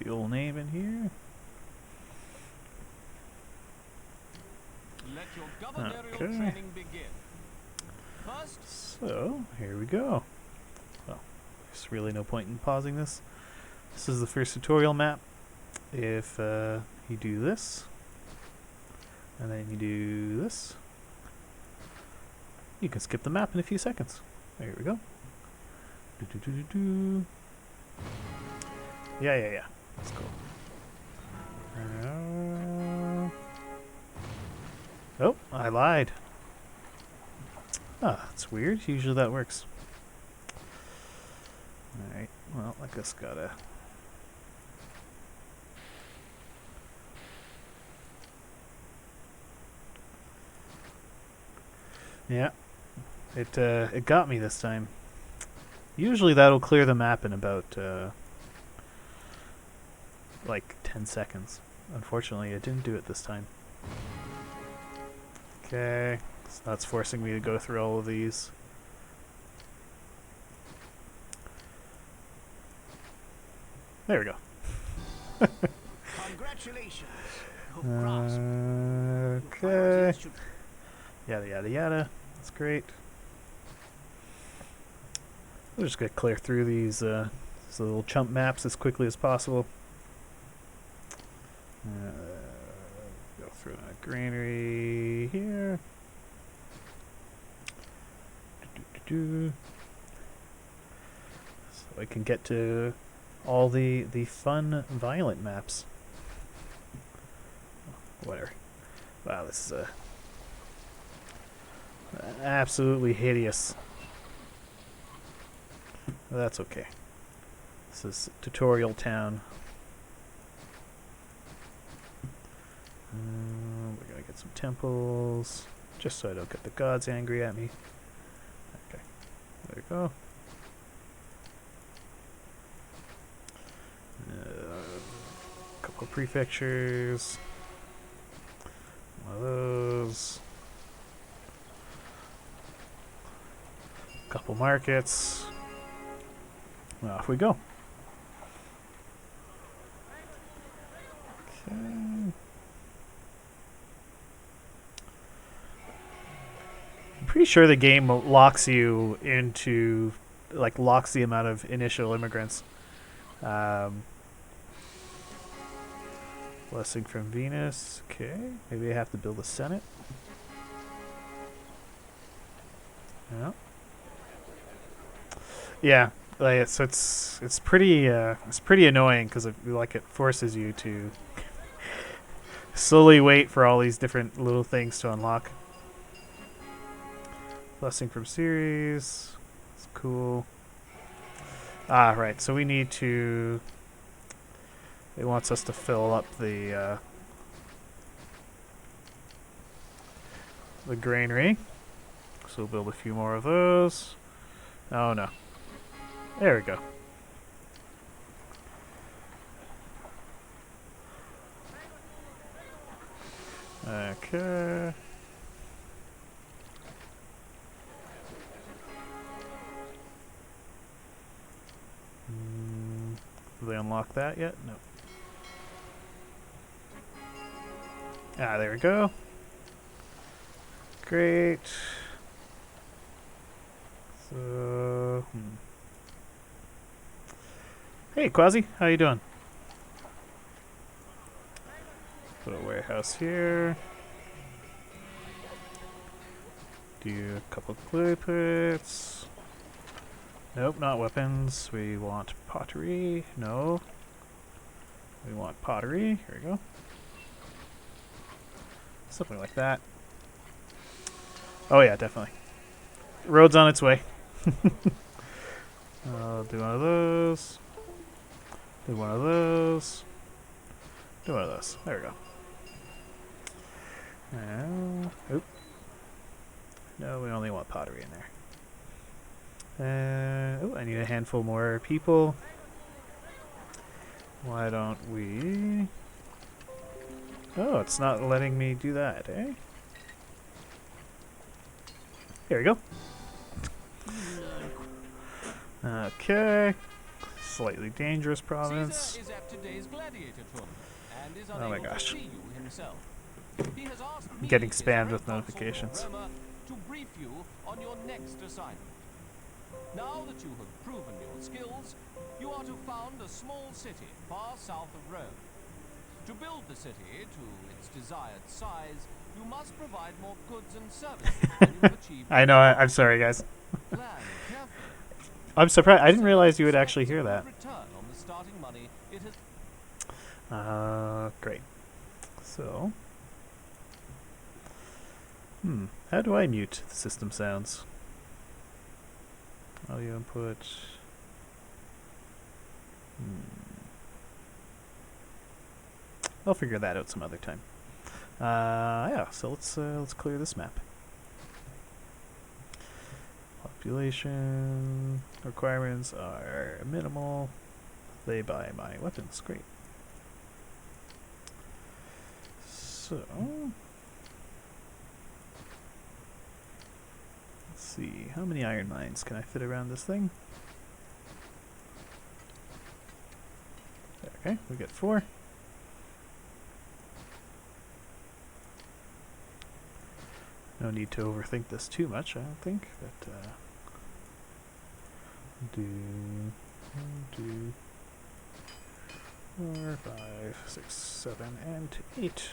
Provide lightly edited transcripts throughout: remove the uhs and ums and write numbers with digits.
fuel name in here. Let your gubernatorial Okay. training begin. First, So, here we go. Well, there's really no point in pausing this. This is the first tutorial map. If you do this, and then you do this, you can skip the map in a few seconds. There we go. Do. Yeah. Let's go. Oh, I lied. Ah, that's weird. Usually that works. Alright, well, I guess gotta... Yeah, it got me this time. Usually that'll clear the map in about, like 10 seconds. Unfortunately, it didn't do it this time. Okay, so that's forcing me to go through all of these. There we go. congratulations. Okay. Yada. That's great. We're just gonna clear through these little chump maps as quickly as possible. Go through that granary here. So I can get to all the fun, violent maps. Whatever. Wow, this is absolutely hideous. That's okay. This is Tutorial Town. We're gonna get some temples, just so I don't get the gods angry at me. Okay, there we go. Couple of prefectures. One of those. Couple markets. Off we go. Okay. I'm pretty sure the game locks you into, like, locks the amount of initial immigrants. Blessing from Venus. Okay, maybe I have to build a Senate. Yeah, like so it's pretty annoying because it forces you to slowly wait for all these different little things to unlock. Blessing from Ceres. It's cool. Ah, right. So we need to. It wants us to fill up the granary. So we'll build a few more of those. Oh no. There we go. Okay. Did they unlock that yet? No. Ah, there we go. Great. So, Hey, Quasi, how you doing? Put a warehouse here. Do a couple clay pits. Nope, not weapons. We want pottery. No. We want pottery. Here we go. Something like that. Oh yeah, definitely. Road's on its way. I'll do one of those. Do one of those. Do one of those. There we go. Oop. No, we only want pottery in there. Oh, I need a handful more people. Why don't we... Oh, it's not letting me do that, eh? Here we go. Okay. slightly dangerous province. Caesar is at today's gladiator tournament and is Oh my unable gosh. to see you himself. He has asked I'm me, getting his spammed with proconsul for notifications. Roma, to brief you on your next assignment. Now that you have proven your skills, you are to found a small city far south of Rome. To build the city to its desired size, you must provide more goods and services than you have achieved. I know. I'm sorry, guys. Plan carefully. I'm surprised. I didn't City realize you would expects actually hear a good that. return on the starting money it has. Great. So, how do I mute the system sounds? Audio input. I'll figure that out some other time. Yeah. So let's clear this map. Population requirements are minimal. They buy my weapons. Great. So let's see, how many iron mines can I fit around this thing? Okay, we get 4. No need to overthink this too much, I don't think. But do 4, 5, 6, 7, and 8.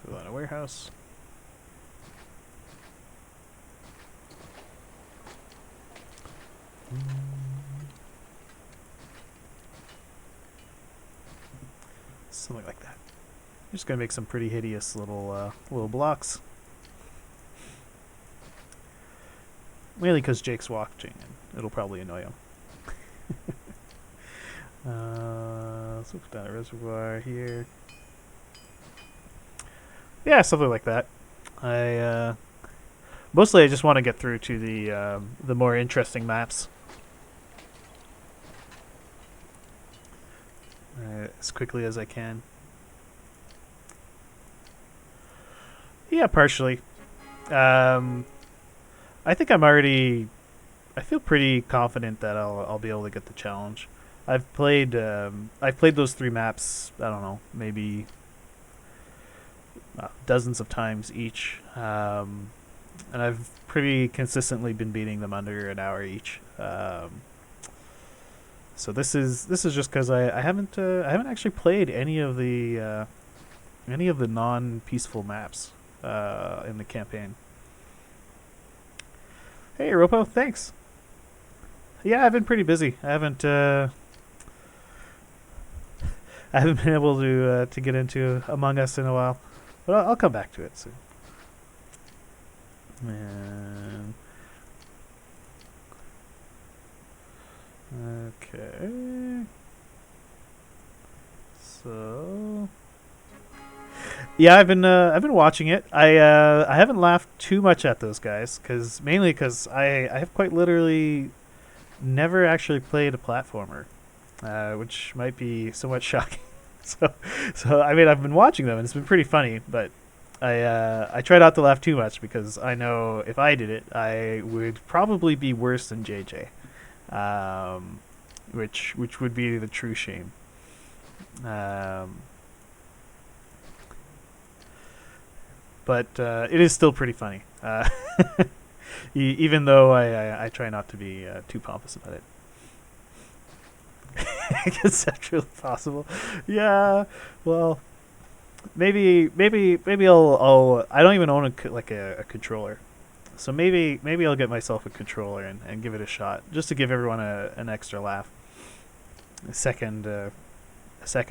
Fill out a warehouse. Something like that. I'm just gonna make some pretty hideous little blocks. Mainly because Jake's watching, and it'll probably annoy him. Let's put down a reservoir here. Yeah, something like that. Mostly I just want to get through to the more interesting maps as quickly as I can. Yeah, partially. I think I'm already. I feel pretty confident that I'll be able to get the challenge. I've played those 3 maps. I don't know, maybe dozens of times each, and I've pretty consistently been beating them under an hour each. So this is just because I haven't actually played any of the non-peaceful maps in the campaign. Hey, Ropo, thanks. Yeah, I've been pretty busy. I haven't been able to get into Among Us in a while, but I'll come back to it soon. And okay, so yeah, I've been watching it. I haven't laughed too much at those guys mainly because I have quite literally never actually played a platformer, which might be somewhat shocking. so I mean, I've been watching them and it's been pretty funny, but I try not to laugh too much because I know if I did it, I would probably be worse than JJ, which would be the true shame. But it is still pretty funny, even though I try not to be too pompous about it. Conceptually possible, yeah. Well, maybe I'll. I don't even own a controller, so maybe I'll get myself a controller and give it a shot, just to give everyone an extra laugh. A second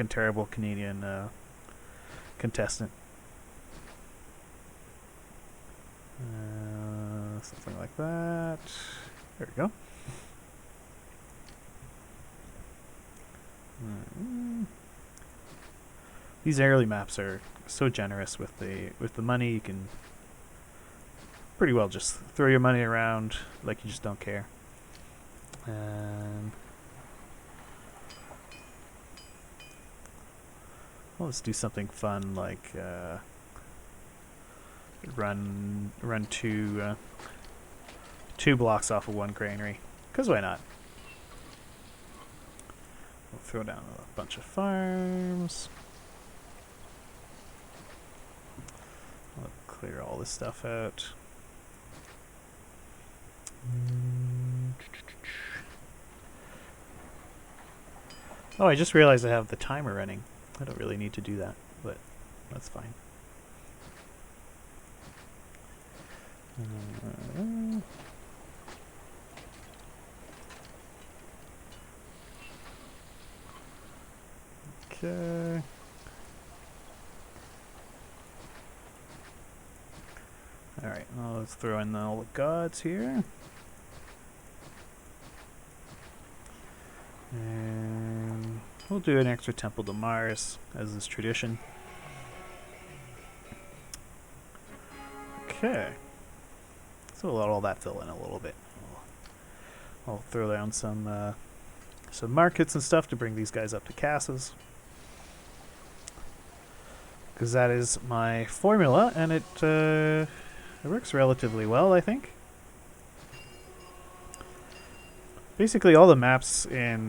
terrible Canadian contestant. Something like that. There we go. These early maps are so generous with the money. You can pretty well just throw your money around like you just don't care. Well, let's do something fun like run 2 blocks off of one granary, because why not? We'll throw down a bunch of farms. I'll clear all this stuff out. Oh, I just realized I have the timer running. I don't really need to do that, but that's fine. Okay. Alright, well, let's throw in all the gods here. And we'll do an extra temple to Mars, as is tradition. Okay. So we'll let all that fill in a little bit. I'll throw down some markets and stuff to bring these guys up to casas. Because that is my formula, and it works relatively well, I think. Basically, all the maps in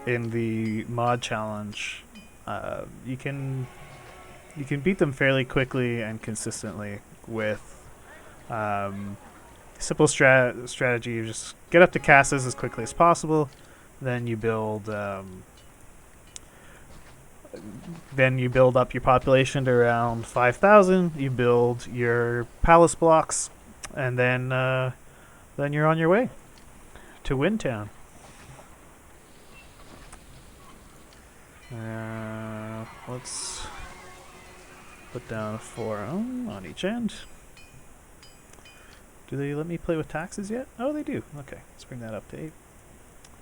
the mod challenge, you can beat them fairly quickly and consistently with simple strategy. You just get up to casas as quickly as possible, then you build. Then you build up your population to around 5,000. You build your palace blocks, and then you're on your way to Windtown. Let's put down a forum on each end. Do they let me play with taxes yet? Oh, they do. Okay, let's bring that up to 8.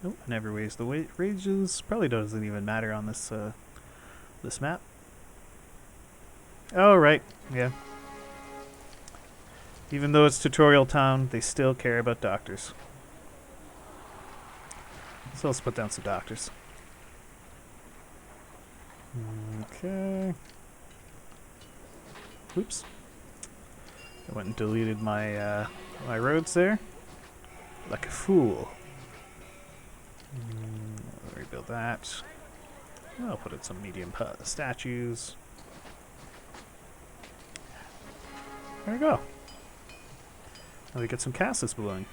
Nope, I never raised the wages. Probably doesn't even matter on this this map. Oh, right. Yeah. Even though it's tutorial town, they still care about doctors. So let's put down some doctors. Okay. Oops. I went and deleted my my roads there. Like a fool. Rebuild that. I'll put in some medium statues. There we go. Now we get some casas blooming.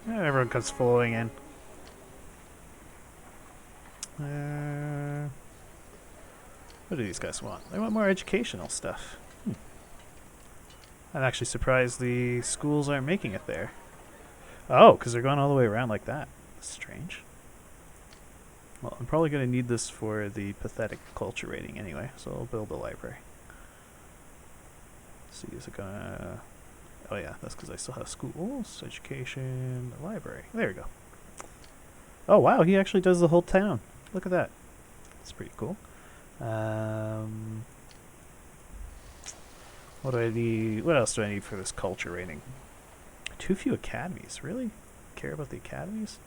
Yeah, everyone comes flowing in. What do these guys want? They want more educational stuff. I'm actually surprised the schools aren't making it there. Oh, because they're going all the way around like that. That's strange. Well, I'm probably going to need this for the pathetic culture rating anyway, so I'll build a library. Let's see, is it going to... Oh yeah, that's because I still have schools, education, library. There we go. Oh wow, he actually does the whole town. Look at that. That's pretty cool. What do I need? What else do I need for this culture rating? Too few academies. Really? Care about the academies?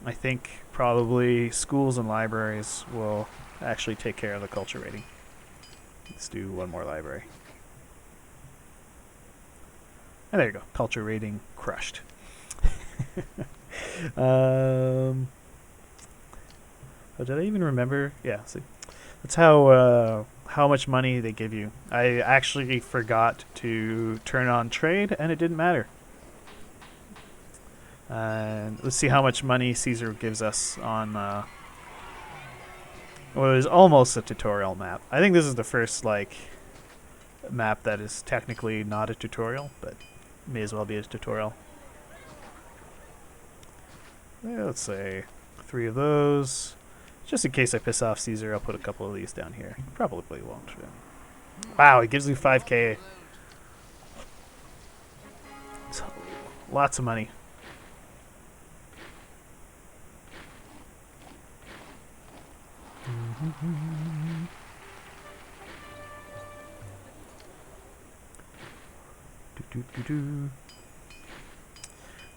I think probably schools and libraries will actually take care of the culture rating. Let's do one more library. And there you go. Culture rating crushed. Oh, did I even remember? Yeah, see. That's how much money they give you. I actually forgot to turn on trade, and it didn't matter. Let's see how much money Caesar gives us on... well, it was almost a tutorial map. I think this is the first, like, map that is technically not a tutorial, but may as well be a tutorial. Yeah, let's say 3 of those. Just in case I piss off Caesar, I'll put a couple of these down here. Probably won't. Wow, it gives me 5k. It's lots of money.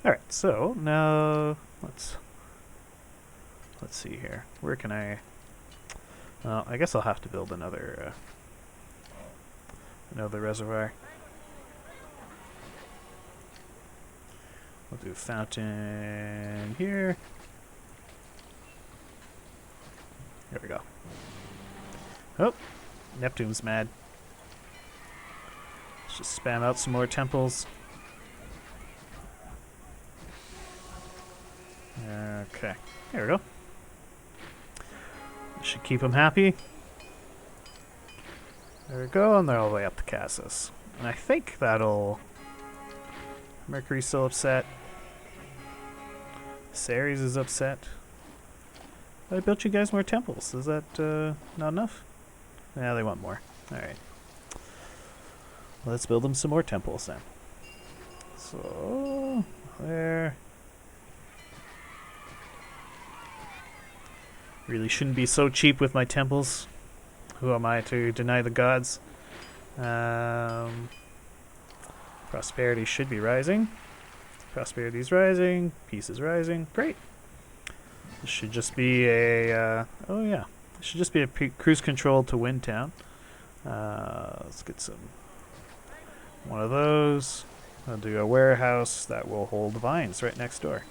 Alright, so now let's see here. Where can I... Well, I guess I'll have to build another Another reservoir. We'll do a fountain here. There we go. Oh, Neptune's mad. Let's just spam out some more temples. Okay, there we go. Should keep him happy. There we go, and they're all the way up to Cassis. And I think that'll... Mercury's still upset. Ceres is upset. I built you guys more temples. Is that not enough? Yeah, they want more. Alright. Let's build them some more temples then. So, there. Really shouldn't be so cheap with my temples. Who am I to deny the gods? Prosperity should be rising. Prosperity is rising. Peace is rising. Great. This should just be a... oh yeah. This should just be a cruise control to Windtown. Let's get some... one of those. I'll do a warehouse that will hold vines right next door.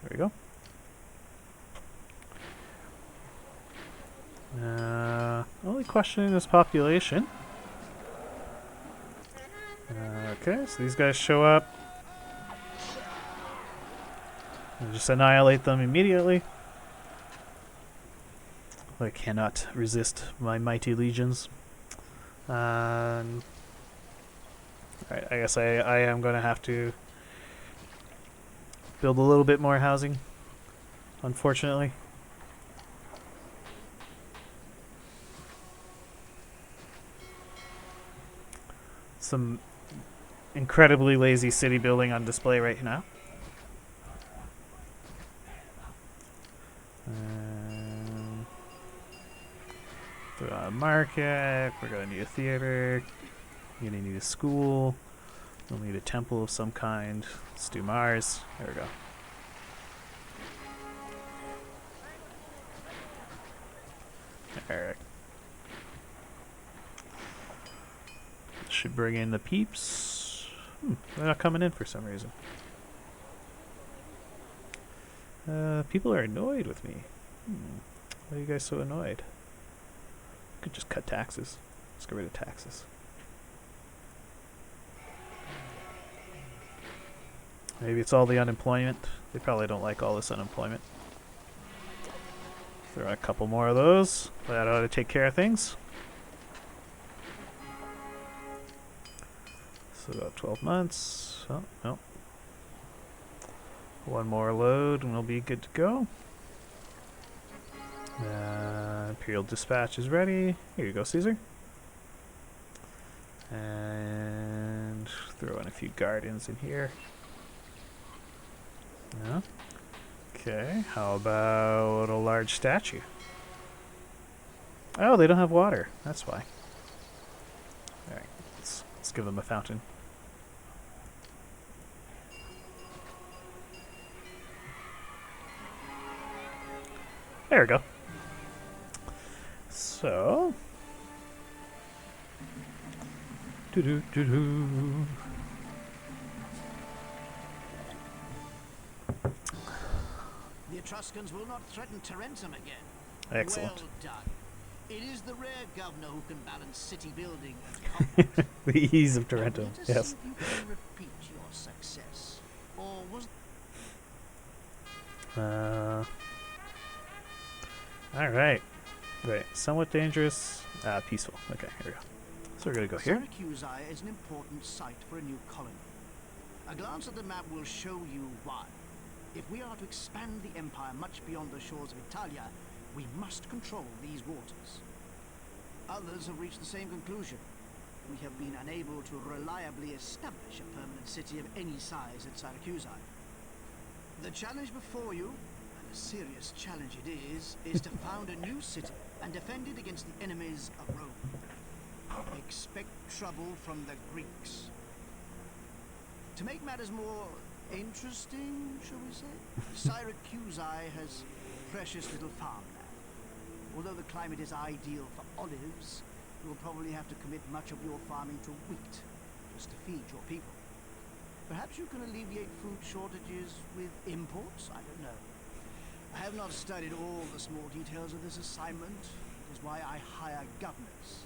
There we go. Only questioning this population. Okay, so these guys show up. I'll just annihilate them immediately. I cannot resist my mighty legions. Alright, I guess I am going to have to build a little bit more housing, unfortunately. Some incredibly lazy city building on display right now. Throw out a market. We're going to need a theater. You're going to need a school. We'll need a temple of some kind. Let's do Mars. There we go. Alright. Should bring in the peeps. They're not coming in for some reason. People are annoyed with me. Why are you guys so annoyed? I could just cut taxes. Let's get rid of taxes. Maybe it's all the unemployment. They probably don't like all this unemployment. Throw out a couple more of those. That ought to take care of things. So about 12 months. Oh, no. One more load and we'll be good to go. Imperial Dispatch is ready. Here you go, Caesar. And throw in a few guardians in here. Yeah. Okay, how about a large statue? Oh, they don't have water. That's why. Alright, let's give them a fountain. There we go. So... doo-doo-doo-doo. The Etruscans will not threaten Tarentum again. Excellent. Well done. It is the rare governor who can balance city building and combat. The ease of Tarentum, Let us yes. see if you can repeat your success. Or was Alright. Right. Somewhat dangerous. Peaceful. Okay, here we go. So we're gonna go here. Syracusae is an important site for a new colony. A glance at the map will show you why. If we are to expand the empire much beyond the shores of Italia, we must control these waters. Others have reached the same conclusion. We have been unable to reliably establish a permanent city of any size at Syracusae. The challenge before you, and a serious challenge it is to found a new city and defend it against the enemies of Rome. Expect trouble from the Greeks. To make matters more interesting, shall we say, Syracusae has precious little farmland. Although the climate is ideal for olives, you will probably have to commit much of your farming to wheat, just to feed your people. Perhaps you can alleviate food shortages with imports? I don't know. I have not studied all the small details of this assignment. It is why I hire governors.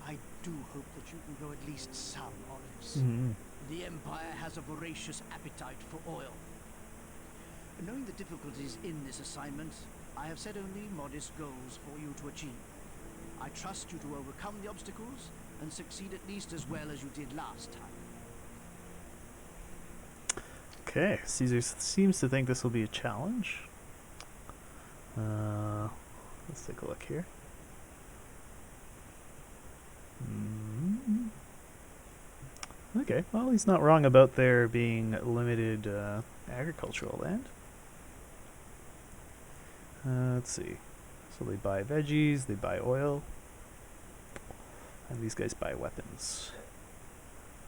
I do hope that you can grow at least some olives. Mm-hmm. The Empire has a voracious appetite for oil. Knowing the difficulties in this assignment, I have set only modest goals for you to achieve. I trust you to overcome the obstacles and succeed at least as well as you did last time. Okay, Caesar seems to think this will be a challenge. Let's take a look here. Okay, well, he's not wrong about there being limited agricultural land. Let's see. So they buy veggies, they buy oil, and these guys buy weapons.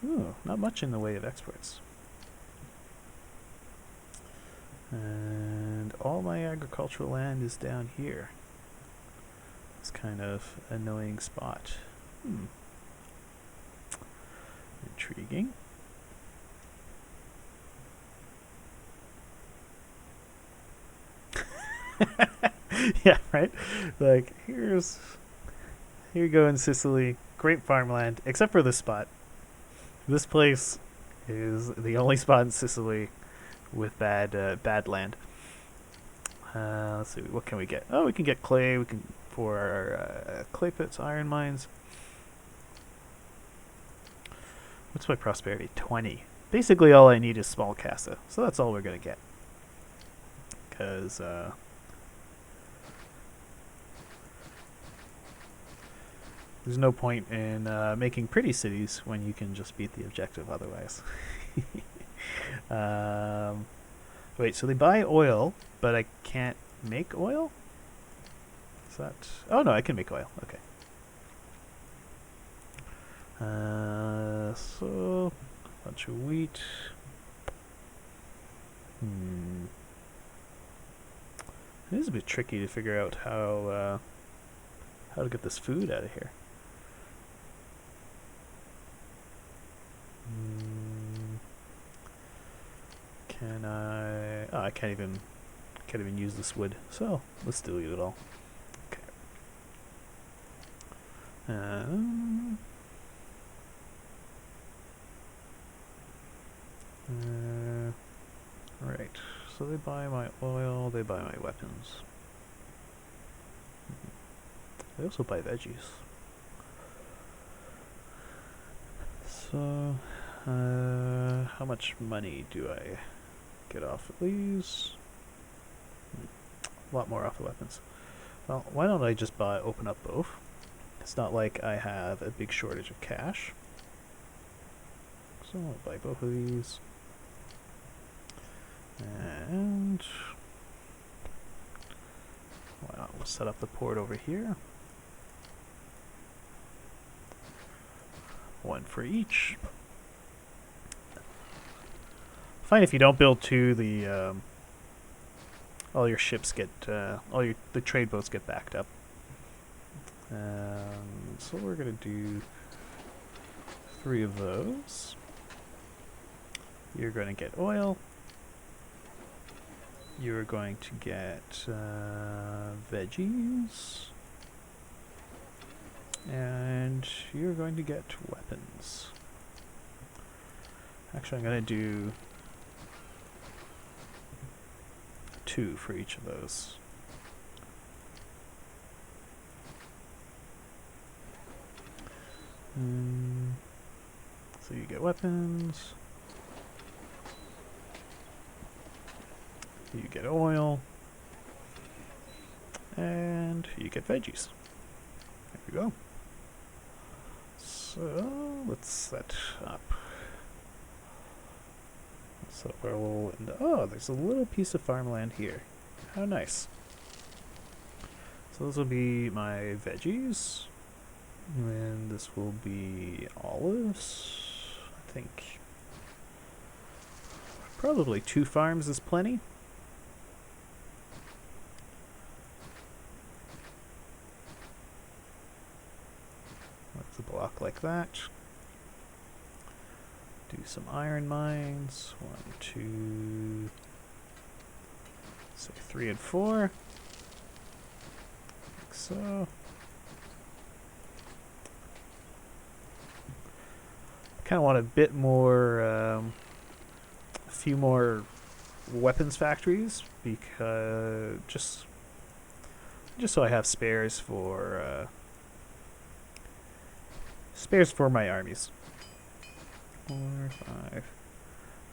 Ooh, not much in the way of exports. And all my agricultural land is down here. It's kind of annoying spot. Intriguing. Yeah, right? Like, here you go in Sicily. Great farmland, except for this spot. This place is the only spot in Sicily with bad land. Let's see, what can we get? Oh, we can get clay. We can for our clay pits, iron mines. What's my prosperity? 20. Basically, all I need is small casa, so that's all we're gonna get. Because there's no point in making pretty cities when you can just beat the objective otherwise. Wait, so they buy oil, but I can't make oil? Is that... Oh, no, I can make oil. Okay. So, a bunch of wheat. It is a bit tricky to figure out how to get this food out of here. Can I... Oh, I can't even use this wood. So let's delete it all. Okay. Right. So they buy my oil. They buy my weapons. They also buy veggies. So, how much money do I get off of these? A lot more off the weapons. Well, why don't I just open up both? It's not like I have a big shortage of cash. So I'll buy both of these. And we'll set up the port over here. One for each. Fine if you don't build two, the all your ships get the trade boats get backed up. So we're gonna do 3 of those. You're gonna get oil. You're going to get veggies. And you're going to get weapons. Actually, I'm going to do 2 for each of those. So you get weapons. You get oil. And you get veggies. There we go. So let's set up. So we'll oh, there's a little piece of farmland here. How nice. So those will be my veggies. And this will be olives. I think probably 2 farms is plenty. like that. Do some iron mines. 1, 2, say 3 and 4. Like so. Kind of want a bit more, a few more weapons factories, because just so I have spares for my armies. 4,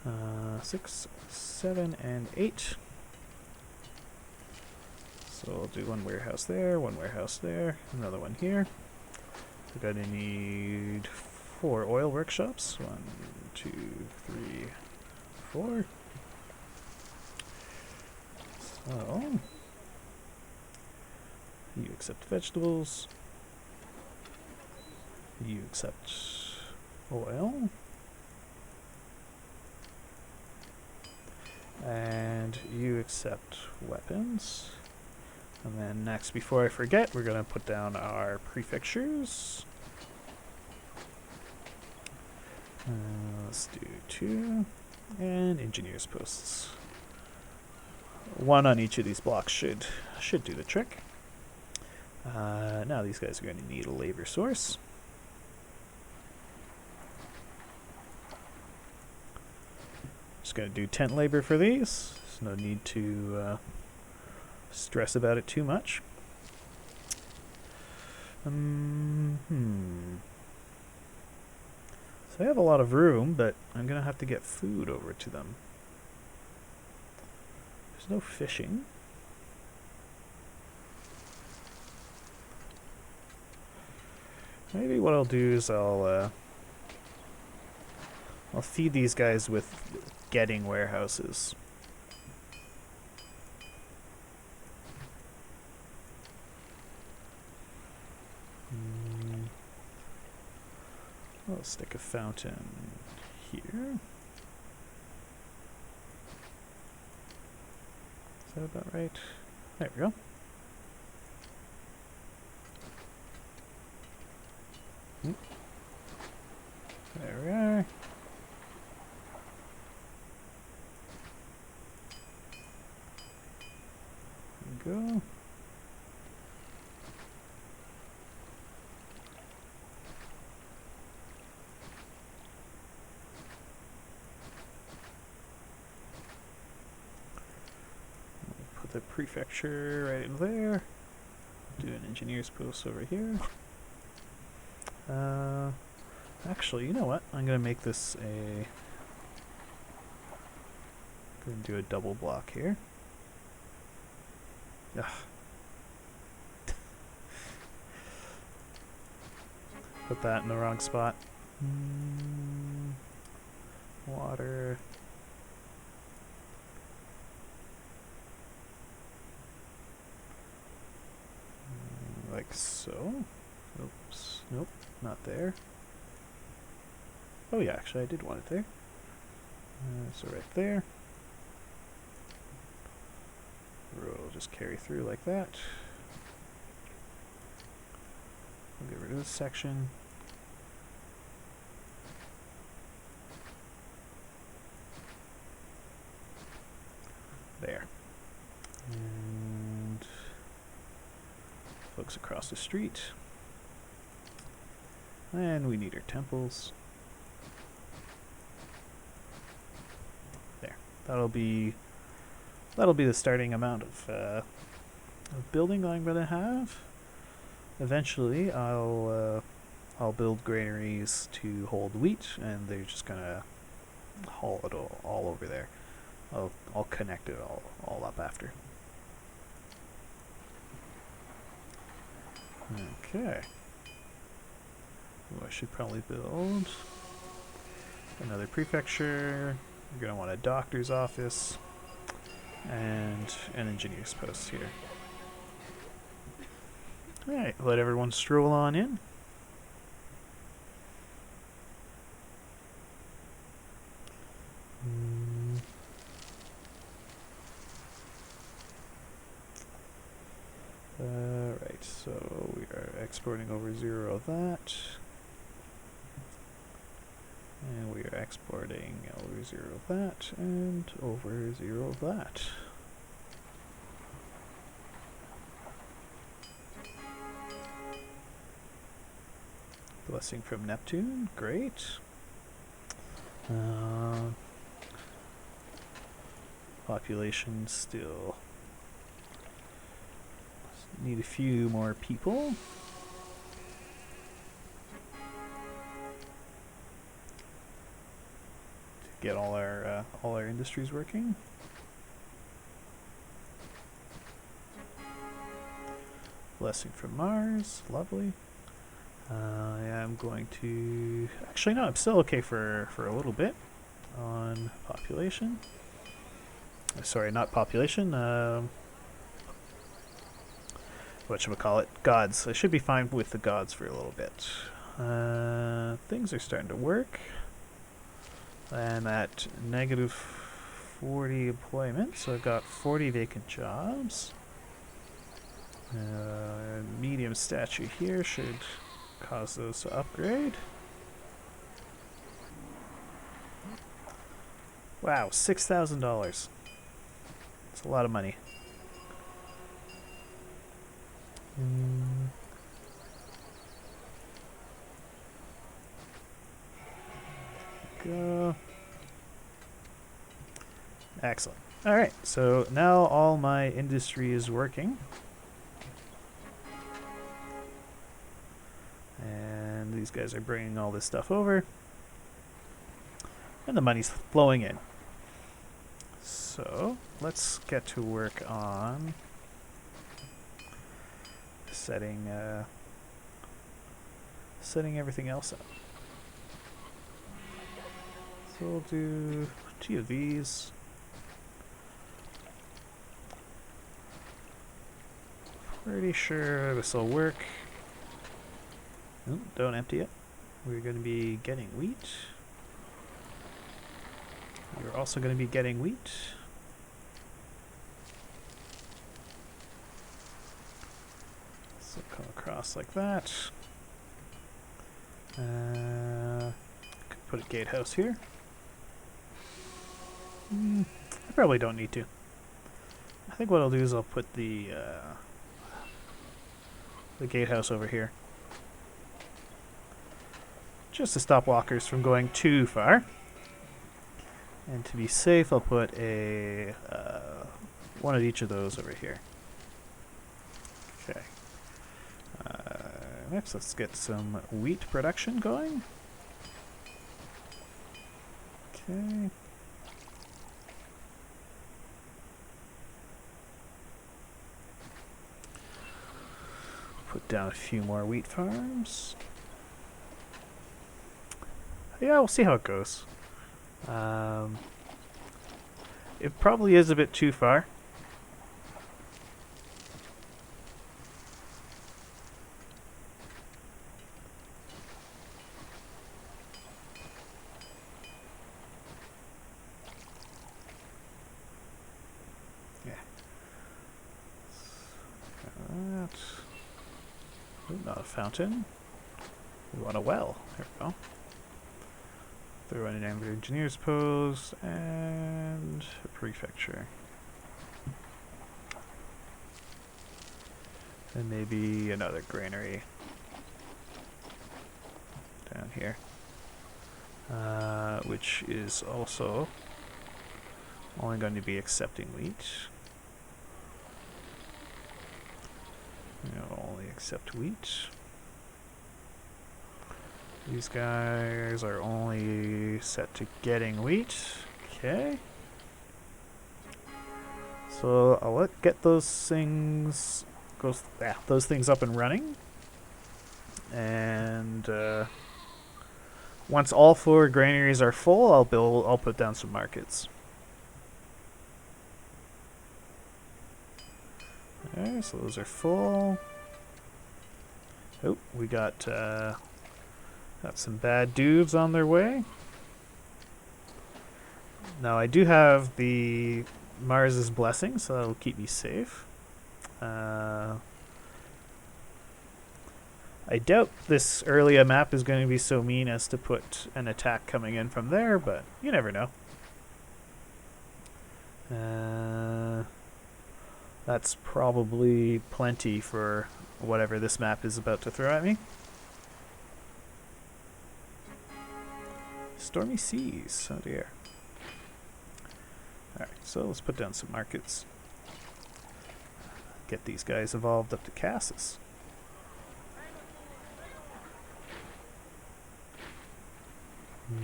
5, 6, 7, and 8. So I'll do one warehouse there, one warehouse there, another one here. We're gonna need 4 oil workshops. 1, 2, 3, 4. So you accept vegetables. You accept oil. And you accept weapons. And then next, before I forget, we're going to put down our prefectures. Let's do 2. And engineers posts. 1 on each of these blocks should do the trick. Now these guys are going to need a labor source. Just going to do tent labor for these. There's no need to stress about it too much. So I have a lot of room, but I'm going to have to get food over to them. There's no fishing. Maybe what I'll do is I'll feed these guys with getting warehouses. I'll stick a fountain here. Is that about right? There we go. There we are. There we go. Put the prefecture right in there. Do an engineer's post over here. Actually, you know what? I'm gonna make this a. Gonna do a double block here. Ugh. Put that in the wrong spot. Water. Like so. Oops. Nope. Not there. Oh yeah, actually I did want it there. So right there. Row will just carry through like that. We'll get rid of this section. There. And folks across the street. And we need our temples. There. That'll be the starting amount of building I'm gonna have. Eventually, I'll build granaries to hold wheat, and they're just gonna haul it all over there. I'll connect it all up after. Okay. Ooh, I should probably build another prefecture. You're going to want a doctor's office and an engineer's post here. Alright, let everyone stroll on in. Right, so we are exporting over 0 of that. exporting over 0 of that and over 0 of that. Blessing from Neptune, great. Population still need a few more people. To get all our industries working. Blessing from Mars, lovely. I am going to... Actually, no, I'm still okay for a little bit on population. Sorry, not population. Whatchamacallit? Gods. I should be fine with the gods for a little bit. Things are starting to work. I'm at negative 40 employment, so I've got 40 vacant jobs. Medium statue here should cause those to upgrade. Wow, $6,000. It's a lot of money. Go. Excellent. Alright, so now all my industry is working. And these guys are bringing all this stuff over. And the money's flowing in. So, let's get to work on setting everything else up. So we'll do 2 of these. Pretty sure this will work. Ooh, don't empty it. We're going to be getting wheat. We're also going to be getting wheat. So come across like that. Could put a gatehouse here. I probably don't need to. I think what I'll do is I'll put the gatehouse over here. Just to stop walkers from going too far. And to be safe, I'll put a one of each of those over here. Okay. Next, let's get some wheat production going. Okay. Put down a few more wheat farms. Yeah, we'll see how it goes. It probably is a bit too far. Yeah. That. Ooh, not a fountain. We want a well. There we go. Throw in an engineer's post and a prefecture. And maybe another granary down here. Which is also only going to be accepting wheat. We'll only accept wheat. These guys are only set to getting wheat. Okay. So I'll get those things up and running. And once all 4 granaries are full, I'll put down some markets. Okay, so those are full. Oh, we got some bad dudes on their way. Now I do have the Mars's blessing, so that'll keep me safe. I doubt this early map is going to be so mean as to put an attack coming in from there, but you never know. That's probably plenty for whatever this map is about to throw at me. Stormy seas. Oh dear. Alright, so let's put down some markets. Get these guys evolved up to Cassis. You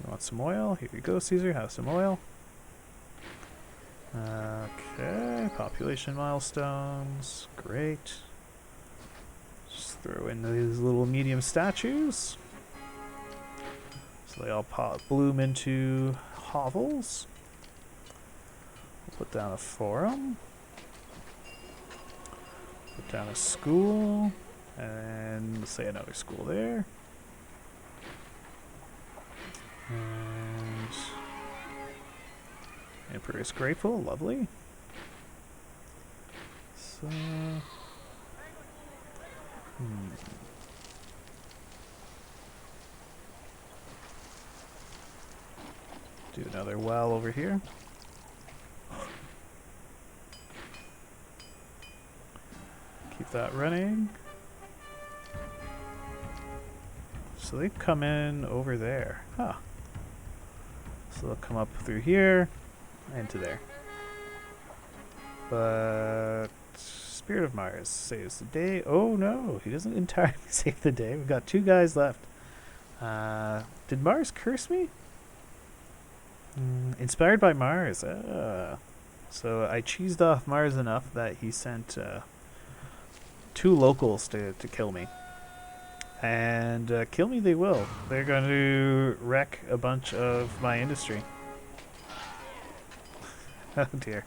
want some oil? Here you go, Caesar. Have some oil. Okay, population milestones. Great. Just throw in these little medium statues. So they all bloom into hovels. We'll put down a forum. Put down a school. And say another school there. And Emperor is grateful, lovely. So do another well over here. Keep that running. So they come in over there. Huh. So they'll come up through here and to there. But Spirit of Mars saves the day. Oh no, he doesn't entirely save the day. We've got 2 guys left. Did Mars curse me? Inspired by Mars. So I cheesed off Mars enough that he sent 2 locals to kill me. And kill me they will. They're going to wreck a bunch of my industry. Oh dear.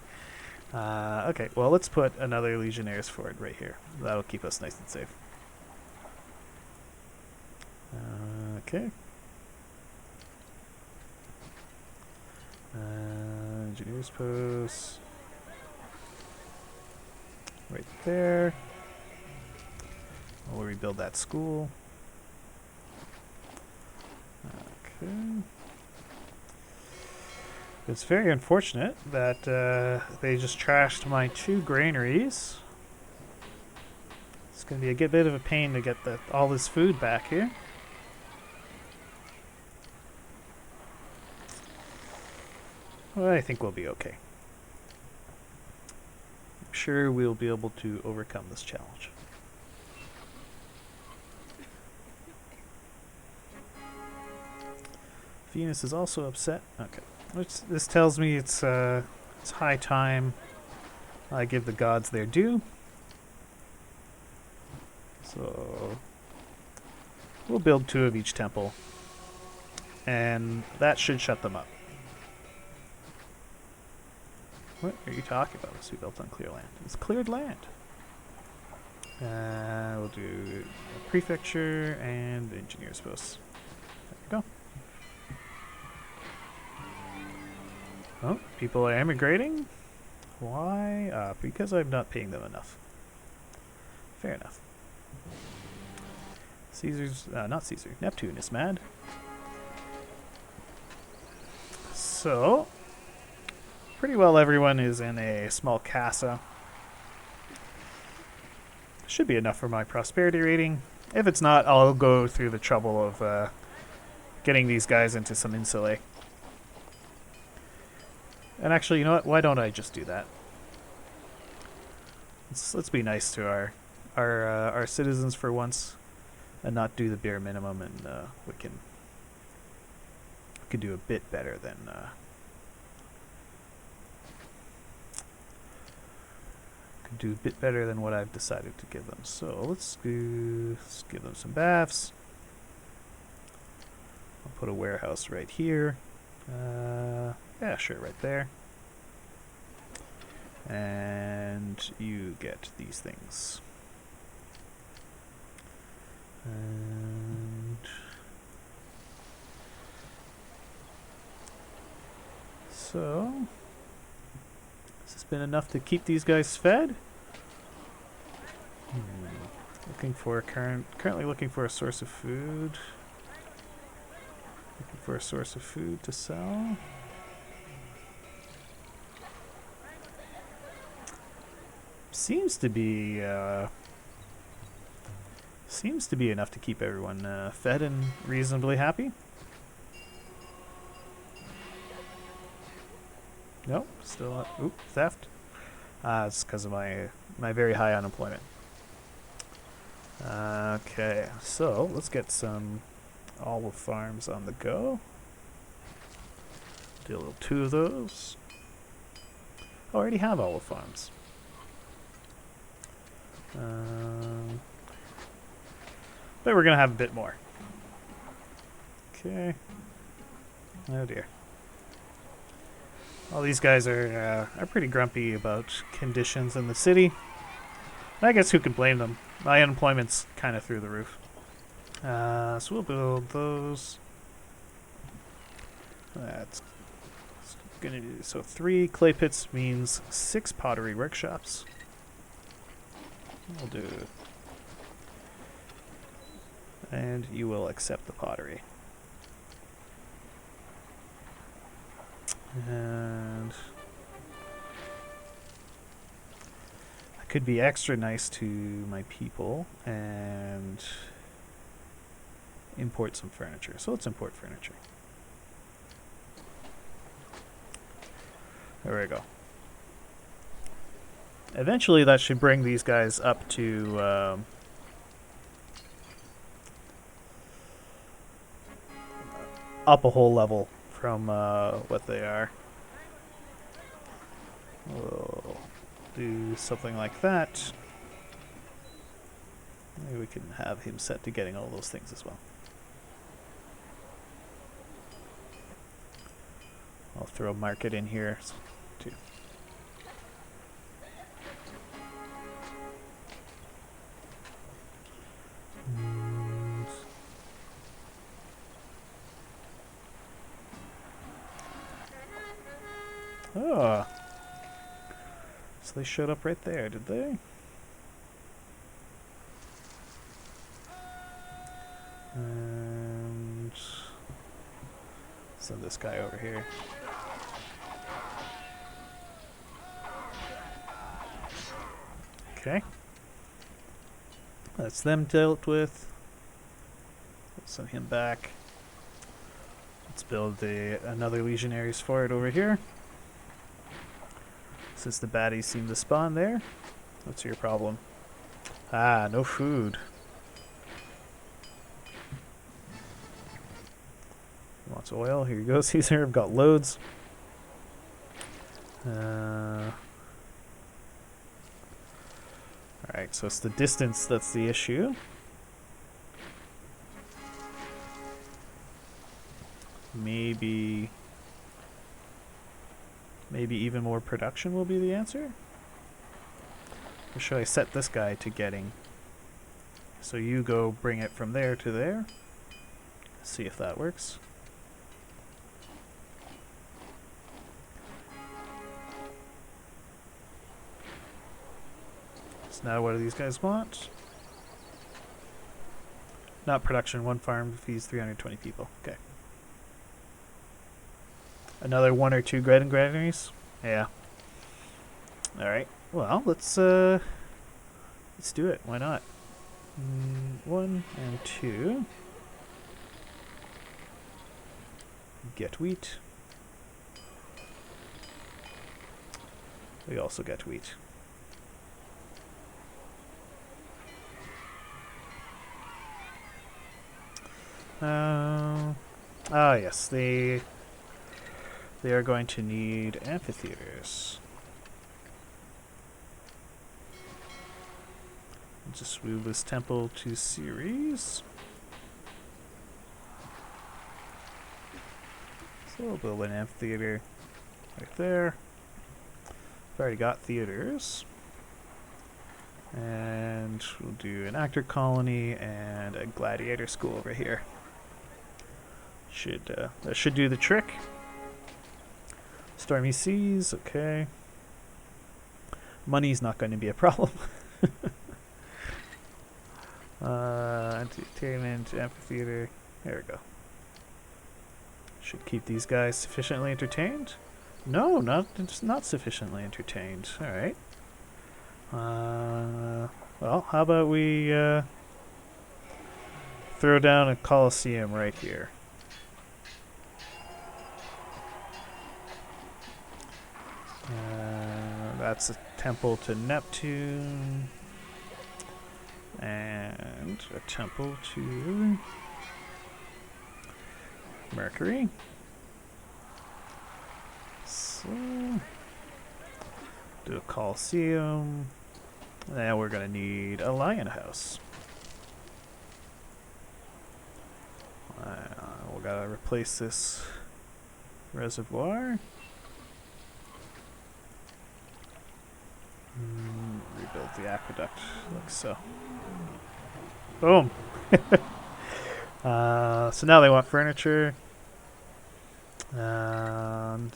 Okay, well let's put another Legionnaires Fort right here. That'll keep us nice and safe. Okay. Engineers Post. Right there. We'll rebuild that school. Okay. It's very unfortunate that they just trashed my 2 granaries. It's going to be a bit of a pain to get all this food back here. Well, I think we'll be okay. I'm sure we'll be able to overcome this challenge. Venus is also upset. Okay. This tells me it's high time I give the gods their due. So we'll build 2 of each temple, and that should shut them up. What are you talking about? This we built on clear land. It's cleared land. We'll do a prefecture and engineer's posts. There we go. Oh, people are emigrating? Why? Because I'm not paying them enough. Fair enough. Caesar's, not Caesar, Neptune is mad. So, pretty well everyone is in a small casa. Should be enough for my prosperity rating. If it's not, I'll go through the trouble of getting these guys into some insulae. And actually, you know what? Why don't I just do that? Let's be nice to our citizens for once, and not do the bare minimum, and we can do a bit better than what I've decided to give them. So let's give them some baths. I'll put a warehouse right here. Yeah, sure, right there. And you get these things. And so, has this been enough to keep these guys fed? Looking for currently looking for a source of food. Looking for a source of food to sell. Seems to be enough to keep everyone fed and reasonably happy. Nope, still not. Oop, theft. It's because of my very high unemployment. Okay, so let's get some olive farms on the go. Do a little 2 of those. I already have olive farms. But we're gonna have a bit more. Okay. Oh dear. All these guys are pretty grumpy about conditions in the city. I guess who can blame them? My unemployment's kind of through the roof. So we'll build those. That's gonna do so. 3 clay pits means 6 pottery workshops. We'll do. And you will accept the pottery. And I could be extra nice to my people and import some furniture. So let's import furniture. There we go. Eventually that should bring these guys up to up a whole level from what they are. We'll do something like that. Maybe we can have him set to getting all those things as well. I'll throw a market in here too. Oh. So they showed up right there, did they? And send this guy over here. Okay. That's them dealt with. Let's send him back. Let's build another Legionaries fort over here. Since the baddies seem to spawn there. What's your problem? Ah, no food. Wants oil. Here you go, Caesar. I've got loads. Alright, so it's the distance that's the issue. Maybe even more production will be the answer? Or should I set this guy to getting? So you go bring it from there to there. See if that works. So now what do these guys want? Not production, 1 farm feeds 320 people. Okay. Another 1 or 2 granaries? Yeah. Alright. Well, let's do it. Why not? 1 and 2. Get wheat. We also get wheat. Yes, they are going to need amphitheaters. Just move this temple to Ceres. So we'll build an amphitheater right there. I've already got theaters. And we'll do an actor colony and a gladiator school over here. That should do the trick. Stormy seas, okay. Money's not going to be a problem. Entertainment, amphitheater. There we go. Should keep these guys sufficiently entertained. No, it's not sufficiently entertained. All right. Well, how about we throw down a Colosseum right here? That's a temple to Neptune. And a temple to Mercury. So, do a Colosseum. Now we're going to need a lion house. We got to replace this reservoir. Rebuild the aqueduct, like so. Boom! So now they want furniture. And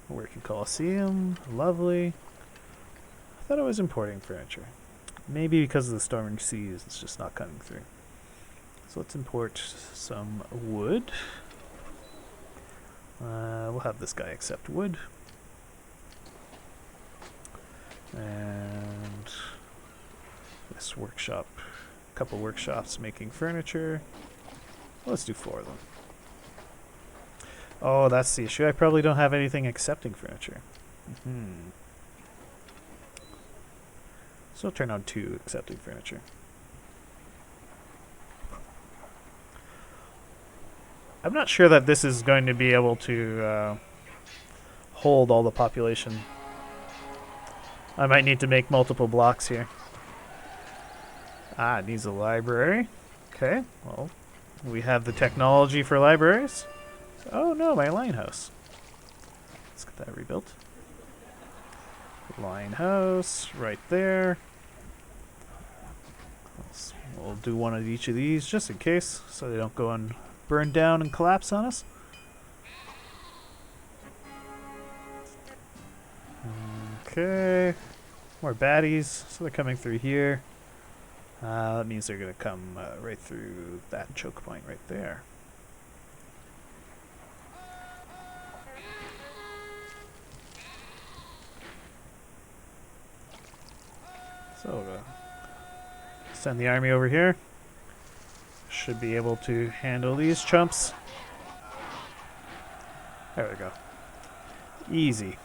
working Colosseum, lovely. I thought I was importing furniture. Maybe because of the storming seas, it's just not coming through. So let's import some wood. We'll have this guy accept wood. And this workshop, a couple workshops making furniture. Let's do 4 of them. Oh, that's the issue. I probably don't have anything accepting furniture. So I'll turn on 2 accepting furniture. I'm not sure that this is going to be able to hold all the population. I might need to make multiple blocks here. It needs a library. Okay, well, we have the technology for libraries. Oh no, my lion house. Let's get that rebuilt. Lion house, right there. We'll do one of each of these just in case, so they don't go and burn down and collapse on us. Okay, more baddies, so they're coming through here. That means they're going to come right through that choke point right there. So, send the army over here. Should be able to handle these chumps. There we go. Easy.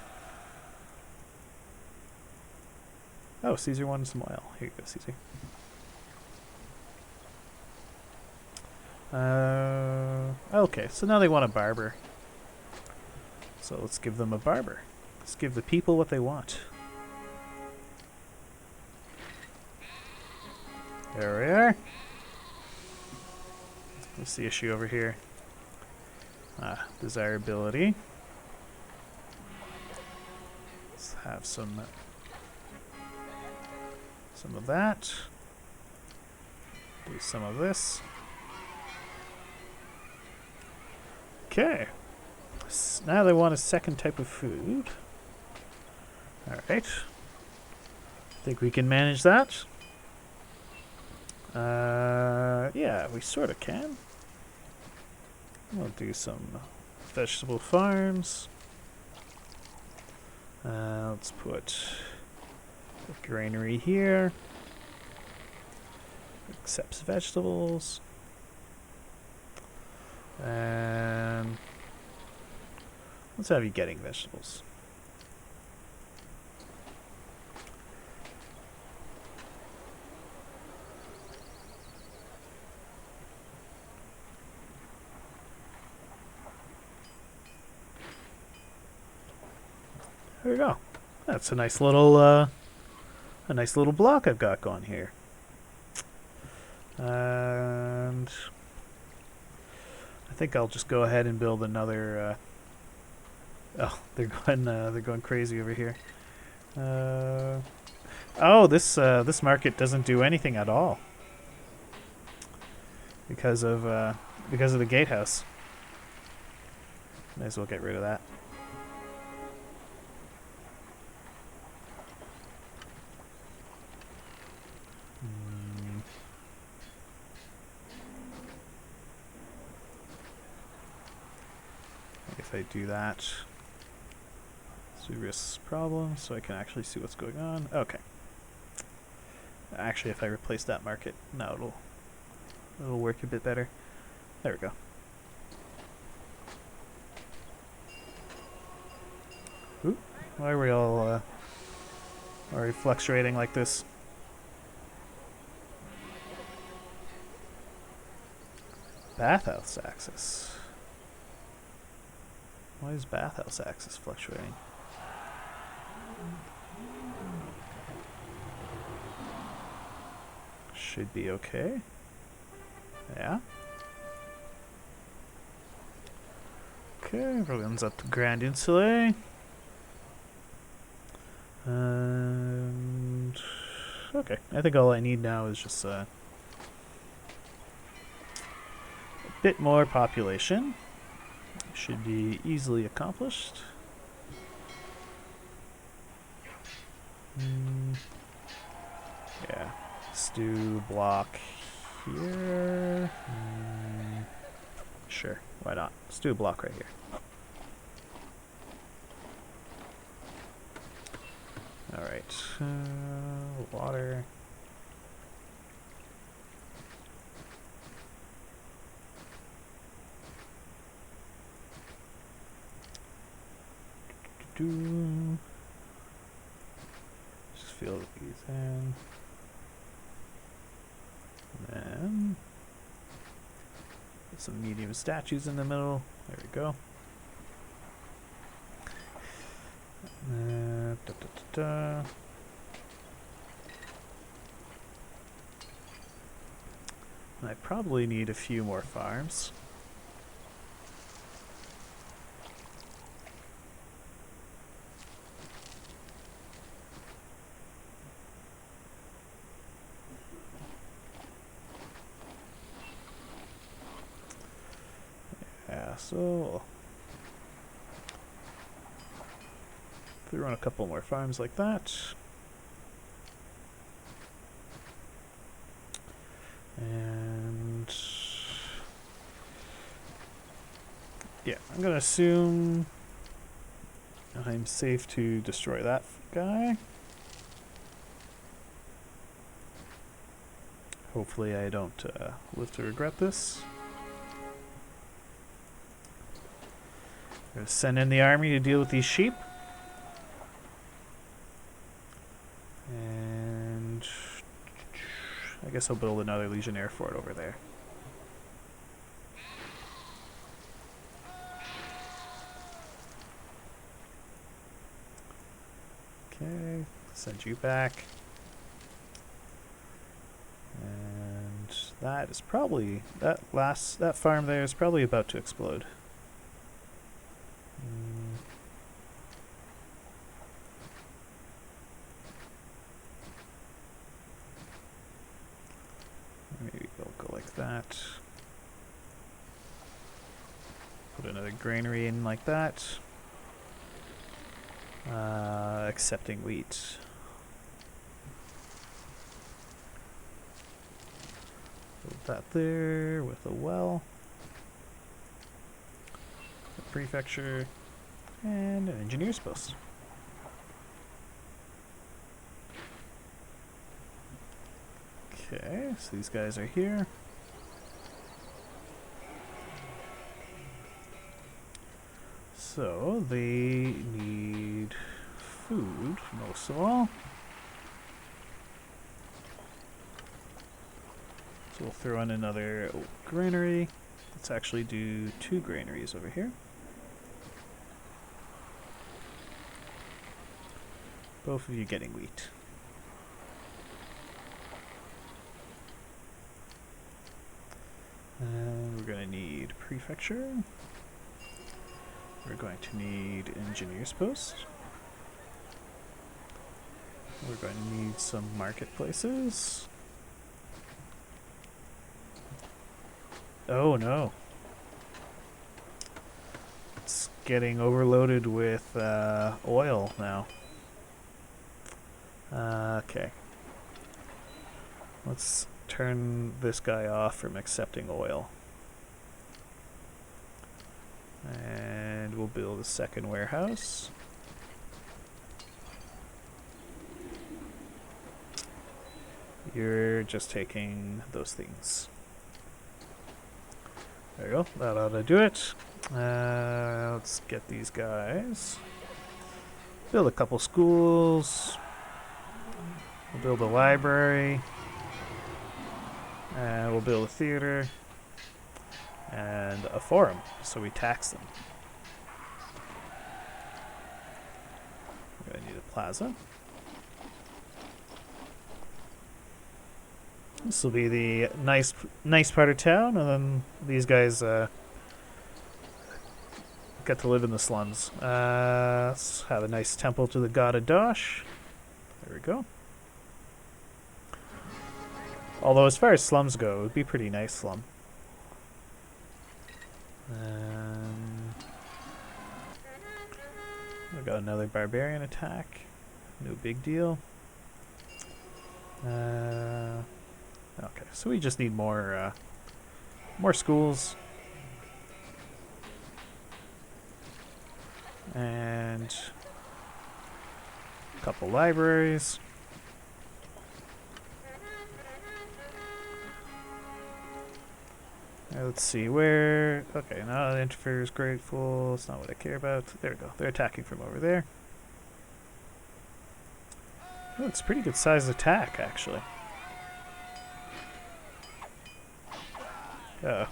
Oh, Caesar wanted some oil. Here you go, Caesar. Okay, so now they want a barber. So let's give them a barber. Let's give the people what they want. There we are. What's the issue over here? Desirability. Let's have some of that. Do some of this. Okay. Now they want a second type of food. Alright. Think we can manage that? Yeah, we sort of can. We'll do some vegetable farms. Let's put a granary here. Accepts vegetables. And let's have you getting vegetables. There we go. That's a nice little block I've got going here. And I think I'll just go ahead and build another. Oh, they're going crazy over here. Oh, this market doesn't do anything at all because of the gatehouse. Might as well get rid of that. if I do that. Serious problem, so I can actually see what's going on. Okay. Actually, if I replace that market, now it'll work a bit better. There we go. Ooh, why are we all fluctuating like this? Bathhouse axis. Why is bathhouse axis fluctuating? Should be okay. Yeah. Okay, runs up to Grand Insulae. And okay, I think all I need now is just a bit more population. Should be easily accomplished. Yeah, stew block here. Sure, why not? Stew block right here. Alright, water. Just fill these in. And then put some medium statues in the middle. There we go. I probably need a few more farms. Yeah, so throw on a couple more farms like that. And yeah, I'm gonna assume I'm safe to destroy that guy. Hopefully I don't live to regret this. Gonna send in the army to deal with these sheep. And I guess I'll build another Legionnaire fort over there. Okay, send you back. And that is probably, that farm there is probably about to explode. Maybe we'll go like that. Put another granary in like that. Accepting wheat. Put that there with a well. A prefecture. And an engineer's post. Okay, so these guys are here. So they need food most of all. So we'll throw in another granary. Let's actually do 2 granaries over here. Both of you getting wheat. And we're going to need prefecture. We're going to need engineer's post. We're going to need some marketplaces. Oh no. It's getting overloaded with oil now. Okay. Let's turn this guy off from accepting oil. And build a second warehouse. You're just taking those things. There you go. That ought to do it. Let's get these guys. Build a couple schools. We'll build a library. And we'll build a theater. And a forum, so we tax them. We're gonna need a plaza. This will be the nice part of town, and then these guys get to live in the slums. Let's have a nice temple to the god of Dosh. There we go. Although as far as slums go, it would be a pretty nice slum. We got another barbarian attack. No big deal. Okay, so we just need more schools and a couple libraries. Let's see where. Okay, now the interferer is grateful. It's not what I care about. There we go. They're attacking from over there. Oh, it's a pretty good sized attack, actually. Uh-oh.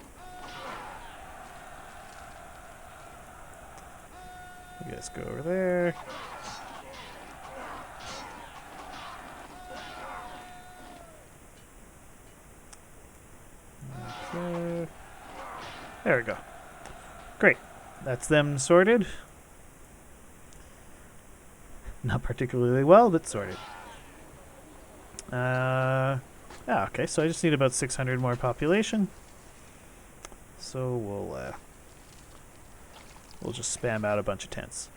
You guys go over there. Okay. There we go. Great. That's them sorted. Not particularly well, but sorted. Yeah, okay, so I just need about 600 more population. So we'll just spam out a bunch of tents.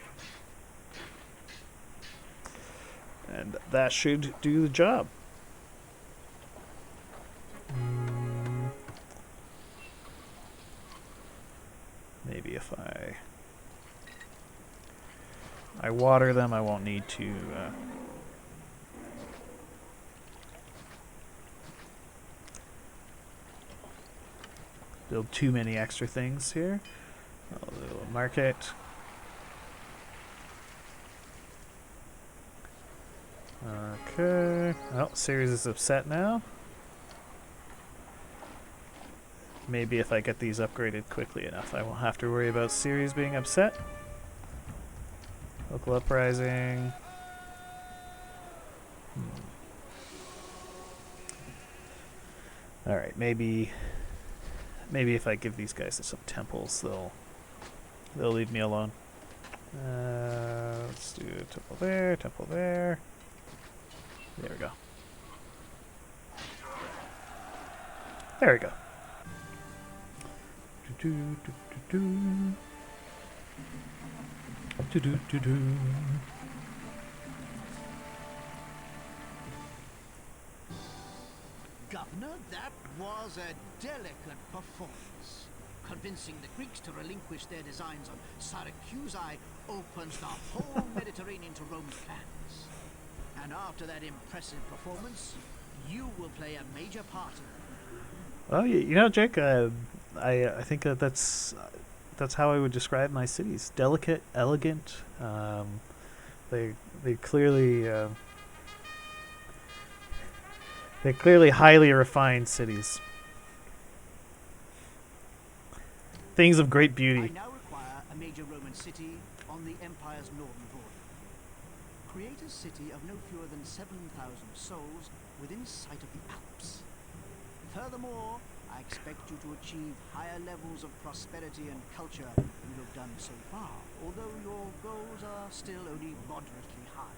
And that should do the job. Maybe if I water them, I won't need to build too many extra things here. I'll do a market. Okay. Oh, Ceres is upset now. Maybe if I get these upgraded quickly enough, I won't have to worry about Ceres being upset. Local uprising. Alright, maybe if I give these guys some temples, they'll leave me alone. Let's do a temple there, temple there. There we go. There we go. Governor, that was a delicate performance. Convincing the Greeks to relinquish their designs on Syracusae opens the whole Mediterranean to Roman plans. And after that impressive performance, you will play a major part in it. Well, you know, Jake, I think that's how I would describe my cities. Delicate, elegant. They clearly they're clearly highly refined cities. Things of great beauty. I now require a major Roman city on the Empire's northern border. Create a city of no fewer than 7,000 souls within sight of the Alps. Furthermore, I expect you to achieve higher levels of prosperity and culture than you have done so far, although your goals are still only moderately high.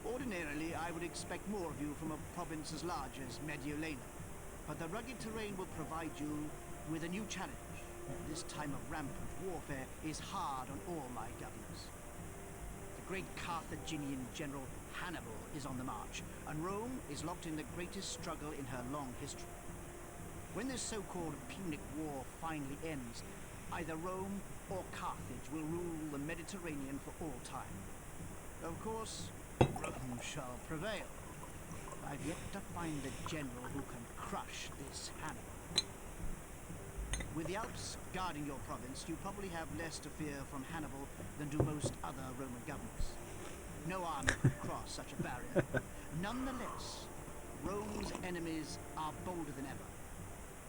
Ordinarily, I would expect more of you from a province as large as Mediolana, but the rugged terrain will provide you with a new challenge. This time of rampant warfare is hard on all my governors. The great Carthaginian general Hannibal is on the march, and Rome is locked in the greatest struggle in her long history. When this so-called Punic War finally ends, Either Rome or Carthage will rule the Mediterranean for all time. Of course, Rome shall prevail. I've yet to find a general who can crush this Hannibal. With the Alps guarding your province, you probably have less to fear from Hannibal than do most other Roman governors. No army could cross such a barrier. Nonetheless, Rome's enemies are bolder than ever.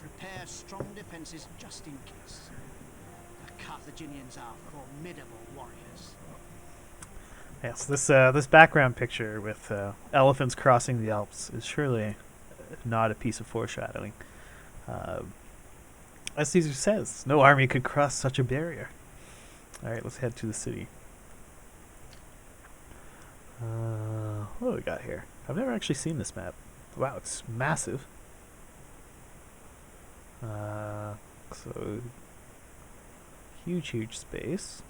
Prepare strong defenses just in case. The Carthaginians are formidable warriors. Yes, this background picture with elephants crossing the Alps is surely not a piece of foreshadowing. As Caesar says, no army could cross such a barrier. All right, let's head to the city. What do we got here? I've never actually seen this map. Wow, it's massive. So huge space.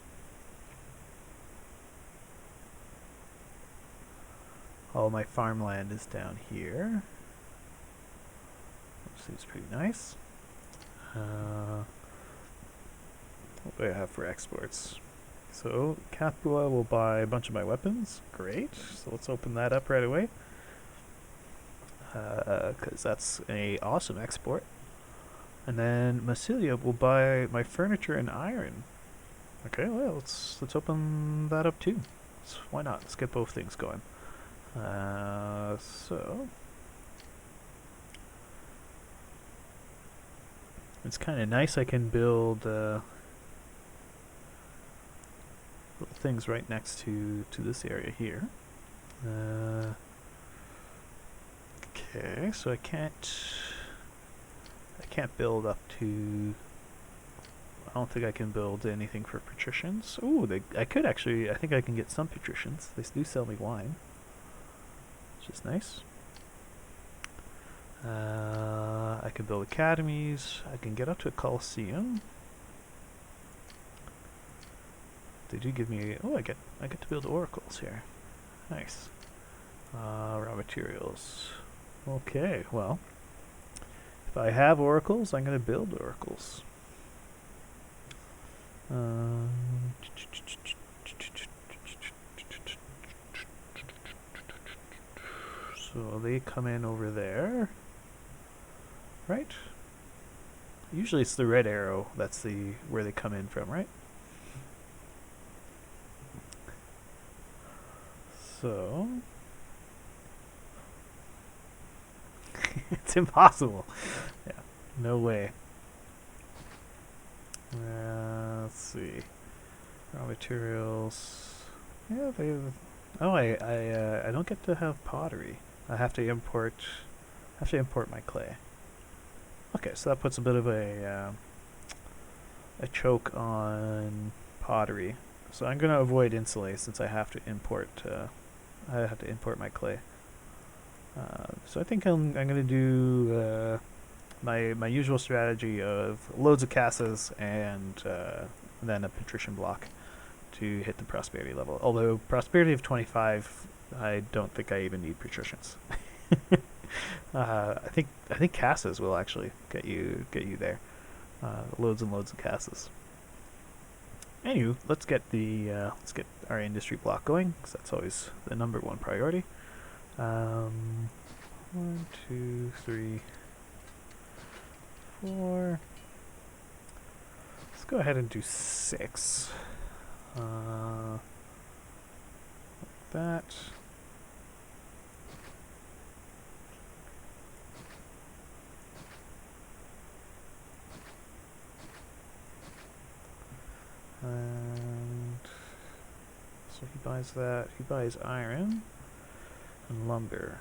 All my farmland is down here. Seems pretty nice. What do I have for exports? So Capua will buy a bunch of my weapons. Great. So let's open that up right away. Because that's a awesome export. And then Massilia will buy my furniture and iron. Okay, well let's open that up too. So why not? Let's get both things going. So it's kind of nice. I can build little things right next to this area here. Okay, so I can't build up to. I don't think I can build anything for patricians. Ooh, I could actually. I think I can get some patricians. They do sell me wine, which is nice. I can build academies. I can get up to a Colosseum. They do give me. Oh, I get to build oracles here. Nice. Raw materials. Okay, well, if I have oracles, I'm going to build oracles. So they come in over there, right? Usually it's the red arrow. That's where they come in from, right? So it's impossible. Yeah, no way. Let's see. Raw materials. Yeah, they. Oh, I don't get to have pottery. I have to import. My clay. Okay, so that puts a bit of a choke on pottery. So I'm going to avoid insulate since I have to import. My clay. So I think I'm going to do my usual strategy of loads of casas and then a patrician block to hit the prosperity level. Although prosperity of 25, I don't think I even need patricians. I think casas will actually get you there. Loads and loads of casas. Anywho, let's get our industry block going, because that's always the number one priority. 1, 2, 3, 4. Let's go ahead and do 6. Like that. And so he buys that. He buys iron and lumber.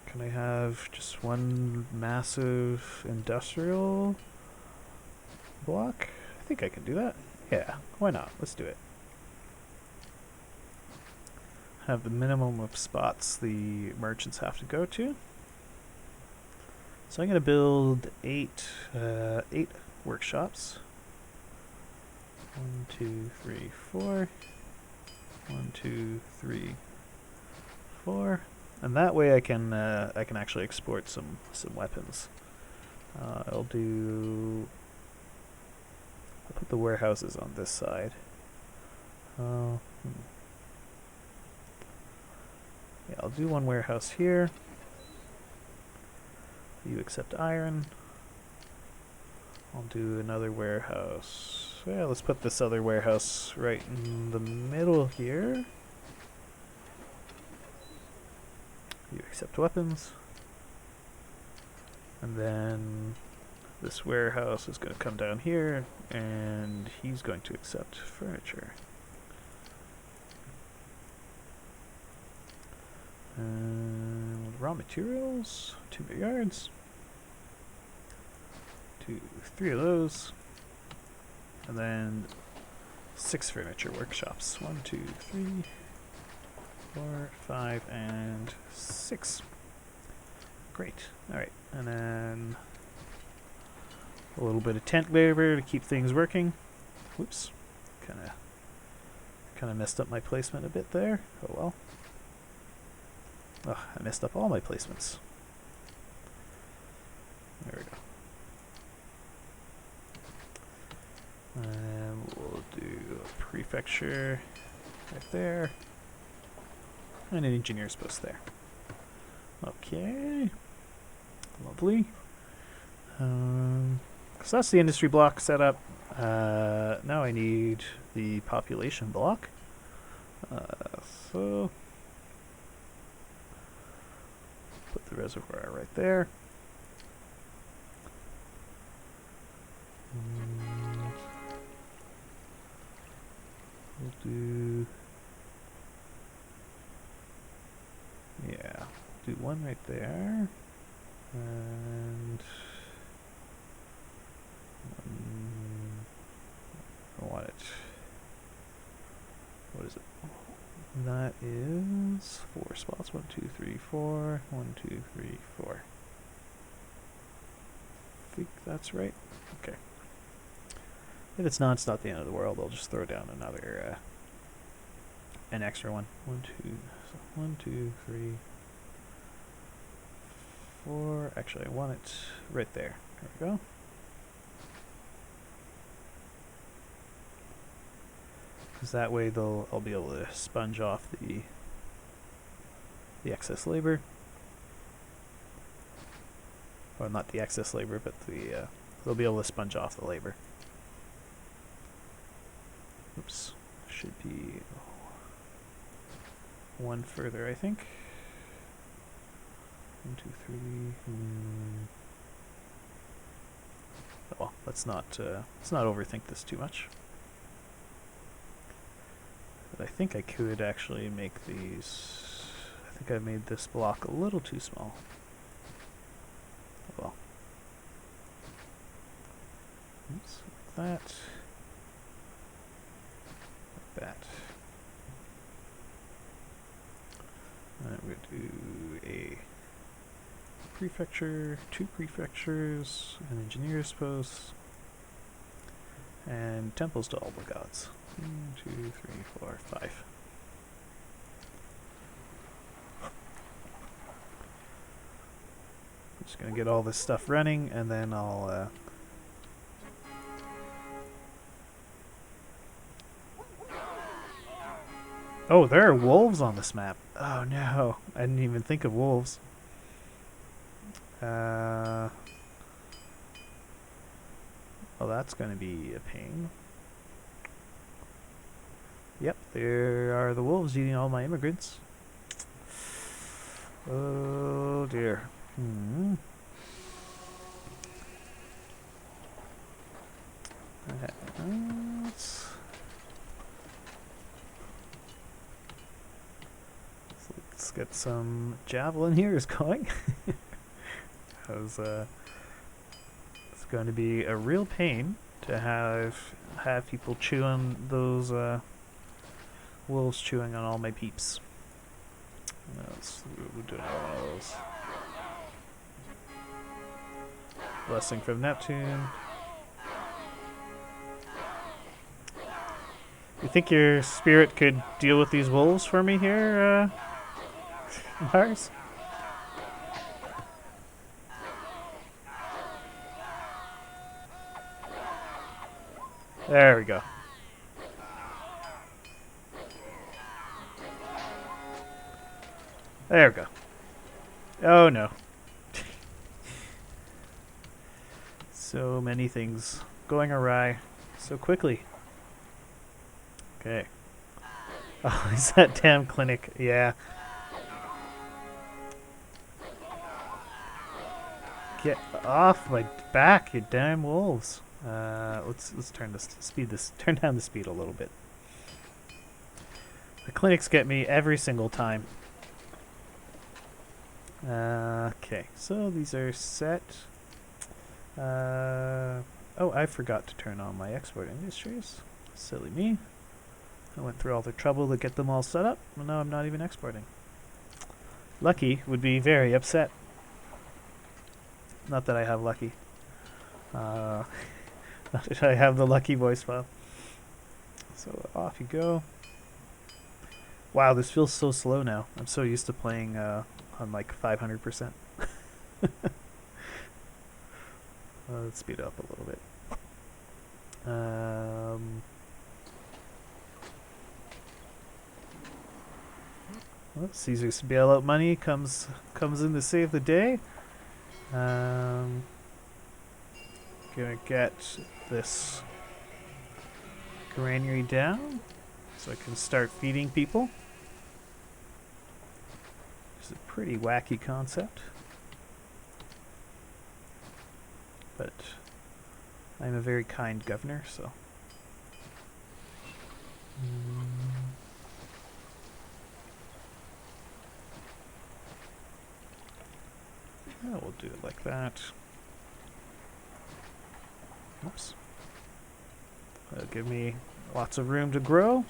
Can I have just one massive industrial block? I think I can do that. Yeah, why not? Let's do it. Have the minimum of spots the merchants have to go to. So I'm going to build 8 workshops. 1, 2, 3, 4. 1, 2, 3, 4. And that way I can actually export some weapons. I'll do the warehouses on this side. Yeah, I'll do one warehouse here. You accept iron. I'll do another warehouse. Yeah, let's put this other warehouse right in the middle here. You accept weapons. And then this warehouse is going to come down here, and he's going to accept furniture. And raw materials, 2 more yards. 3 of those. And then 6 furniture workshops. 1, 2, 3, 4, 5, and 6. Great. Alright, and then a little bit of tent labor to keep things working. Whoops. Kinda messed up my placement a bit there. Oh well. Ugh, I messed up all my placements. There we go. And we'll do a prefecture right there. And an engineer's post there. Okay. Lovely. So that's the industry block set up. Now I need the population block. So put the reservoir right there. And we'll do, yeah, do one right there. And I want it. What is it? That is 4 spots. 1, 2, 3, 4. 1, 2, 3, 4. I think that's right. Okay. If it's not the end of the world. I'll just throw down another, an extra one. 1, 2, so 1, 2, 3, 4. Actually, I want it right there. There we go. Because that way I'll be able to sponge off the excess labor. Or not the excess labor, but they'll be able to sponge off the labor. Oops. Should be one further, I think. 1, 2, 3. Oh, well, let's not overthink this too much. But I think I could actually make these. I think I made this block a little too small. Oh well. Oops, like that. Like that. And we're going to do a prefecture, 2 prefectures, an engineer's post, and temples to all the gods. 1, 2, 3, 4, 5. I'm just gonna get all this stuff running, and then I'll Oh, there are wolves on this map. Oh no, I didn't even think of wolves. Well, that's gonna be a pain. Yep, there are the wolves eating all my immigrants. Oh dear. Let's get some javelin here is going. Because it's going to be a real pain to have people chewing those wolves chewing on all my peeps. We're doing one of those. Blessing from Neptune. You think your spirit could deal with these wolves for me here, Mars? There we go. There we go. Oh no. So many things going awry so quickly. Okay. Oh, is that damn clinic? Yeah. Get off my back, you damn wolves. Let's turn turn down the speed a little bit. The clinics get me every single time. Okay, so these are set. Oh, I forgot to turn on my export industries. Silly me. I went through all the trouble to get them all set up, and now I'm not even exporting. Lucky would be very upset. Not that I have Lucky. Not that I have the Lucky voice file. So off you go. Wow, this feels so slow now. I'm so used to playing on like 500%. Let's speed it up a little bit. Well, Caesar's bailout money comes in to save the day. Gonna get this granary down so I can start feeding people. It's a pretty wacky concept, but I'm a very kind governor, so. Yeah, we'll do it like that. Oops. That'll give me lots of room to grow.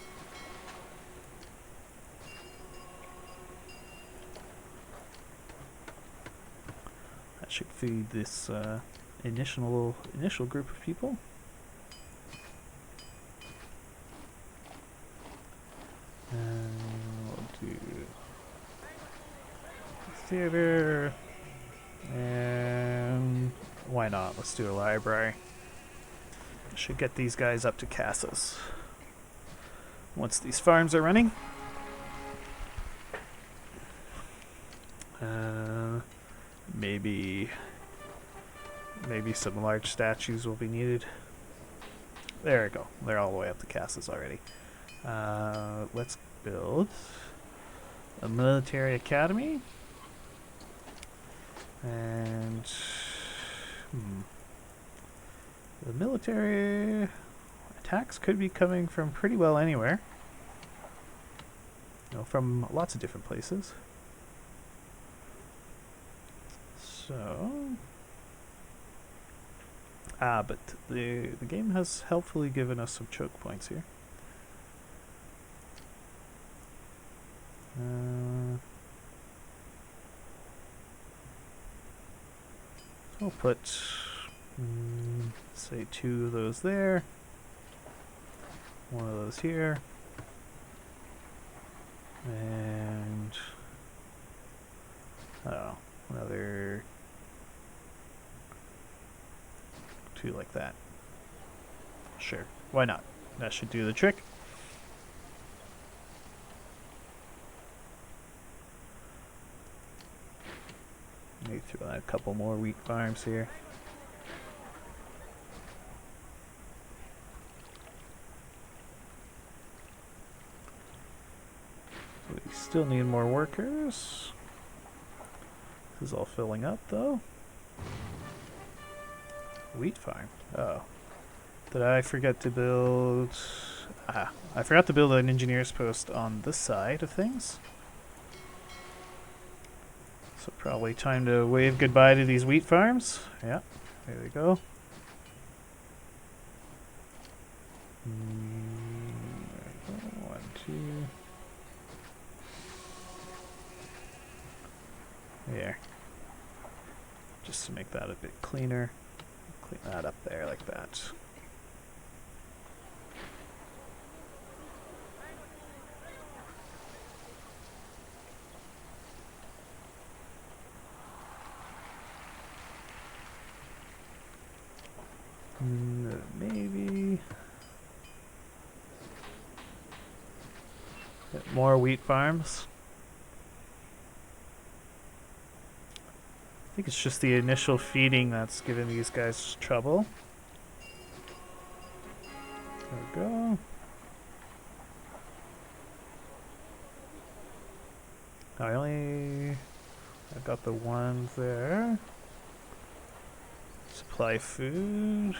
That should feed this initial group of people. We'll do theater. And why not? Let's do a library. Should get these guys up to Casas once these farms are running. Maybe some large statues will be needed. There we go. They're all the way up to Casas already. Let's build a military academy. And the military attacks could be coming from pretty well anywhere. You know, from lots of different places. So, but the game has helpfully given us some choke points here. We'll put, say, 2 of those there, 1 of those here, and another 2 like that. Sure, why not? That should do the trick. Maybe throw out a couple more wheat farms here. We still need more workers. This is all filling up though. Wheat farm. Oh. Did I forget to build... I forgot to build an engineer's post on this side of things. So probably time to wave goodbye to these wheat farms. Yeah, there we go. There we go. 1, 2. There. Just to make that a bit cleaner. Clean that up there like that. Maybe more wheat farms. I think it's just the initial feeding that's giving these guys trouble. There we go. I've got the ones there. Supply food.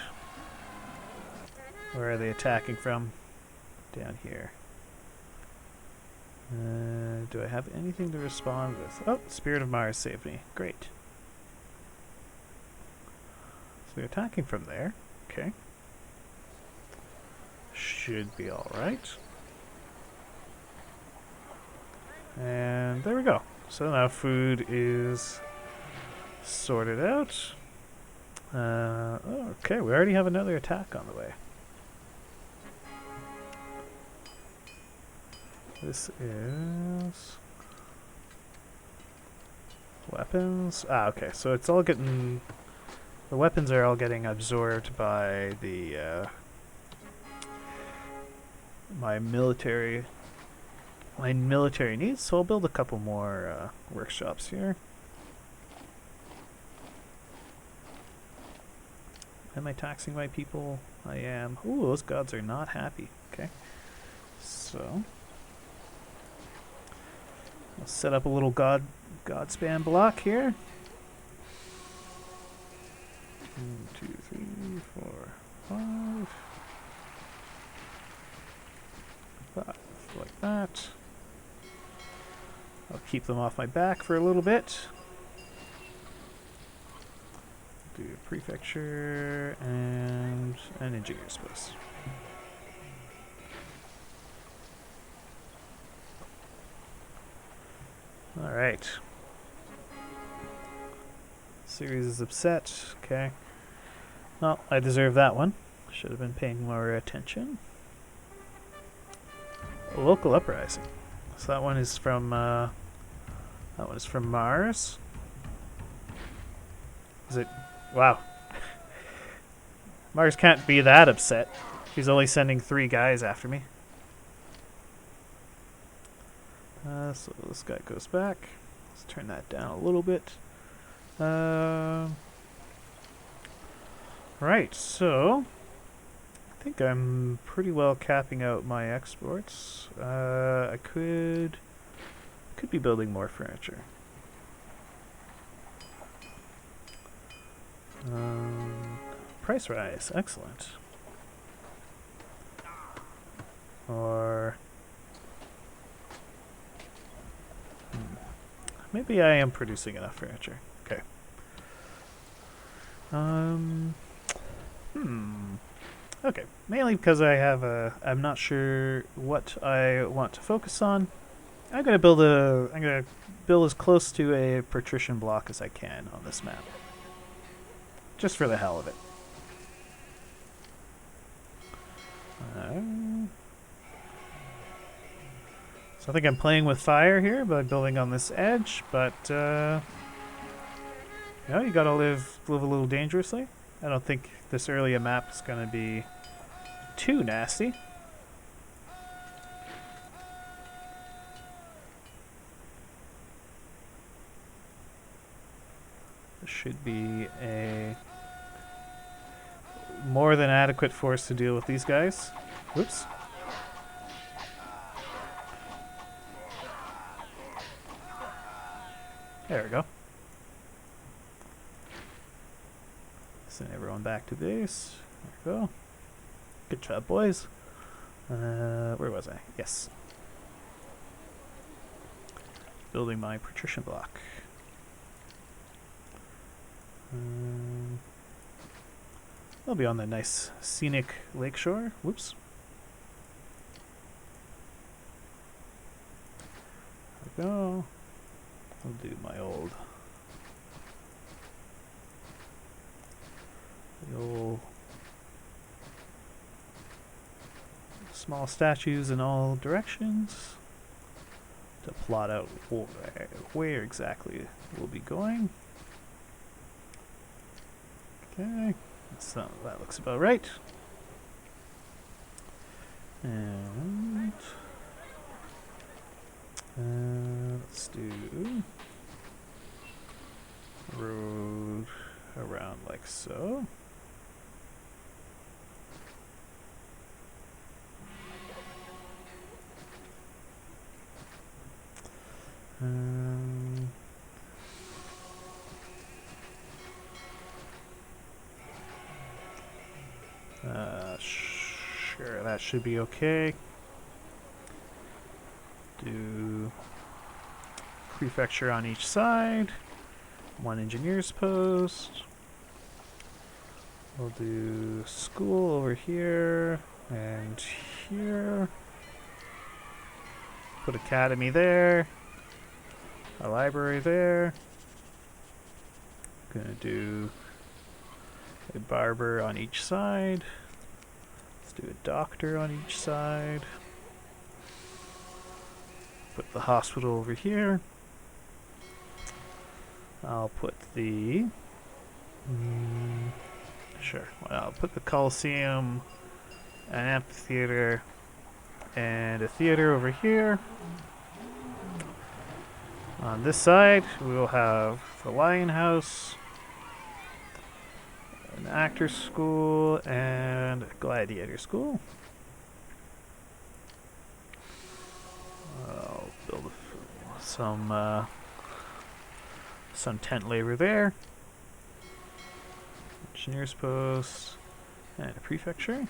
Where are they attacking from? Down here. Do I have anything to respond with? Oh, Spirit of Mars saved me. Great. So they're attacking from there. Okay. Should be alright. And there we go. So now food is sorted out. Okay, we already have another attack on the way. This is weapons. Ah, okay. So it's all getting, the weapons are all getting absorbed by the my military needs. So I'll build a couple more workshops here. Am I taxing my people? I am. Ooh, those gods are not happy. Okay. So I'll set up a little god spam block here. 1, 2, 3, 4, 5. Like that. I'll keep them off my back for a little bit. Do prefecture and an engineer's post. Alright. Series is upset. Okay. Well, I deserve that one. Should have been paying more attention. A local uprising. So that one is from Mars. Is it? Wow. Mars can't be that upset. He's only sending 3 guys after me. So this guy goes back. Let's turn that down a little bit. Right, so I think I'm pretty well capping out my exports. I could be building more furniture. Price rise, excellent. Or maybe I am producing enough furniture. Okay. Okay, mainly because I have I'm not sure what I want to focus on. I'm gonna build as close to a patrician block as I can on this map. Just for the hell of it. So I think I'm playing with fire here by building on this edge, but you know, you gotta live a little dangerously. I don't think this early a map is gonna be too nasty. There should be a more than adequate force to deal with these guys. Whoops. There we go. Send everyone back to base. There we go. Good job, boys. Where was I? Yes. Building my patrician block. I'll be on the nice scenic lakeshore. Whoops. There we go. I'll do my old small statues in all directions to plot out where exactly we'll be going. Okay, so that looks about right. And let's do road around like so. Sure, that should be okay. Do prefecture on each side. One engineer's post. We'll do school over here and here. Put academy there. A library there. Gonna do a barber on each side. Let's do a doctor on each side. Put the hospital over here. I'll put the... sure. Well, I'll put the Coliseum, an amphitheater, and a theater over here. On this side, we will have the Lion House, an actor's school, and a gladiator school. I'll build some tent labor there. Engineer's post, and a prefecture.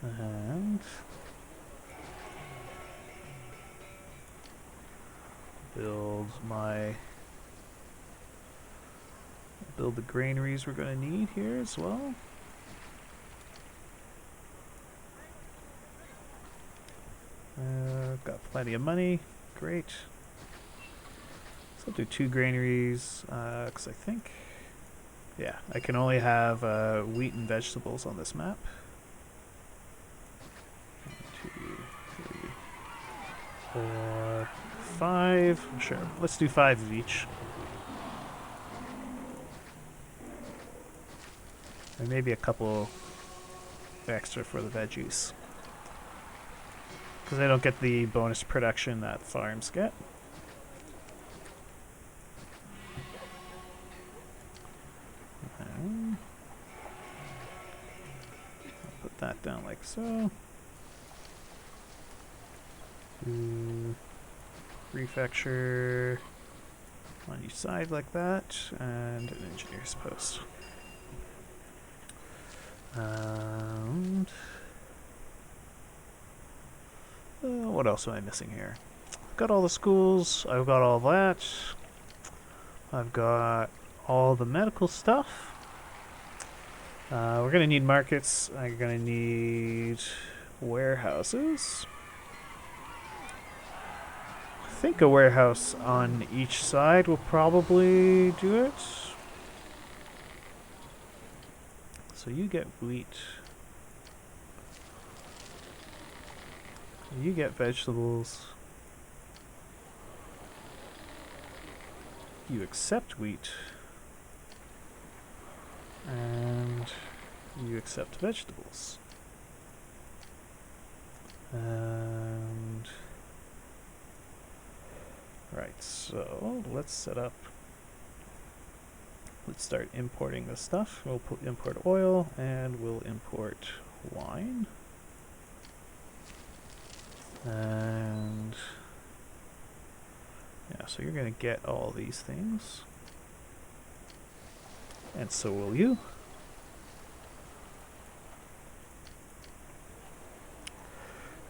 And build the granaries we're going to need here as well. Got plenty of money. Great. So I'll do 2 granaries, because I think, yeah, I can only have wheat and vegetables on this map. 1, 2, 3, 4, 5. Sure, let's do 5 of each. And maybe a couple extra for the veggies, because I don't get the bonus production that farms get. I'll put that down like so. Prefecture on each side like that, and an engineer's post. And what else am I missing here? I've got all the schools, I've got all that, I've got all the medical stuff. We're gonna need markets, I'm gonna need warehouses. I think a warehouse on each side will probably do it. So you get wheat. You get vegetables. You accept wheat. And you accept vegetables. And right, so let's set up. Let's start importing this stuff. We'll import oil and we'll import wine. And yeah, so you're gonna get all these things. And so will you.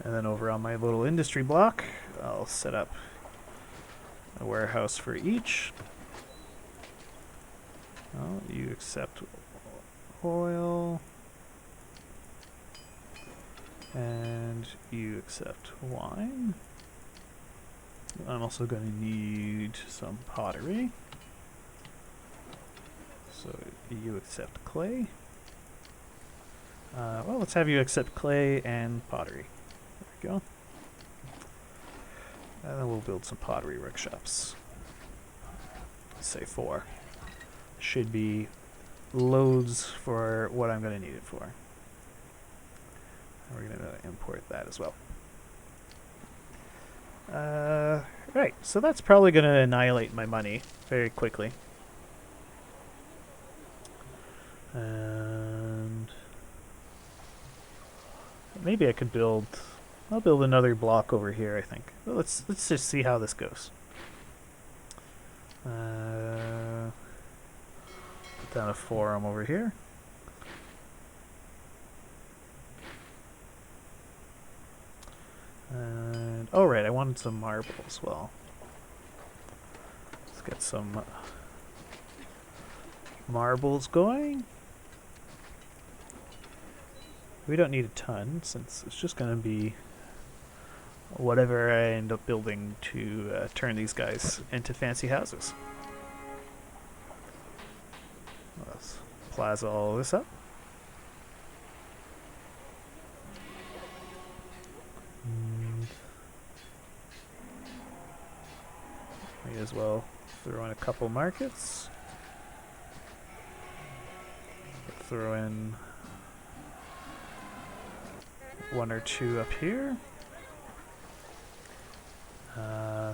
And then over on my little industry block, I'll set up a warehouse for each. Well, you accept oil, and you accept wine. I'm also going to need some pottery. So you accept clay. Well, let's have you accept clay and pottery. There we go. And then we'll build some pottery workshops. Say 4. Should be loads for what I'm going to need it for. And we're going to import that as well. Right, so that's probably going to annihilate my money very quickly. And maybe I could build. I'll build another block over here. I think. Well, let's just see how this goes. Put down a forum over here. And oh right, I wanted some marble as well. Let's get some marbles going. We don't need a ton since it's just going to be whatever I end up building to turn these guys into fancy houses. Let's plaza all this up. And may as well throw in a couple markets. Throw in one or two up here.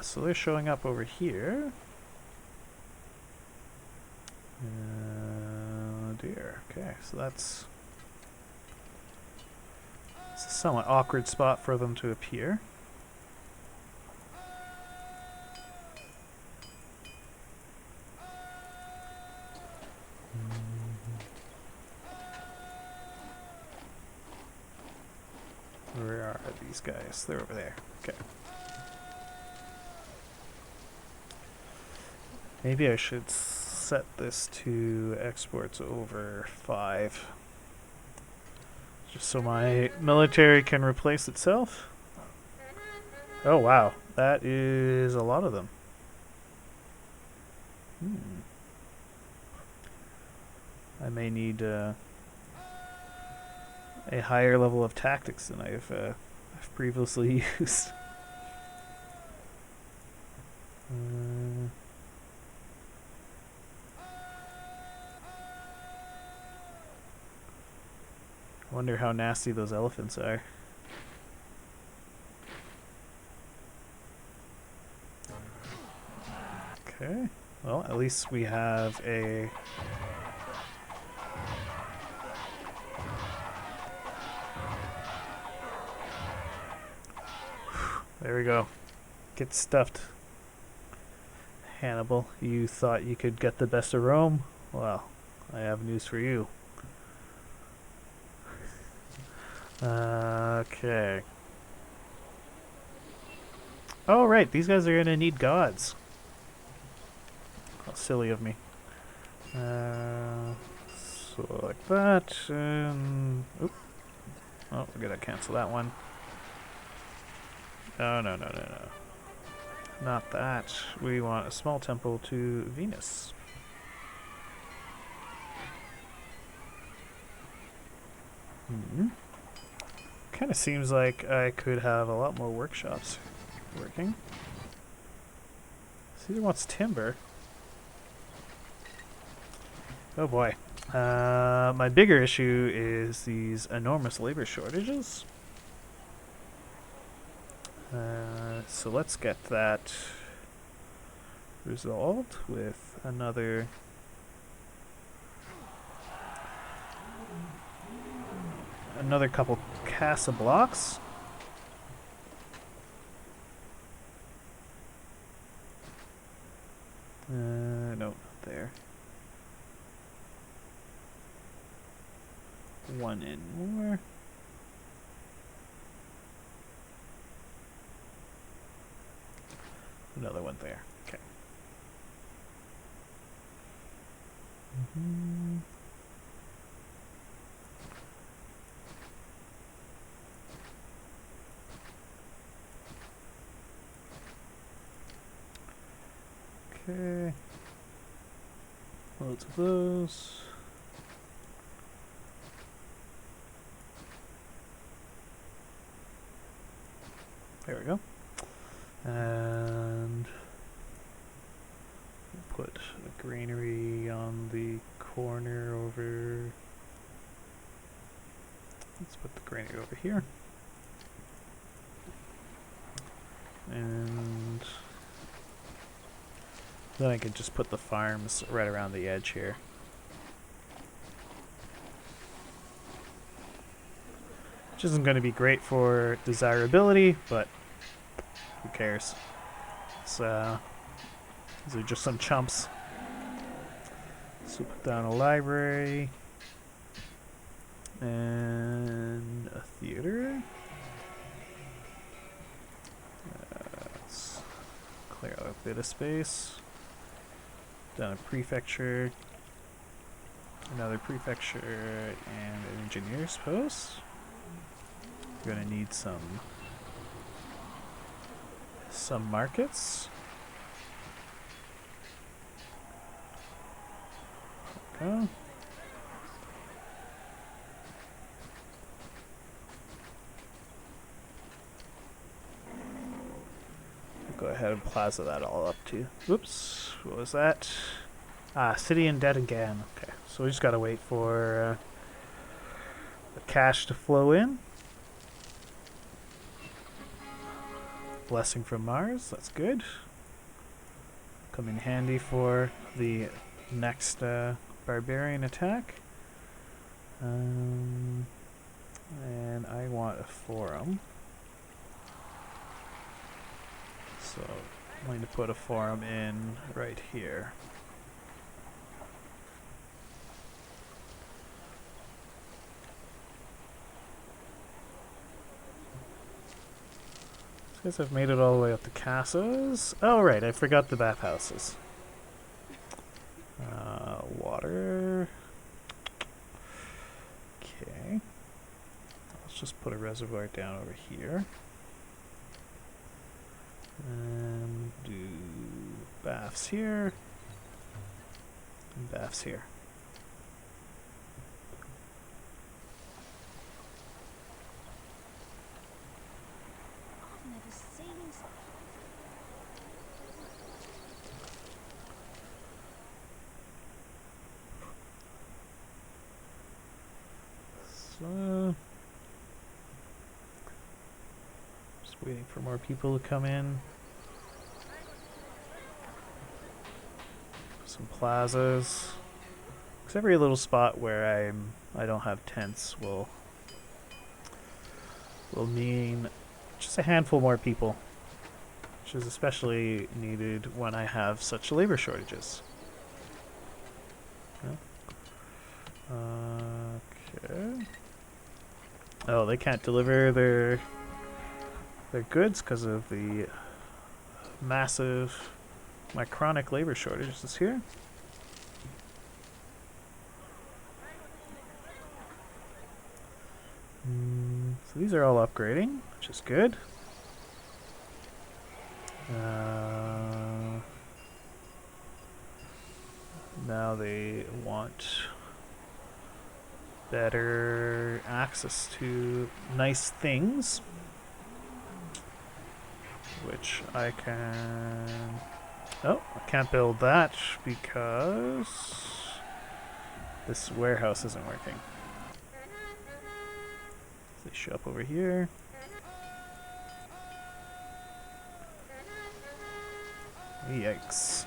So they're showing up over here. Oh dear. Okay, so that's it's a somewhat awkward spot for them to appear. Where are these guys? They're over there. Okay. Maybe I should set this to exports over 5. Just so my military can replace itself. Oh wow, that is a lot of them. I may need a higher level of tactics than I've previously used. I wonder how nasty those elephants are. Okay, well at least we have a there we go. Get stuffed. Hannibal, you thought you could get the best of Rome? Well, I have news for you. Okay. Oh right, these guys are gonna need gods. How silly of me. So like that, and oop. Oh, we're gonna cancel that one. No, no, no, no, no. Not that. We want a small temple to Venus. Kind of seems like I could have a lot more workshops working. Caesar wants timber. Oh boy. My bigger issue is these enormous labor shortages. So let's get that resolved with another couple casa blocks. No, not there. One in more. Another one there. Okay. Okay. Loads of those. There we go. And we'll put a granary on the corner over. Let's put the granary over here. and then I could just put the farms right around the edge here. Which isn't going to be great for desirability, but who cares? These are just some chumps. So put down a library and a theater. Let's clear out a bit of space. Down a prefecture, another prefecture, and an engineer's post. We're gonna need some markets. Okay. Go ahead and plaza that all up too. Whoops, what was that? Ah, city in debt again. Okay, so we just gotta wait for the cash to flow in. Blessing from Mars, that's good. Come in handy for the next barbarian attack. And I want a forum. So I'm going to put a forum in right here. These guys have made it all the way up to Casas. Oh right, I forgot the bathhouses. Water. Okay. Let's just put a reservoir down over here. And do baths here. And baths here. I've never seen such. So, just waiting for more people to come in. Some plazas. Because every little spot where I don't have tents will mean just a handful more people, which is especially needed when I have such labor shortages. Okay. Oh, they can't deliver their goods because of the massive, my chronic labor shortages here. So these are all upgrading, which is good. Now they want better access to nice things, which I can... Oh, I can't build that because this warehouse isn't working. They show up over here. Yikes.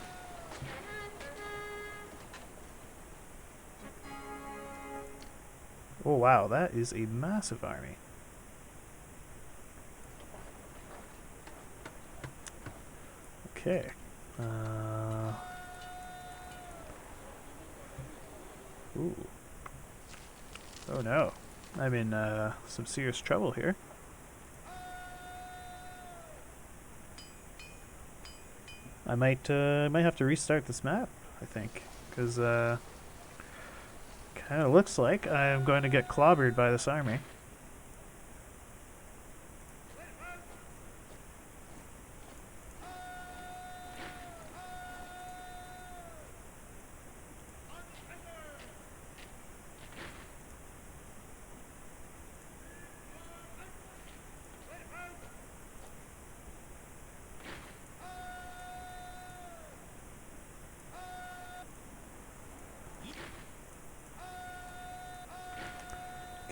Oh wow, that is a massive army. Okay. Ooh. Oh no. I'm in some serious trouble here. I might have to restart this map, I think, because kind of looks like I'm going to get clobbered by this army.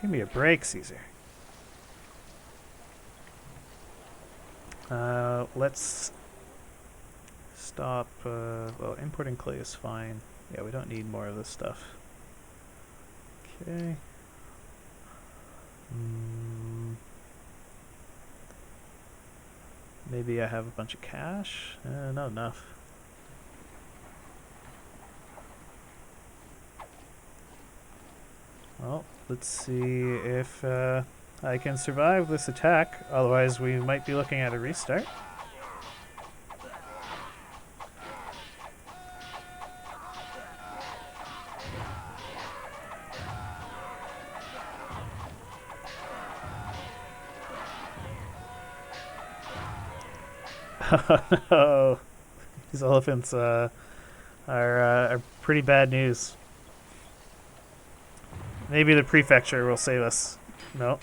Give me a break, Caesar. Let's stop. Well, importing clay is fine. Yeah, we don't need more of this stuff. Okay. Maybe I have a bunch of cash? Not enough. Well, let's see if I can survive this attack. Otherwise, we might be looking at a restart. Oh, these elephants are pretty bad news. Maybe the prefecture will save us. No.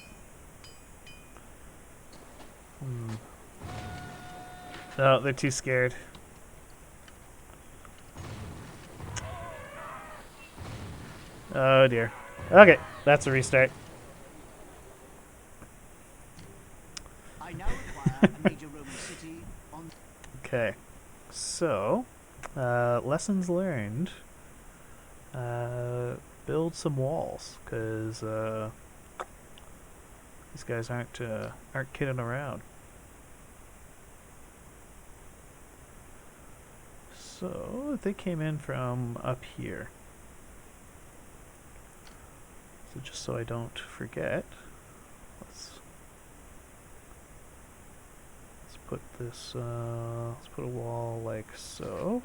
No, they're too scared. Oh dear. Okay, that's a restart. I now require a major Roman city on. Okay, so lessons learned. Build some walls, because these guys aren't kidding around. So they came in from up here. So just so I don't forget, let's put this. Let's put a wall like so.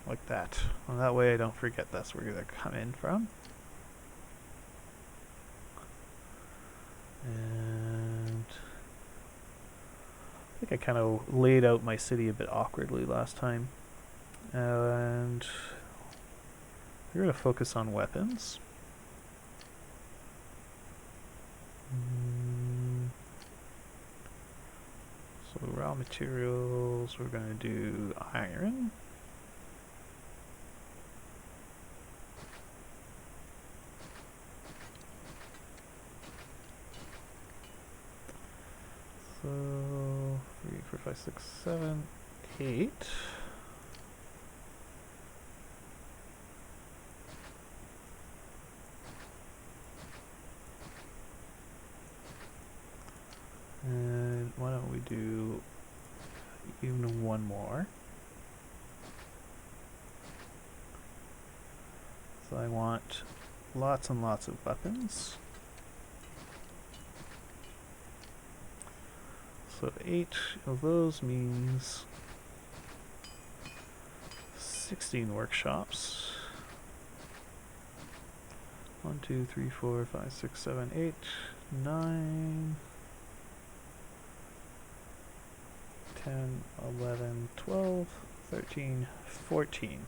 Like that. Well, that way I don't forget that's where they're coming from. And I think I kind of laid out my city a bit awkwardly last time. And we're going to focus on weapons. So raw materials, we're going to do iron. So 3, 4, 5, 6, 7, 8. And why don't we do even one more? So I want lots and lots of weapons. So 8 of those means 16 workshops. 1, 2, 3, 4, 5, 6, 7, 8, 9, 10, 11, 12, 13, 14.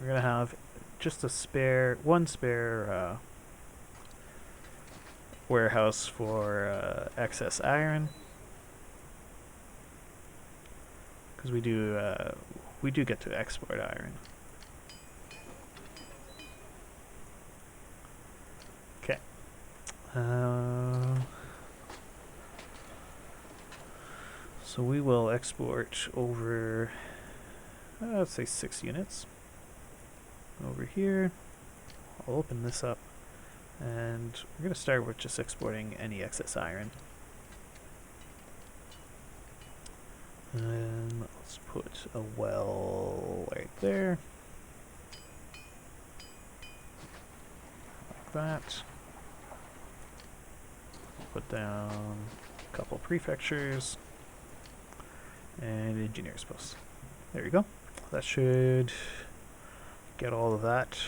We're going to have just one spare warehouse for excess iron. Because we do get to export iron. Okay. So we will export over, let's say 6 units. Over here, I'll open this up, and we're going to start with just exporting any excess iron. And let's put a well right there. Like that. Put down a couple prefectures and engineer's posts. There you go. That should get all of that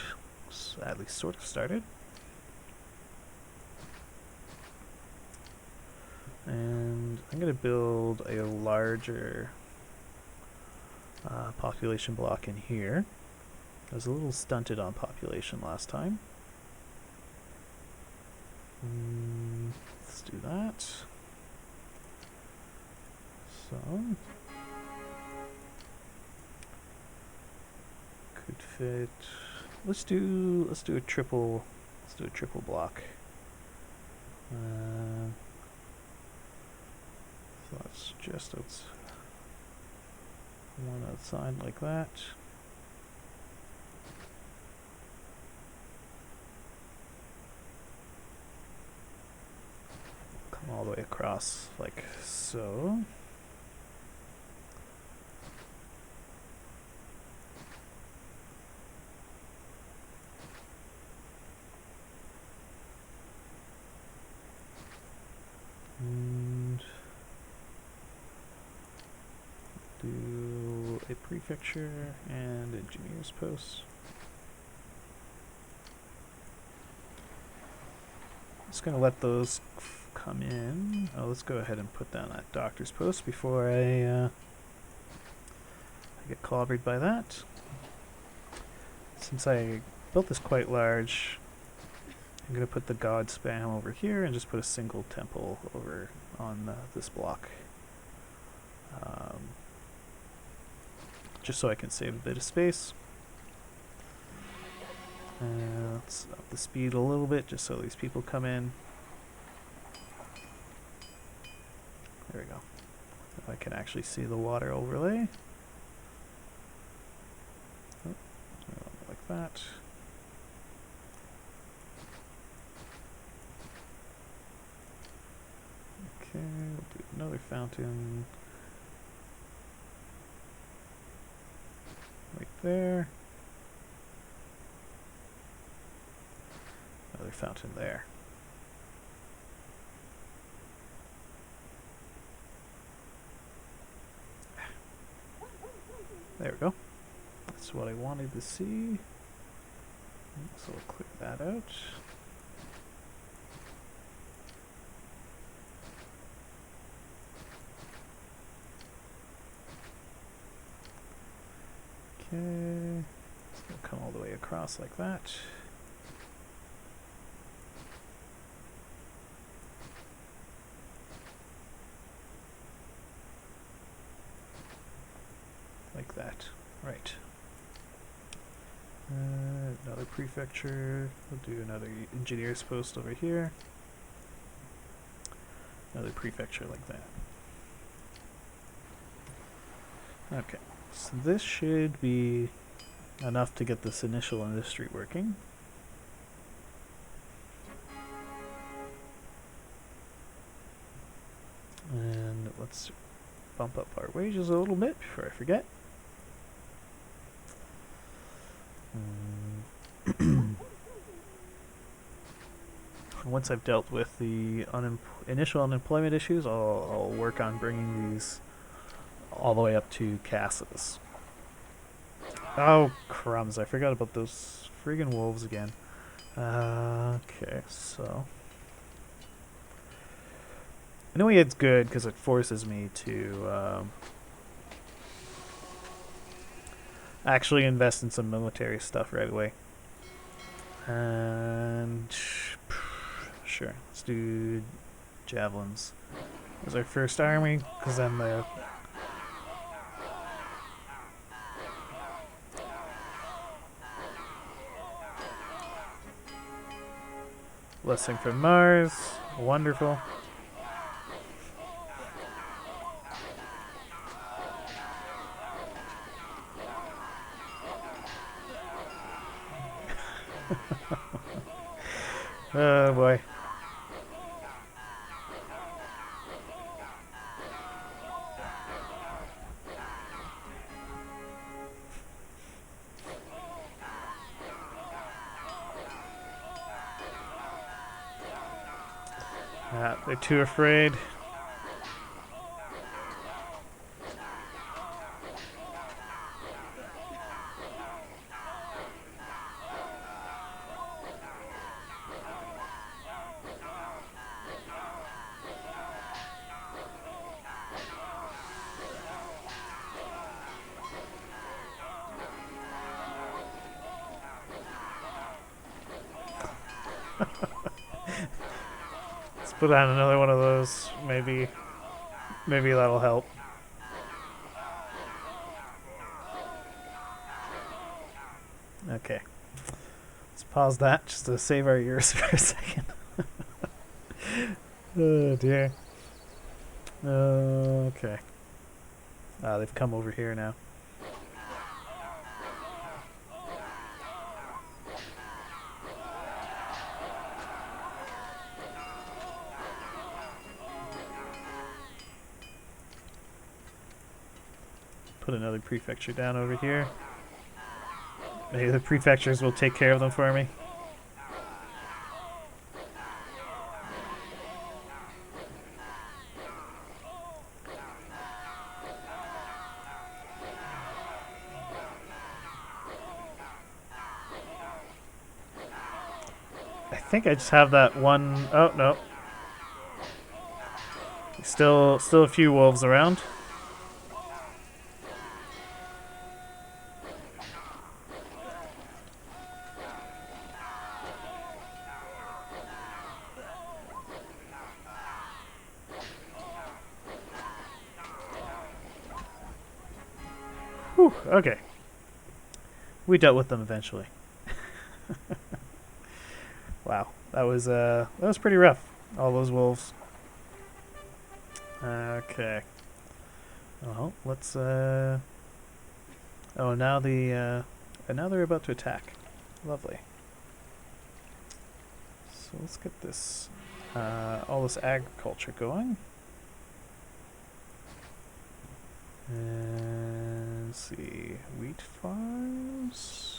at least sort of started. And I'm going to build a larger population block in here. I was a little stunted on population last time. Let's do that. So could fit. Let's do a triple block. So that's just one outside like that. Come all the way across like so. And do a prefecture and engineer's post. Just gonna let those come in. Oh, let's go ahead and put down that doctor's post before I get clobbered by that. Since I built this quite large, I'm going to put the god spam over here and just put a single temple over on this block. Just so I can save a bit of space. Let's up the speed a little bit just so these people come in. There we go. If I can actually see the water overlay. Oh, like that. Okay, we'll do another fountain right there. Another fountain there. There we go. That's what I wanted to see. So we'll clear that out. Okay, it's going to come all the way across like that. Like that, right. Another prefecture, we'll do another engineer's post over here. Another prefecture like that. Okay. So this should be enough to get this initial industry working. And let's bump up our wages a little bit before I forget. Once I've dealt with the initial unemployment issues, I'll work on bringing these all the way up to Cassis. Oh, crumbs. I forgot about those friggin' wolves again. Okay, so... in a way it's good, because it forces me to actually invest in some military stuff right away. And... sure, let's do javelins as our first army, because then the... blessing from Mars, wonderful. Oh boy. They're too afraid. Let's put on another one of those. Maybe that'll help. Okay. Let's pause that just to save our ears for a second. Oh dear. Okay. They've come over here now. Put another prefecture down over here. Maybe the prefectures will take care of them for me. I think I just have that one. Oh no. Still a few wolves around. Whew, okay. We dealt with them eventually. Wow, that was pretty rough. All those wolves. Okay. Well, let's oh, now now they're about to attack. Lovely. So let's get this all this agriculture going. And let's see, wheat farms.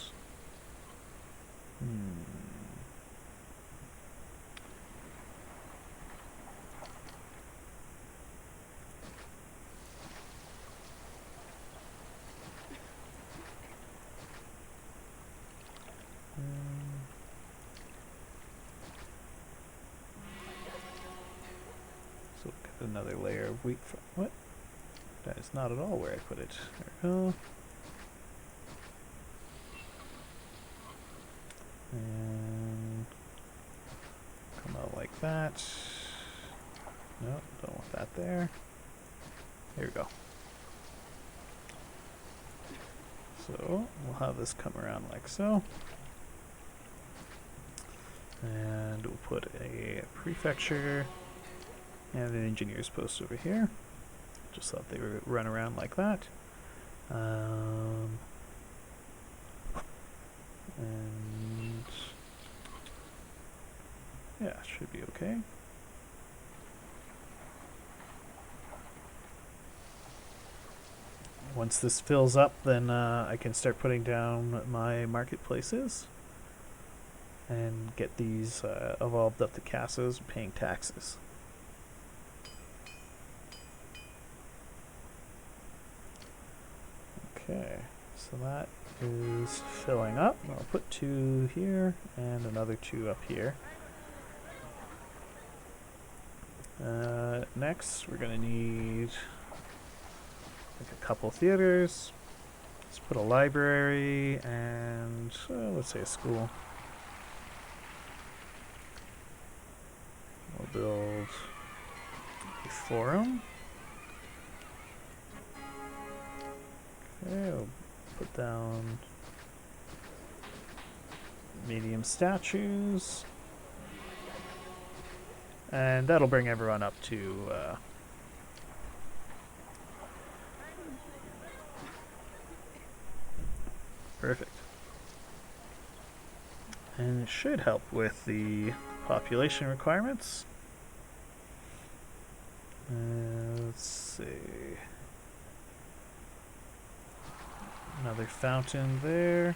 So get another layer of wheat. What? That is not at all where I put it. There we go. And come out like that. No, don't want that there. There we go. So we'll have this come around like so. And we'll put a prefecture and an engineer's post over here. Just thought they would run around like that. And yeah, should be okay. Once this fills up, then I can start putting down my marketplaces and get these evolved up to castles and paying taxes. Okay, so that is filling up. I'll put 2 here and another 2 up here. Next, we're going to need like a couple theaters. Let's put a library and let's say a school. We'll build a forum. Okay, we'll put down medium statues. And that'll bring everyone up to perfect. And it should help with the population requirements. Let's see. Another fountain there.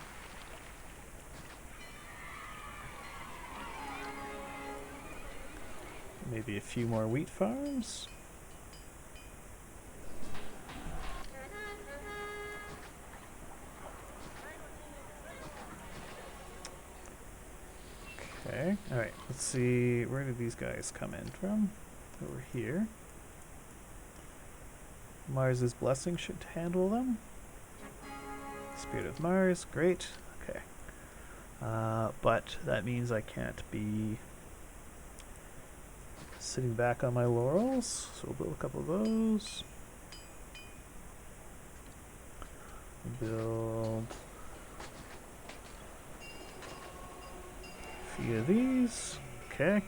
Maybe a few more wheat farms. Okay, alright, let's see, where did these guys come in from? Over here. Mars's blessing should handle them. Spirit of Mars, great, okay. But that means I can't be sitting back on my laurels, so we'll build a couple of those. Build a few of these, okay.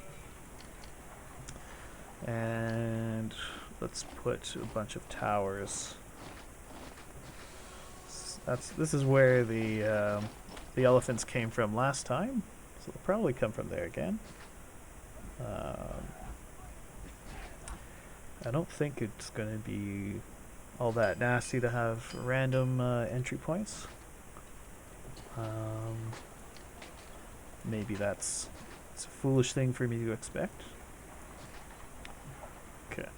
And let's put a bunch of towers. This is where the elephants came from last time, so they'll probably come from there again. I don't think it's going to be all that nasty to have random entry points. Maybe it's a foolish thing for me to expect. Okay.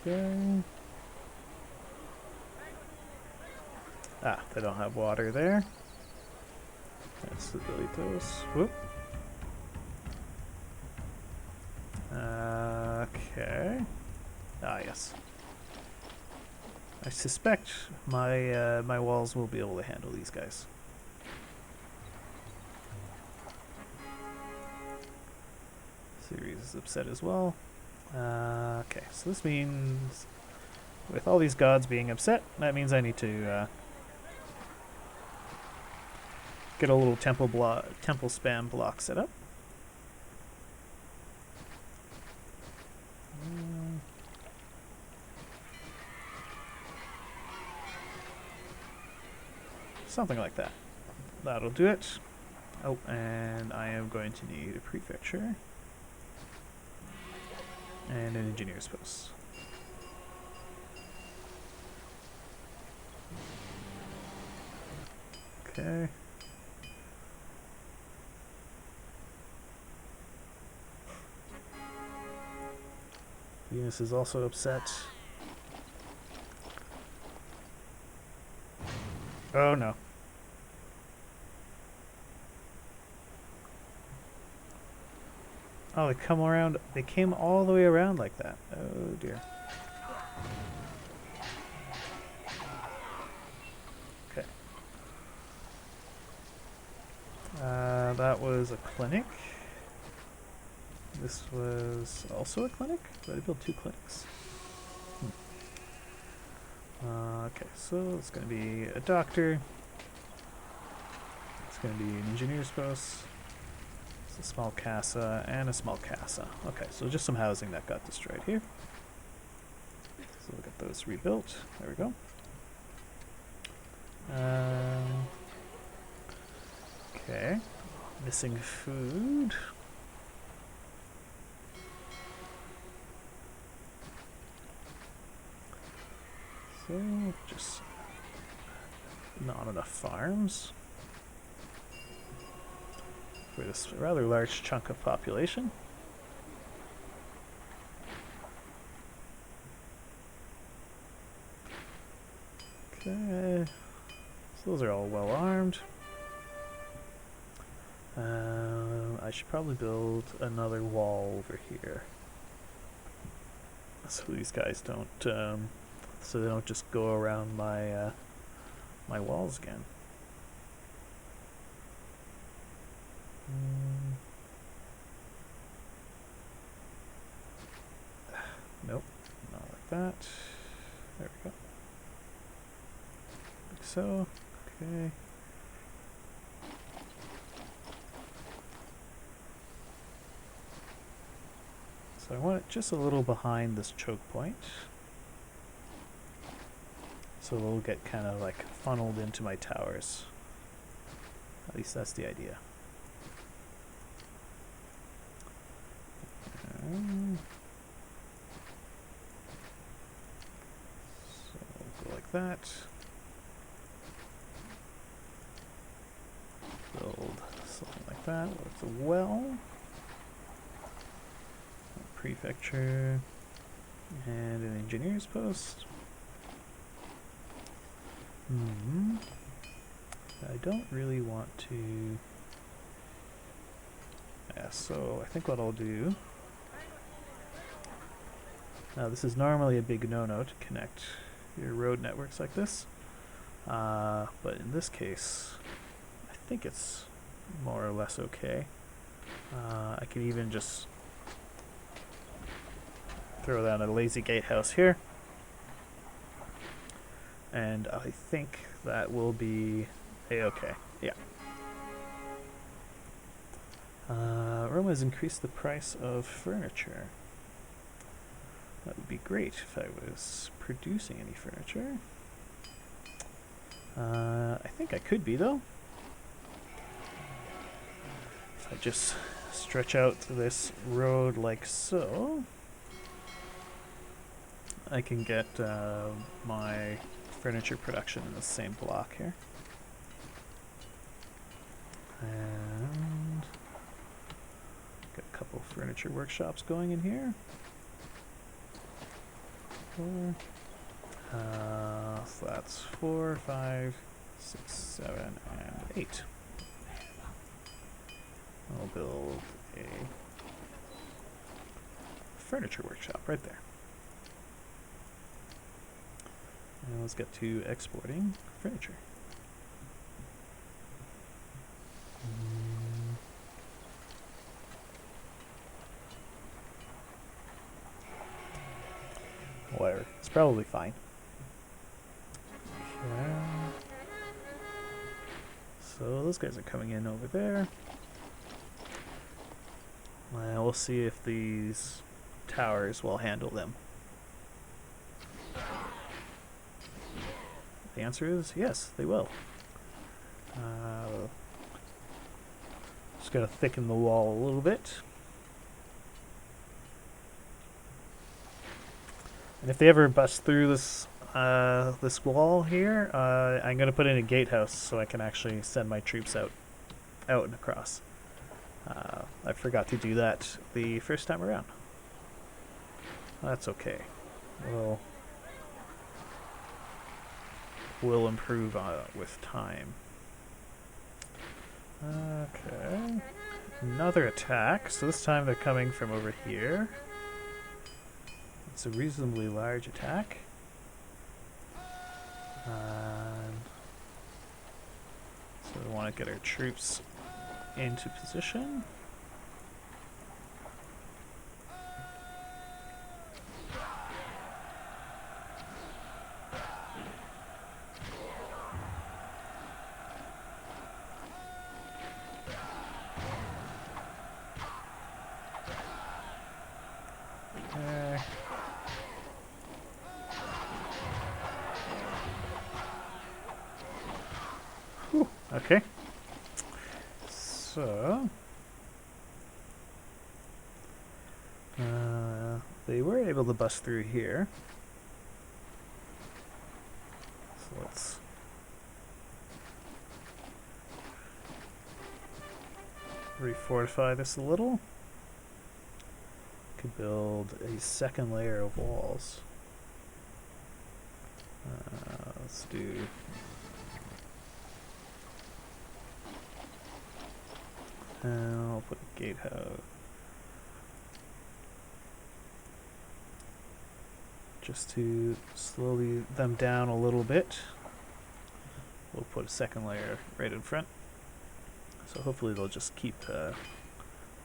Okay. Ah, they don't have water there. Let's delete those. Whoop. Okay. Ah, yes. I suspect my my walls will be able to handle these guys. Series is upset as well. Okay, so this means with all these gods being upset, that means I need to get a little temple spam block set up. Something like that. That'll do it. Oh, and I am going to need a prefecture and an engineer's post. Okay. Venus is also upset. Oh no. Oh, they come around. They came all the way around like that. Oh dear. Okay. That was a clinic. This was also a clinic? Did I build 2 clinics? Okay, so it's going to be a doctor. It's going to be an engineer's post. It's a small casa and a small casa. Okay, so just some housing that got destroyed here. So we'll get those rebuilt. There we go. Okay. Missing food. So, just not enough farms for this rather large chunk of population. Okay, so those are all well armed. I should probably build another wall over here, so these guys don't, so they don't just go around my my walls again. Nope, not like that. There we go. Like so. Okay. So I want it just a little behind this choke point. So they'll get kind of like funneled into my towers. At least that's the idea. So we'll go like that. Build something like that with a well. A prefecture. And an engineer's post. I don't really want to... Yeah, so I think what I'll do... Now this is normally a big no-no to connect your road networks like this. But in this case, I think it's more or less okay. I can even just throw down a lazy gatehouse here. And I think that will be a-okay. Yeah. Roma has increased the price of furniture. That would be great if I was producing any furniture. I think I could be, though. If I just stretch out this road like so, I can get my furniture production in the same block here. And get a couple furniture workshops going in here. 4. So that's 4, 5, 6, 7, and 8. I'll build a furniture workshop right there. And let's get to exporting furniture. Whatever, it's probably fine. Okay. So those guys are coming in over there. We'll see if these towers will handle them. The answer is yes, they will. Just gotta thicken the wall a little bit. And if they ever bust through this this wall here, I'm gonna put in a gatehouse so I can actually send my troops out and across. I forgot to do that the first time around. That's okay. We'll improve with time. Okay. Another attack. So this time they're coming from over here. It's a reasonably large attack. So we want to get our troops into position. Okay. So they were able to bust through here. So let's refortify this a little. Could build a second layer of walls. Let's do I'll put a gatehouse just to slow them down a little bit. We'll put a second layer right in front. So hopefully they'll just keep,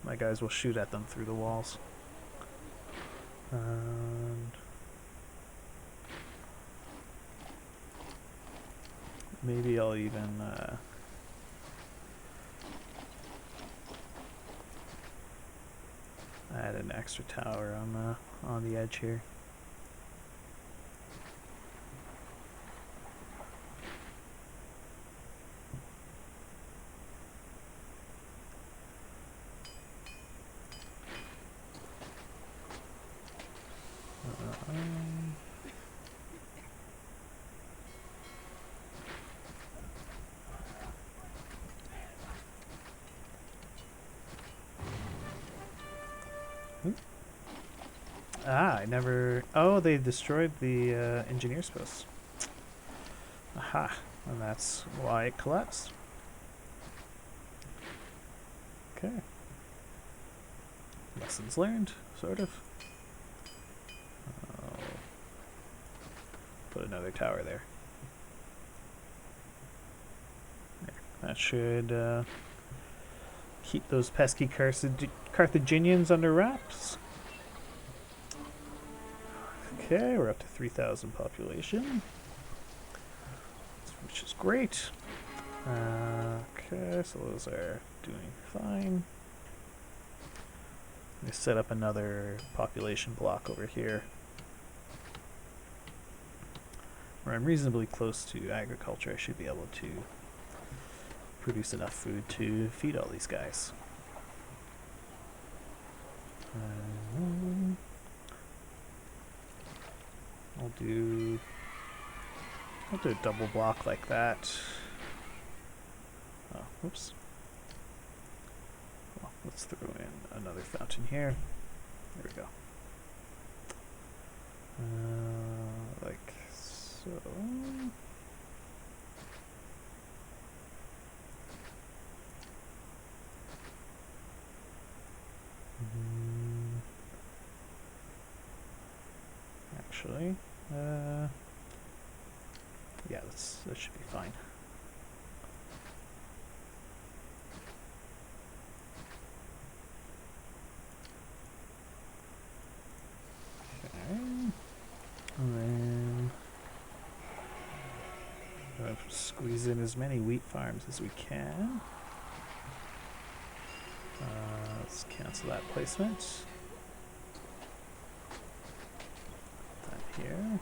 my guys will shoot at them through the walls. And maybe I'll even add an extra tower on the edge here. I never... Oh, they destroyed the engineer's post. Aha, and that's why it collapsed. Okay. Lessons learned, sort of. I'll put another tower there. That should keep those pesky Carthaginians under wraps. Okay, we're up to 3,000 population, which is great. Okay, so those are doing fine. They set up another population block over here, where I'm reasonably close to agriculture. I should be able to produce enough food to feed all these guys. I'll do a double block like that. Oh, whoops. Well, let's throw in another fountain here. There we go. Like so. Actually, yeah, that should be fine. Okay, and then squeeze in as many wheat farms as we can. Let's cancel that placement. That here.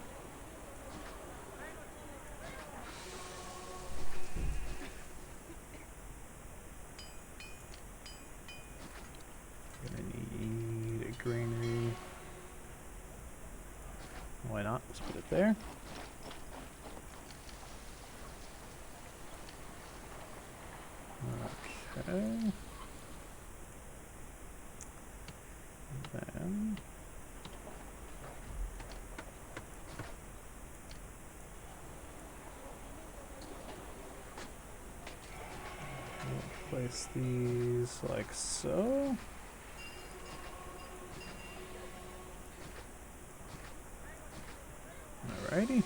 Gonna need a granary. Why not? Let's put it there. Okay. Then we'll place these like so. Alrighty.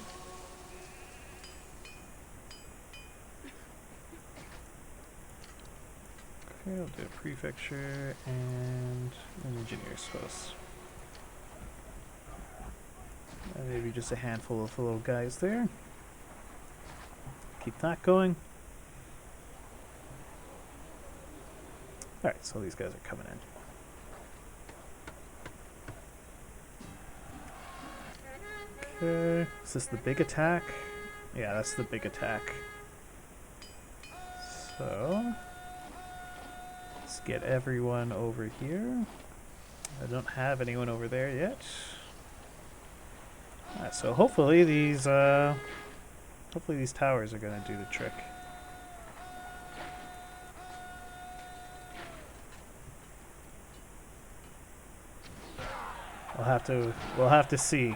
Okay, I'll do a prefecture and an engineer's post. And maybe just a handful of little guys there. Keep that going. Alright, so these guys are coming in. Okay, is this the big attack? Yeah, that's the big attack. So, let's get everyone over here. I don't have anyone over there yet. So hopefully these towers are gonna do the trick. We'll have to see.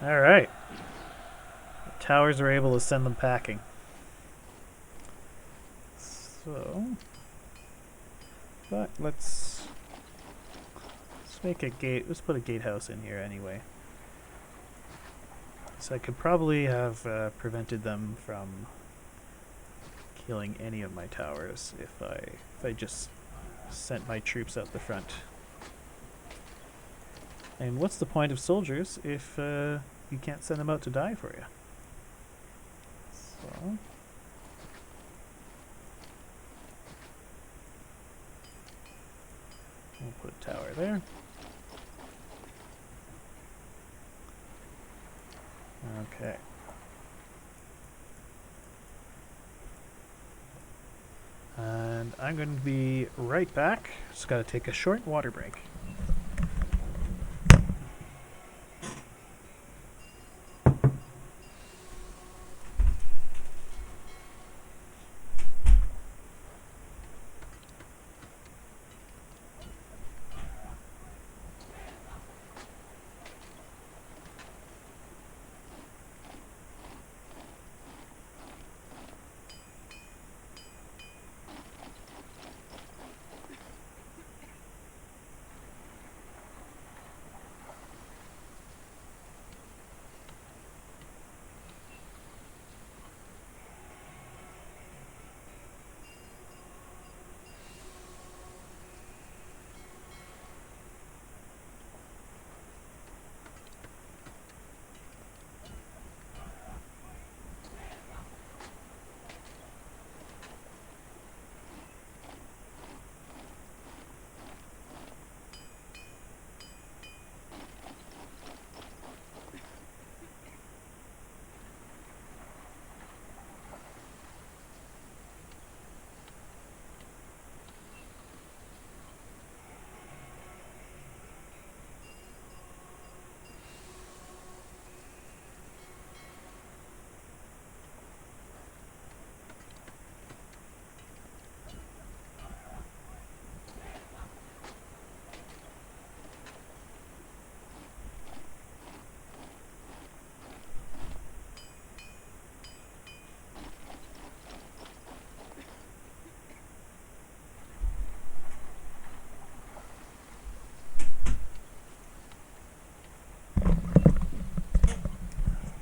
All right. The towers are able to send them packing. So, but let's make a gate. Let's put a gatehouse in here anyway. So I could probably have prevented them from killing any of my towers if I just sent my troops out the front. And what's the point of soldiers if you can't send them out to die for you? So we'll put a tower there. Okay. And I'm going to be right back. Just got to take a short water break.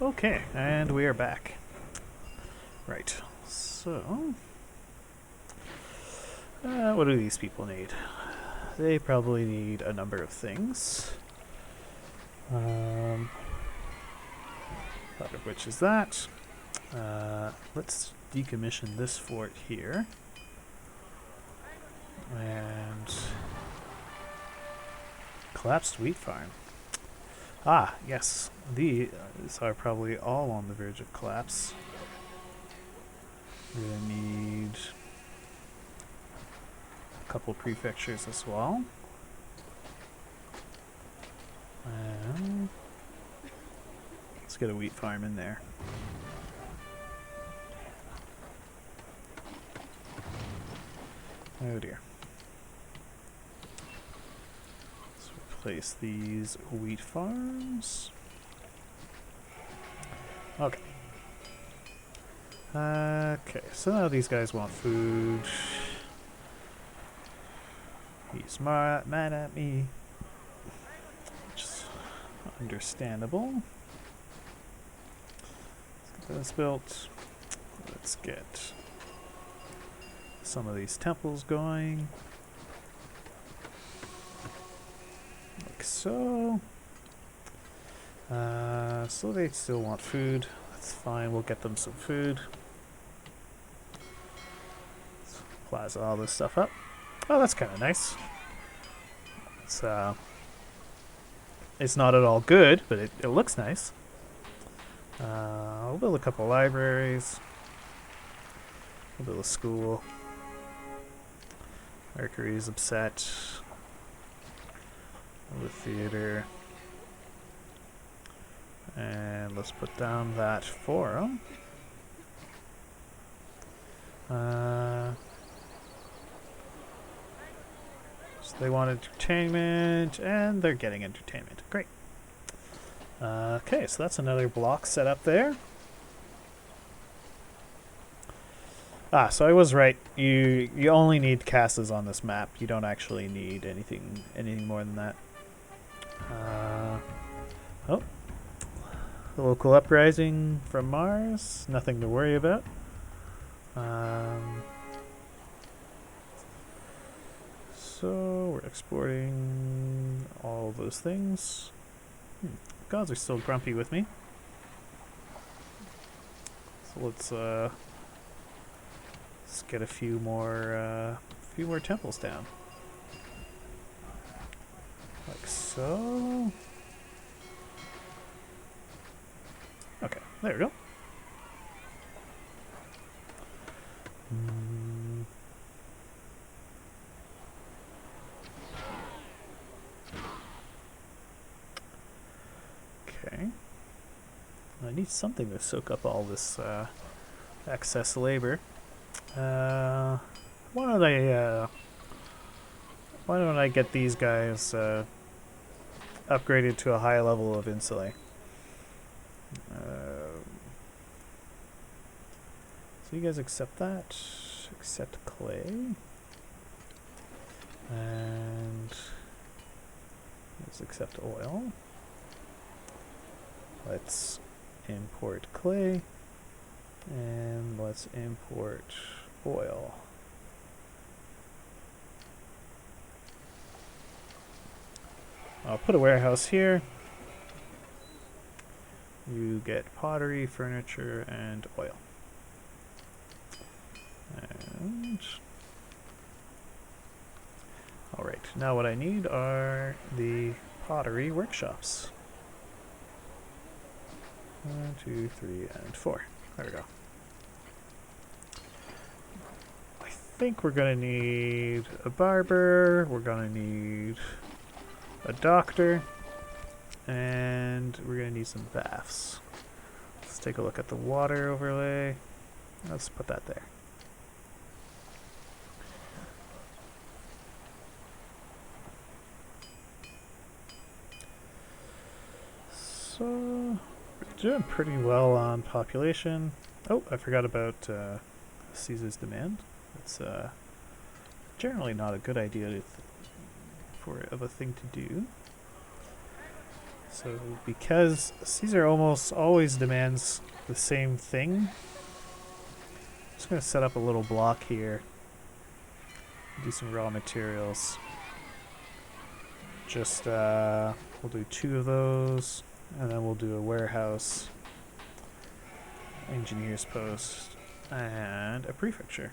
Okay, and we are back. Right, so... what do these people need? They probably need a number of things. Part of which is that. Let's decommission this fort here. And... collapsed wheat farm. Ah, yes. These are probably all on the verge of collapse. We're gonna need a couple prefectures as well. And let's get a wheat farm in there. Oh dear. Let's replace these wheat farms. Okay. Okay, so now these guys want food. He's mad at me. Which is understandable. Let's get this built. Let's get some of these temples going. Like so. So they still want food. That's fine, we'll get them some food. Let's plaza all this stuff up. Oh, that's kind of nice. It's not at all good, but it looks nice. I'll build a couple libraries. I'll build a school. Mercury's upset. The theater. And let's put down that forum. So they want entertainment, and they're getting entertainment. Great. Okay, so that's another block set up there. Ah, so I was right. You only need castles on this map. You don't actually need anything more than that. Oh. The local uprising from Mars. Nothing to worry about. So we're exporting all of those things. Gods are still grumpy with me. So let's get a few more temples down. Like so. Okay, there we go. Okay. I need something to soak up all this excess labor. Why don't I get these guys upgraded to a high level of insulae? So you guys accept that? Accept clay. And let's accept oil. Let's import clay. And let's import oil. I'll put a warehouse here. You get pottery, furniture, and oil. And alright, now what I need are the pottery workshops. 1, 2, 3, and 4. There we go. I think we're gonna need a barber, we're gonna need a doctor, and we're gonna need some baths. Let's take a look at the water overlay. Let's put that there. So we're doing pretty well on population. Oh, I forgot about Caesar's demand. It's generally not a good idea of a thing to do. So because Caesar almost always demands the same thing, I'm just going to set up a little block here. Do some raw materials. Just, we'll do 2 of those, and then we'll do a warehouse, engineer's post, and a prefecture.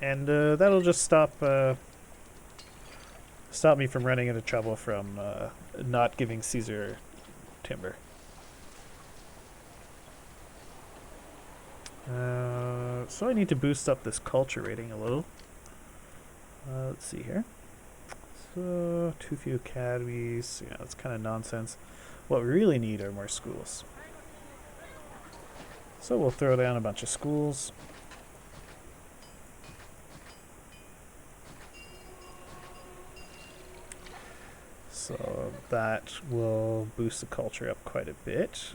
And that'll just stop me from running into trouble from not giving Caesar timber. So I need to boost up this culture rating a little. Let's see here. So, too few academies. Yeah, that's kind of nonsense. What we really need are more schools. So we'll throw down a bunch of schools. So that will boost the culture up quite a bit.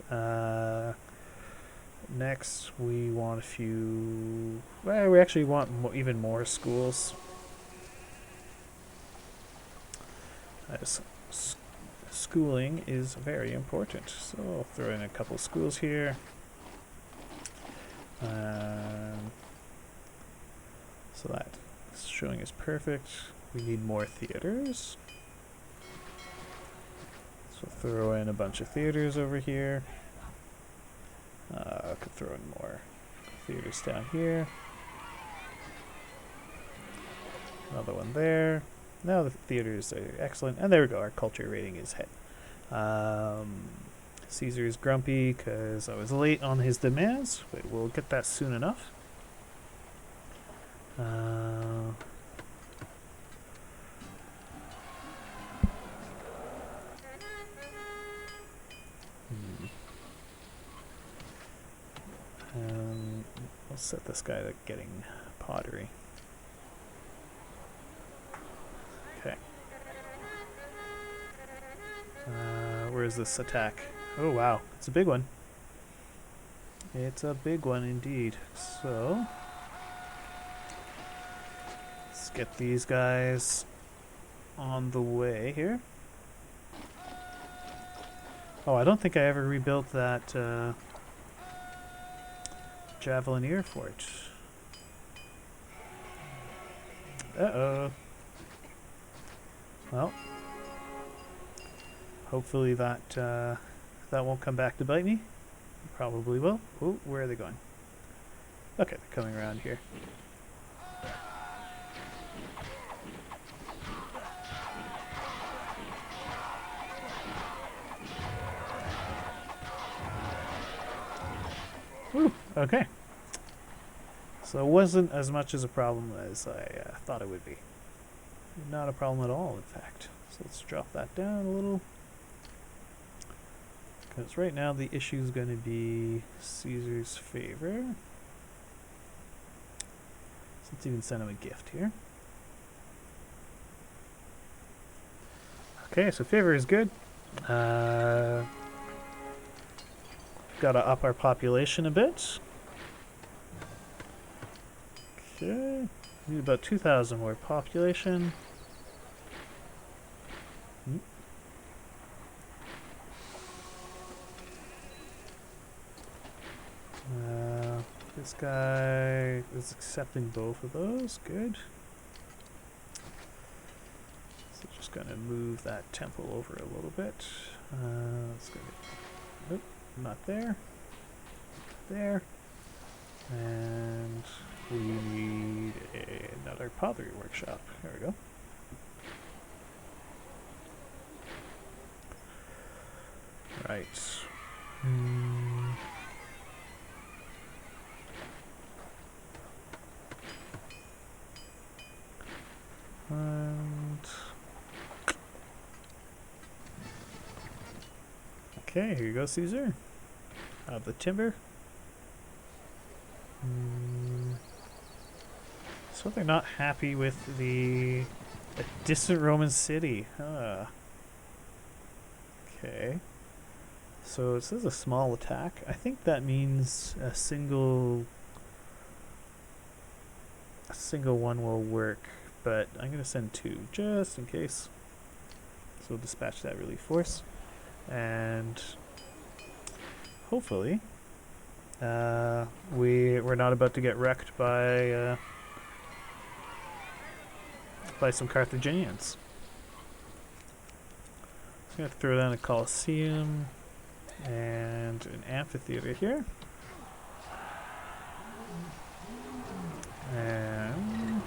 Next, we want a few... Well, we actually want even more schools. Schooling is very important. So I'll throw in a couple schools here. So that showing is perfect. We need more theaters. So throw in a bunch of theaters over here. I could throw in more theaters down here. Another one there. Now the theaters are excellent. And there we go, our culture rating is hit. Caesar is grumpy because I was late on his demands, but we'll get that soon enough. We'll set this guy to getting pottery. Okay. Where's this attack? Oh wow, it's a big one. It's a big one indeed. So let's get these guys on the way here. Oh, I don't think I ever rebuilt that Javelineer fort. Uh-oh. Well, hopefully that that won't come back to bite me. Probably will. Oh, where are they going? Okay, they're coming around here. Whew, okay. So it wasn't as much as a problem as I thought it would be. Not a problem at all, in fact. So let's drop that down a little. Because right now the issue is going to be Caesar's favor. So let's even send him a gift here. Okay, so favor is good. Got to up our population a bit. Okay, need about 2,000 more population. This guy is accepting both of those. Good. So just gonna move that temple over a little bit. Let's go. Nope, not there. There. And we need another pottery workshop. There we go. Right. And okay, here you go, Caesar. The timber. So they're not happy with a distant Roman city. Okay. So it says a small attack. I think that means a single one will work but I'm going to send 2 just in case. So we'll dispatch that relief force. And hopefully we're not about to get wrecked by some Carthaginians. So I'm going to throw down a Colosseum and an amphitheater here. And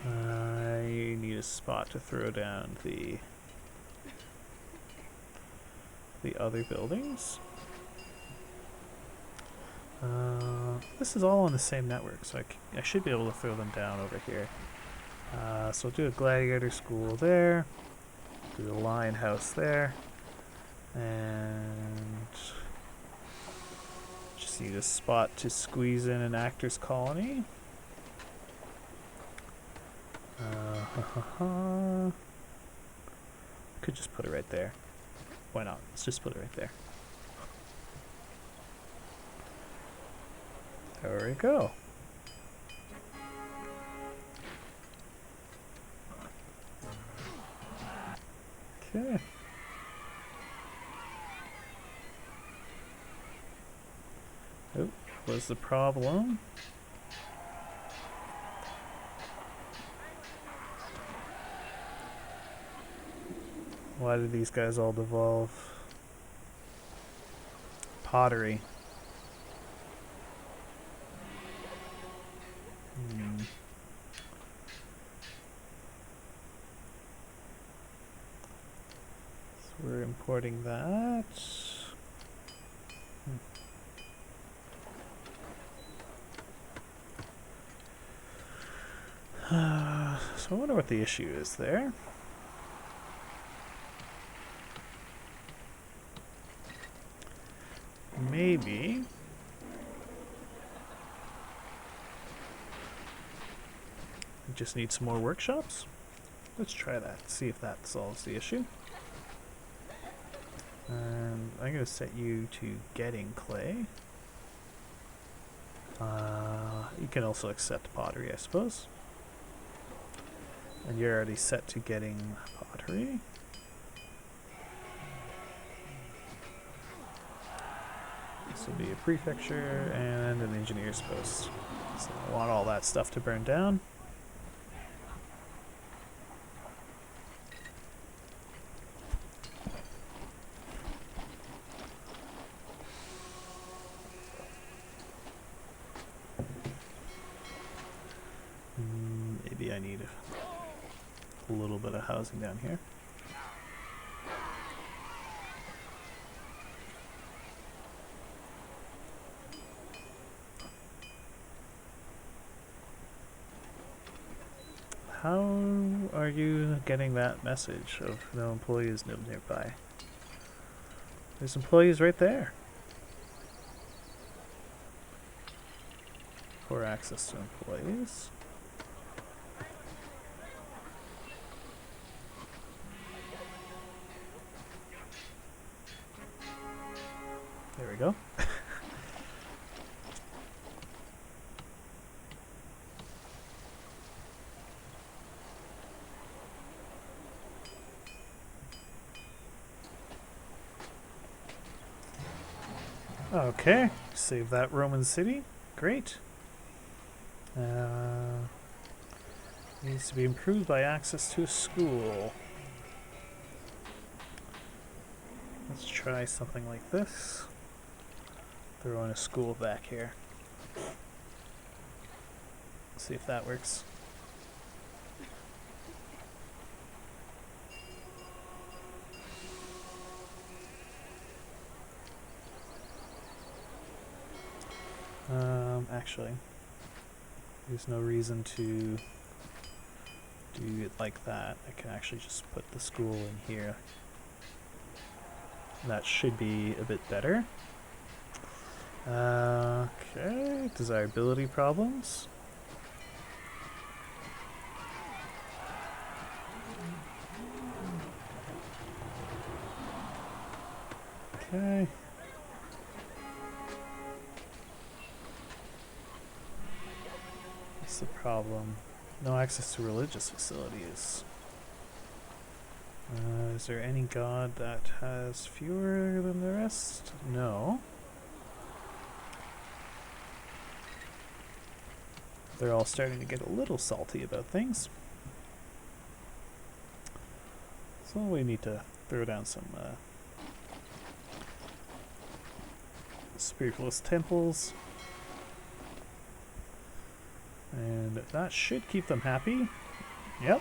I need a spot to throw down the other buildings. This is all on the same network, so I should be able to throw them down over here. So I'll do a gladiator school there, do the lion house there, and just need a spot to squeeze in an actors colony. Could just put it right there. Why not? Let's just put it right there. There we go. Okay. Oh, was the problem? Why did these guys all devolve? Pottery. So we're importing that. So I wonder what the issue is there. Maybe we just need some more workshops. Let's try that, see if that solves the issue. And I'm going to set you to getting clay. You can also accept pottery, I suppose. And you're already set to getting pottery. This will be a prefecture and an engineer's post. So I want all that stuff to burn down. Maybe I need a little bit of housing down here. How are you getting that message of no employees nearby? There's employees right there. Poor access to employees. There we go. Okay, save that Roman city. Great. Needs to be improved by access to a school. Let's try something like this. Throw in a school back here. See if that works. Actually, there's no reason to do it like that. I can actually just put the school in here. That should be a bit better. Okay, desirability problems. Okay. What's the problem? No access to religious facilities. Is there any god that has fewer than the rest? No. They're all starting to get a little salty about things. So we need to throw down some spiritualist temples. And that should keep them happy. Yep.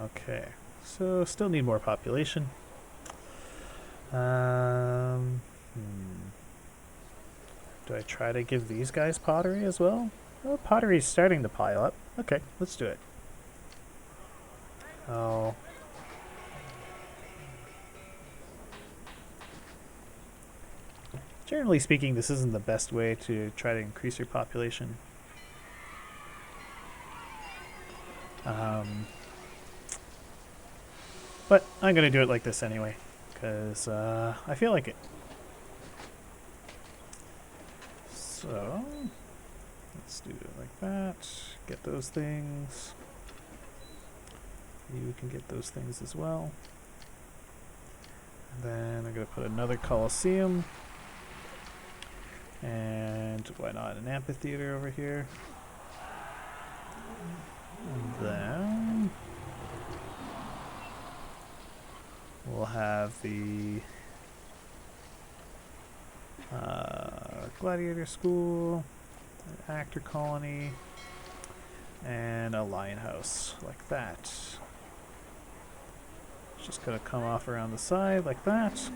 Okay. So still need more population. Do I try to give these guys pottery as well? Oh, pottery's starting to pile up. Okay, let's do it. Oh. Generally speaking, this isn't the best way to try to increase your population. But I'm going to do it like this anyway, because I feel like it. So, let's do it like that. Get those things. You can get those things as well. And then I'm going to put another Colosseum. And why not an amphitheater over here? And then we'll have the gladiator school, an actor colony, and a lion house like that. It's just gonna come off around the side like that.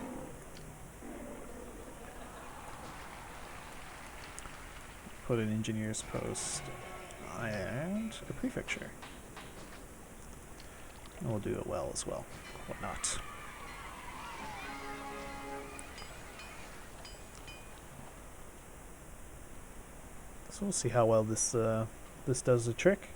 Put an engineer's post and a prefecture. And we'll do a well as well. Why not? So we'll see how well this this does the trick.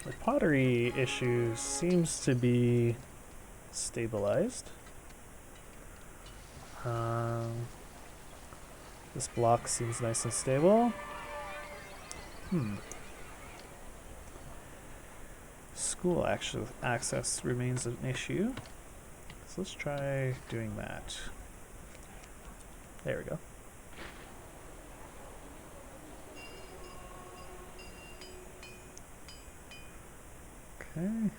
The pottery issue seems to be stabilized. This block seems nice and stable. School access remains an issue. So let's try doing that. There we go. Okay.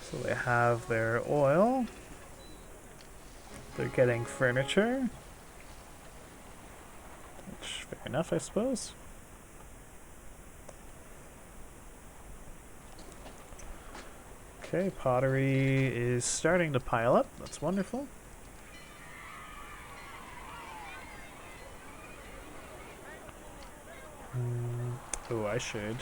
So they have their oil. They're getting furniture. Which, fair enough, I suppose. Okay, pottery is starting to pile up. That's wonderful. Oh, I should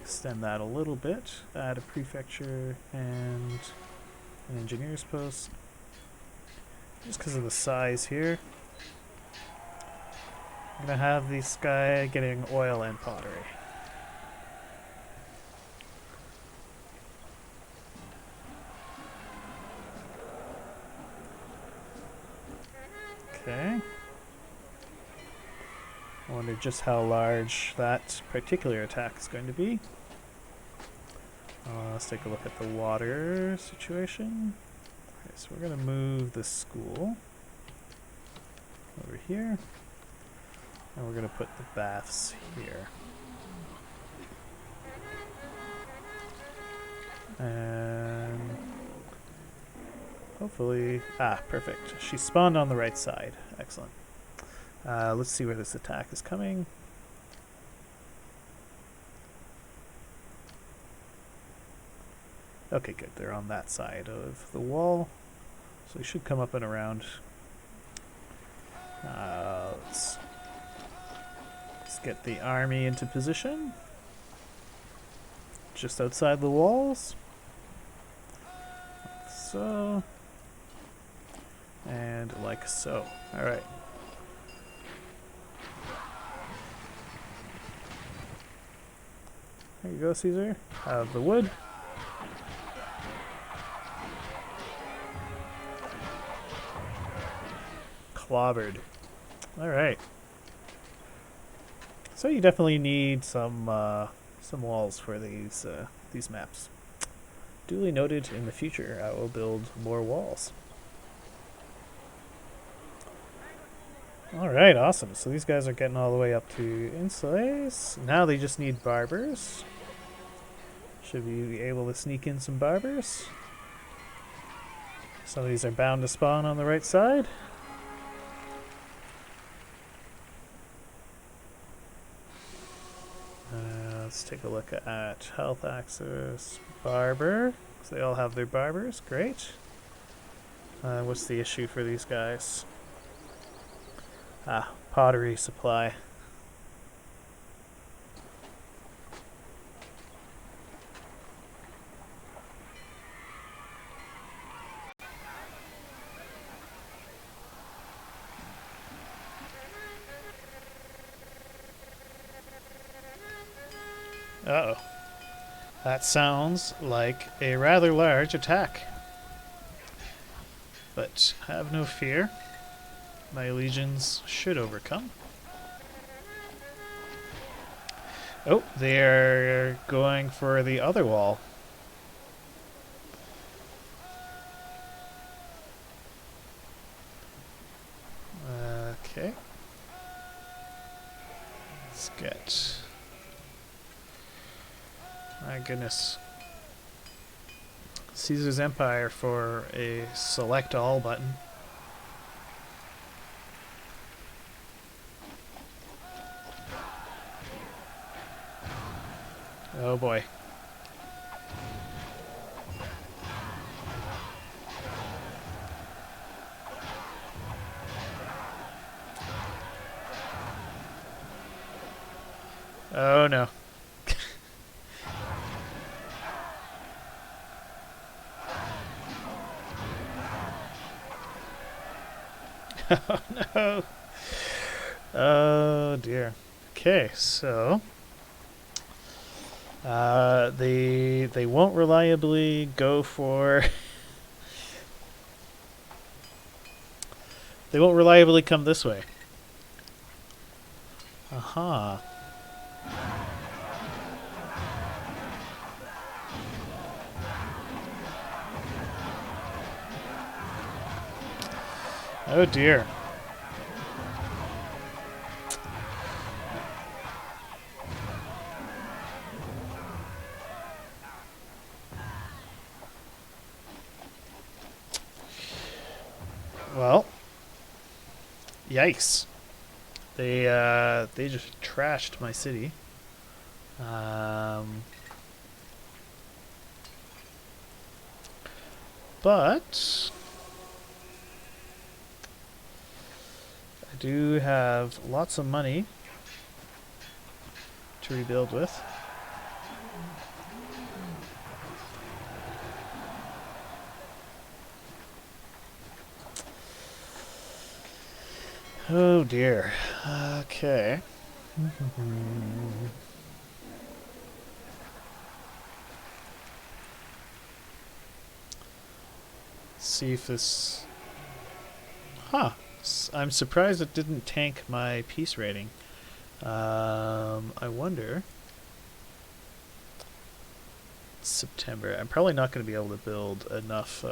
extend that a little bit. Add a prefecture and an engineer's post. Just because of the size here. I'm gonna have this guy getting oil and pottery. Okay. I wonder just how large that particular attack is going to be. Let's take a look at the water situation. Okay, so we're going to move the school over here. And we're going to put the baths here. And hopefully, perfect. She spawned on the right side. Excellent. Let's see where this attack is coming. Okay, good. They're on that side of the wall. So they should come up and around. Let's get the army into position. Just outside the walls. So And like so. Alright. There you go, Caesar. Have the wood. Clobbered. Alright. So you definitely need some walls for these maps. Duly noted, in the future I will build more walls. Alright, awesome. So these guys are getting all the way up to Insulace. Now they just need barbers. Should we be able to sneak in some barbers? Some of these are bound to spawn on the right side. Let's take a look at health access barber. So they all have their barbers. Great. What's the issue for these guys? Pottery supply. Uh-oh. That sounds like a rather large attack. But have no fear. My legions should overcome. Oh, they are going for the other wall. Okay. Let's get... My goodness. Caesar's Empire for a select all button. Oh boy. Oh no. Oh no. Oh dear. Okay, so they won't reliably go for they won't reliably come this way. Aha. Oh dear. Well, yikes. They just trashed my city. But I do have lots of money to rebuild with. Oh dear. Okay. See if this... Huh. I'm surprised it didn't tank my peace rating. I wonder... September. I'm probably not going to be able to build enough...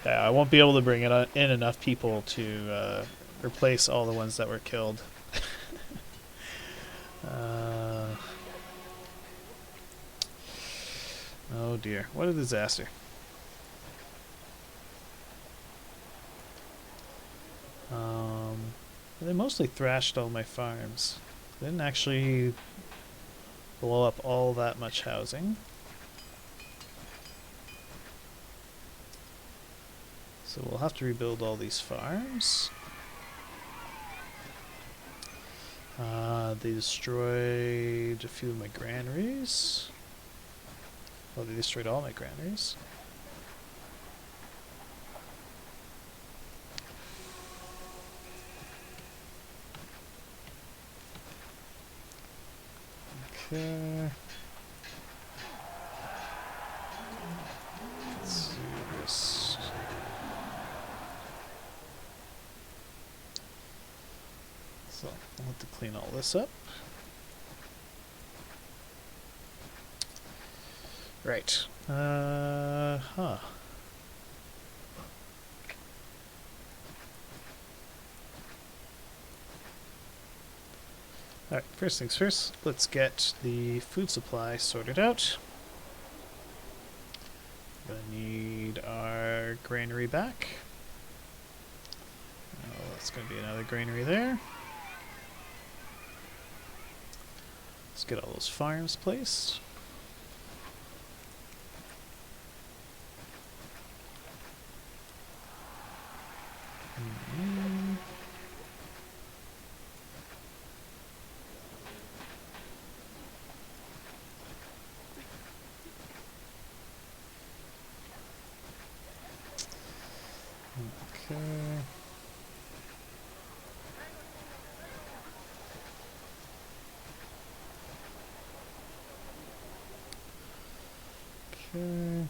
Yeah, I won't be able to bring in enough people to replace all the ones that were killed. Oh dear, what a disaster. They mostly thrashed all my farms. They didn't actually blow up all that much housing. So we'll have to rebuild all these farms. They destroyed a few of my granaries. Well, they destroyed all my granaries. Okay. Let's do this. So I'll have to clean all this up. Right. Huh. Alright, first things first, let's get the food supply sorted out. Gonna need our granary back. Oh, that's gonna be another granary there. Let's get all those farms placed. Okay. Okay.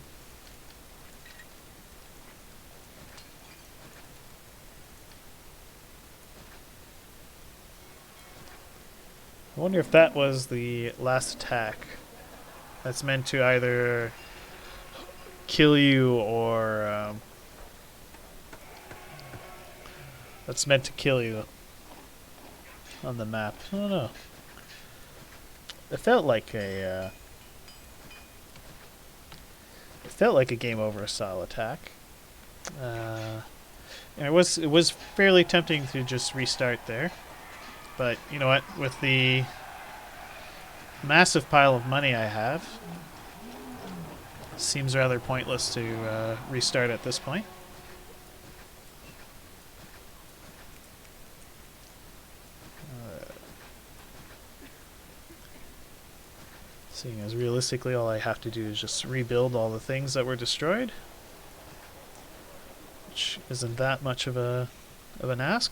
I wonder if that was the last attack. That's meant to either kill you or that's meant to kill you on the map. I don't know. It felt like a game over style attack. And it was fairly tempting to just restart there, but you know what? With the massive pile of money I have, seems rather pointless to restart at this point. Seeing as realistically all I have to do is just rebuild all the things that were destroyed, which isn't that much of an ask.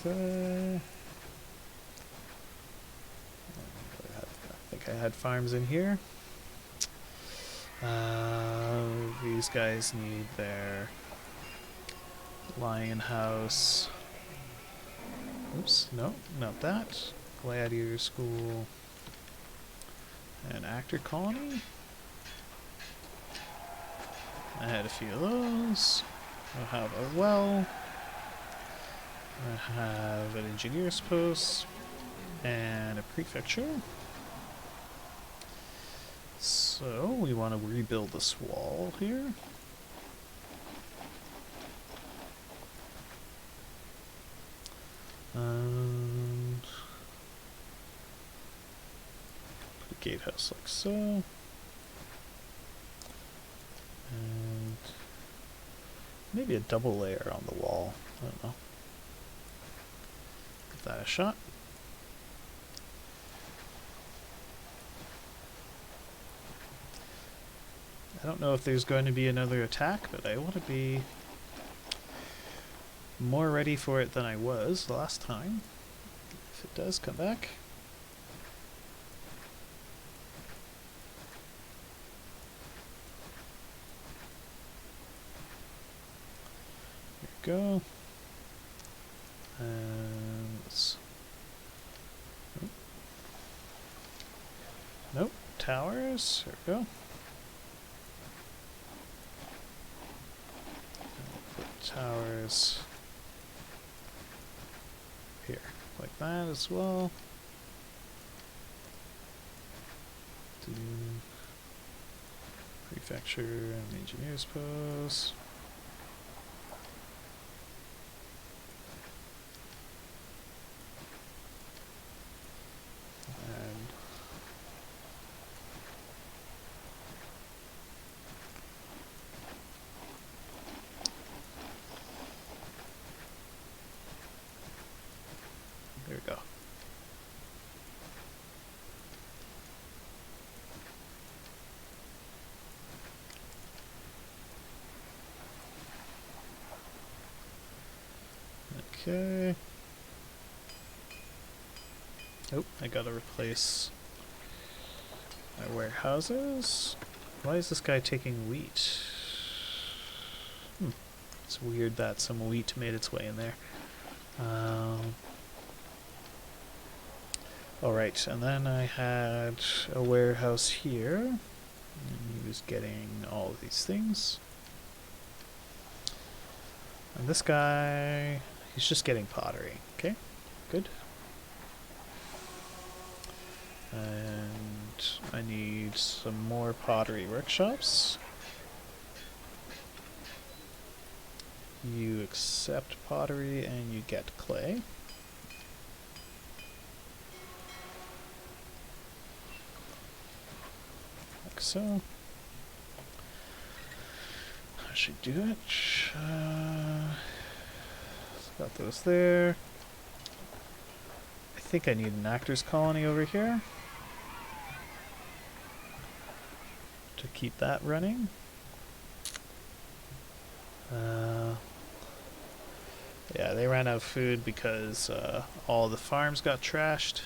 Okay. I think I had farms in here. These guys need their lion house. Oops, no, not that. Gladiator school. And actor colony. I had a few of those. I have a well. I have an engineer's post. And a prefecture. So, we want to rebuild this wall here. And put a gatehouse like so. And maybe a double layer on the wall. I don't know. Give that a shot. I don't know if there's going to be another attack, but I want to be more ready for it than I was last time, if it does come back. There we go. And let's... Nope, towers, there we go. Put towers here, like that as well. Do prefecture and engineer's post. And there we go. Okay. Oh, I gotta replace my warehouses. Why is this guy taking wheat? It's weird that some wheat made its way in there. Alright, and then I had a warehouse here. And he was getting all of these things. And this guy, he's just getting pottery. Okay, good. And I need some more pottery workshops. You accept pottery and you get clay. Like so. I should do it. Got those there. I think I need an actor's colony over here to keep that running. Yeah, they ran out of food because all the farms got trashed.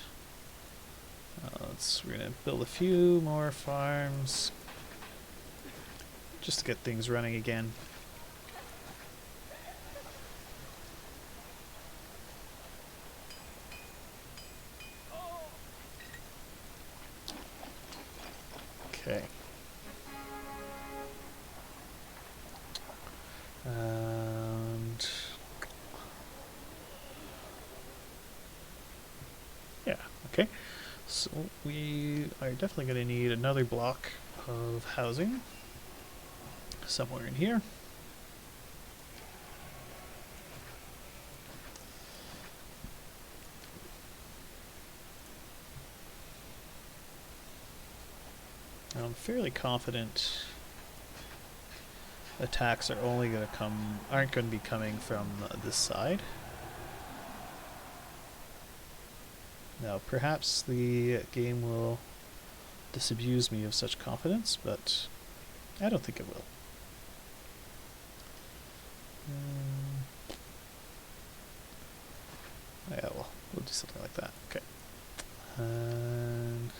We're gonna build a few more farms just to get things running again. Okay. And yeah, okay. So we are definitely going to need another block of housing somewhere in here. I'm fairly confident attacks are only going to aren't going to be coming from this side. Now, perhaps the game will disabuse me of such confidence, but I don't think it will. Yeah, well, we'll do something like that. Okay. And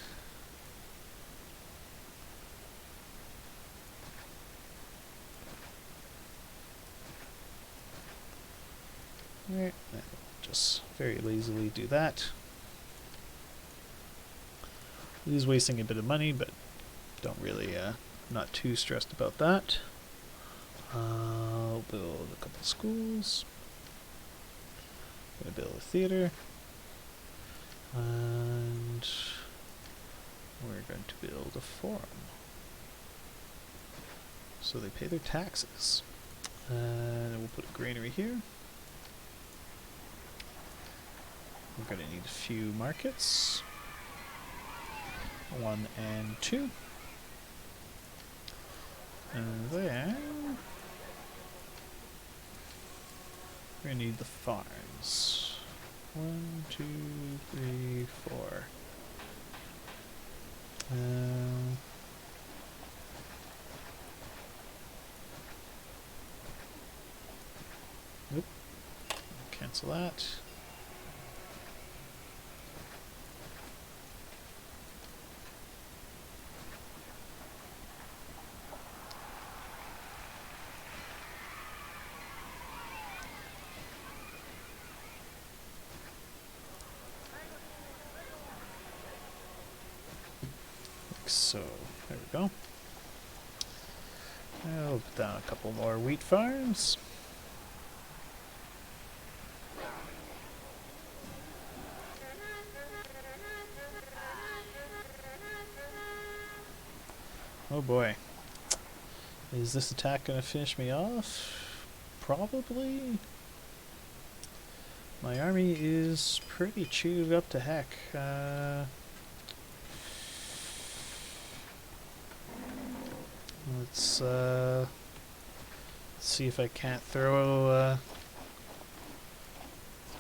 right, just very lazily do that. It is wasting a bit of money, but don't really, not too stressed about that. I'll build a couple schools. I'm gonna build a theater. And we're going to build a forum. So they pay their taxes. And we'll put a granary here. We're going to need a few markets. 1 and 2. And then we're going to need the farms. 1, 2, 3, 4. Nope. Cancel that. So, there we go. I'll put down a couple more wheat farms. Oh boy. Is this attack going to finish me off? Probably. My army is pretty chewed up to heck. Let's see if I can't throw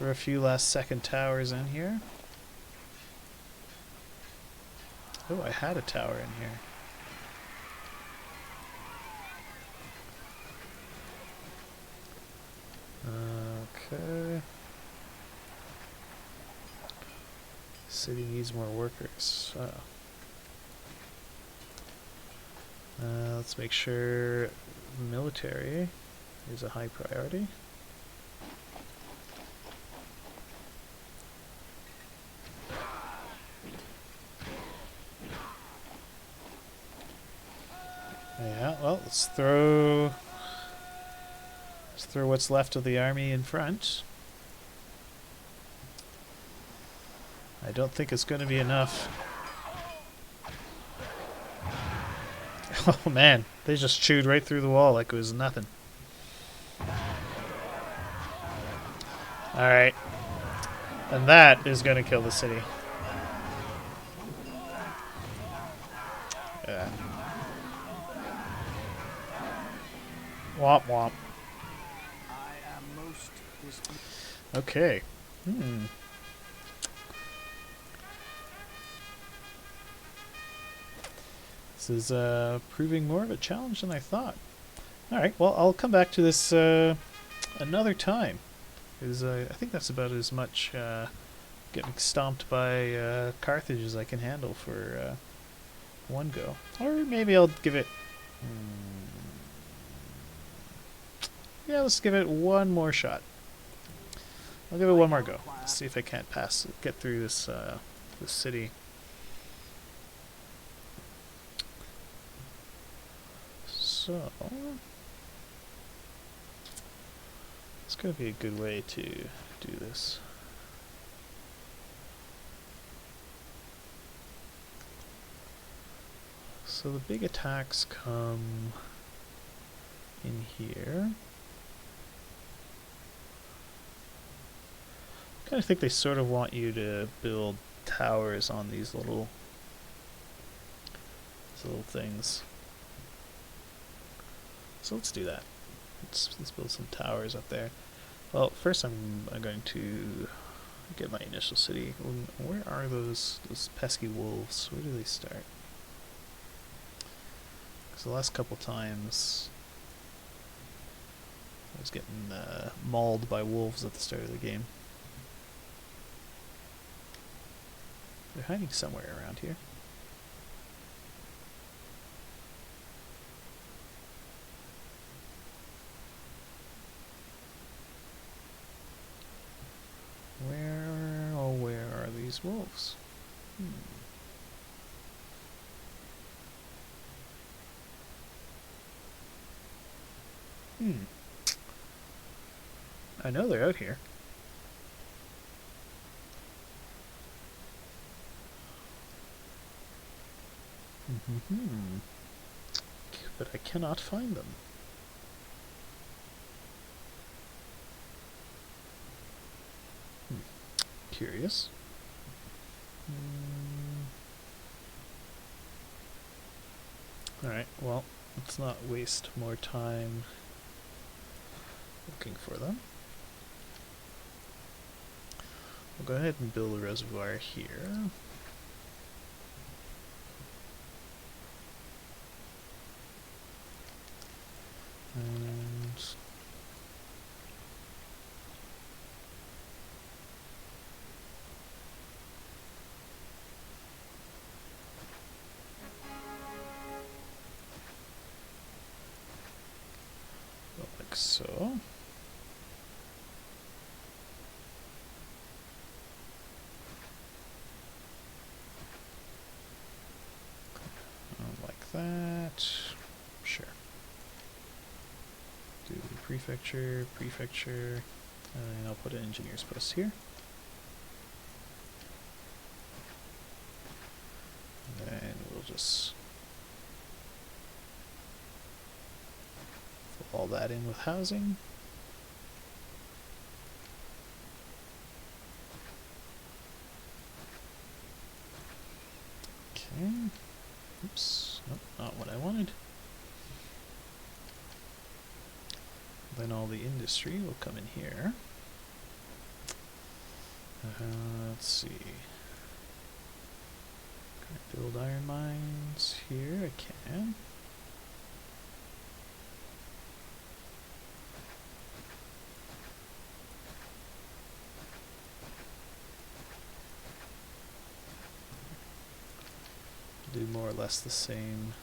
a few last second towers in here. Oh, I had a tower in here. Okay. City needs more workers. Let's make sure military is a high priority. Yeah, well, let's throw what's left of the army in front. I don't think it's going to be enough. Oh man, they just chewed right through the wall like it was nothing. Alright. And that is going to kill the city. Yeah. Womp womp. I am most displeased. Okay. This is proving more of a challenge than I thought. Alright, well, I'll come back to this another time. Because I think that's about as much getting stomped by Carthage as I can handle for one go. Or maybe I'll give it... yeah, let's give it one more shot. I'll give it one more go. See if I can't get through this this city. So it's going to be a good way to do this. So the big attacks come in here. I kind of think they sort of want you to build towers on these little things. So let's do that. Let's build some towers up there. Well, first I'm going to get my initial city. Where are those pesky wolves? Where do they start? Because the last couple times I was getting mauled by wolves at the start of the game. They're hiding somewhere around here. Where are these wolves? I know they're out here. But I cannot find them. Curious. Alright, well, let's not waste more time looking for them. We'll go ahead and build a reservoir here. And like so. Like that. Sure. Do prefecture, and I'll put an engineer's post here. And then we'll just fill all that in with housing. Okay. Oops. Nope, not what I wanted. Then all the industry will come in here. Let's see. Can I build iron mines here? I can. more or less the same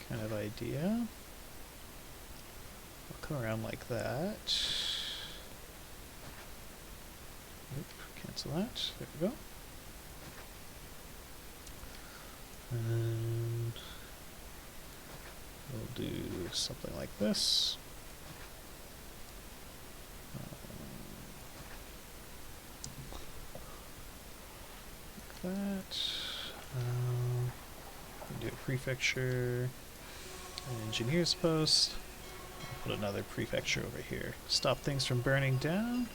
kind of idea. I'll come around like that. Oop, cancel that. There we go. And we'll do something like this. Like that. We'll do a prefecture, an engineer's post. I'll put another prefecture over here. Stop things from burning down.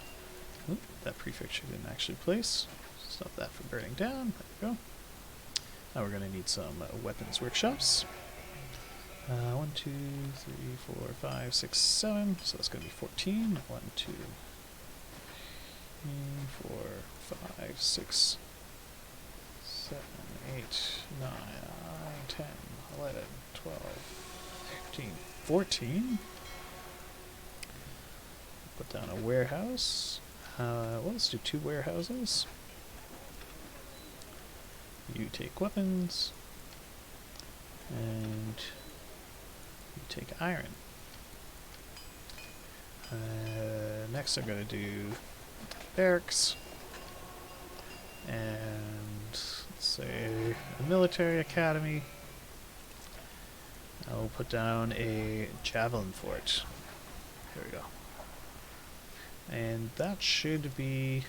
Oop, that prefecture didn't actually place. Stop that from burning down. There we go. Now we're going to need some weapons workshops. 1, 2, 3, 4, 5, 6, 7. So that's going to be 14. 1, 2, 3, 4, 5, 6, 7, 8, 9, 10, 11, 12, 13, 14. Put down a warehouse. Well, let's do 2 warehouses. You take weapons, and you take iron. Next I'm going to do barracks, and let's say a military academy. I'll put down a javelin fort. Here we go. And that should be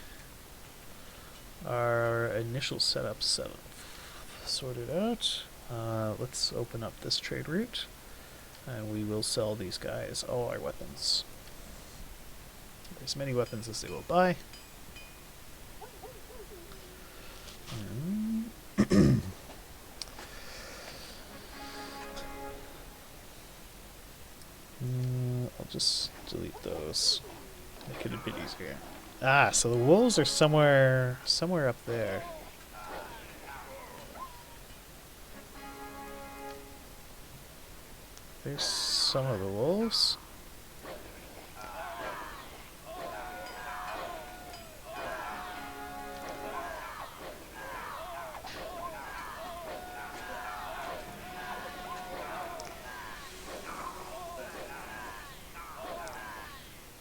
our initial setup sorted out. Let's open up this trade route, and we will sell these guys all our weapons. As many weapons as they will buy. I'll just delete those. Make it a bit easier. Ah, so the wolves are somewhere up there. There's some of the wolves.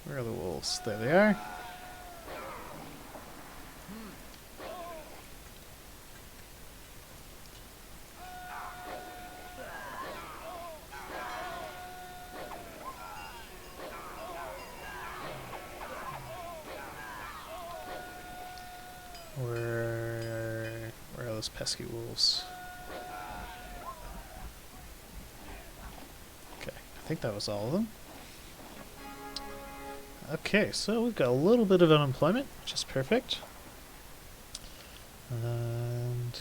Where are the wolves? There they are. Where are those pesky wolves? Okay, I think that was all of them. Okay, so we've got a little bit of unemployment, which is perfect. And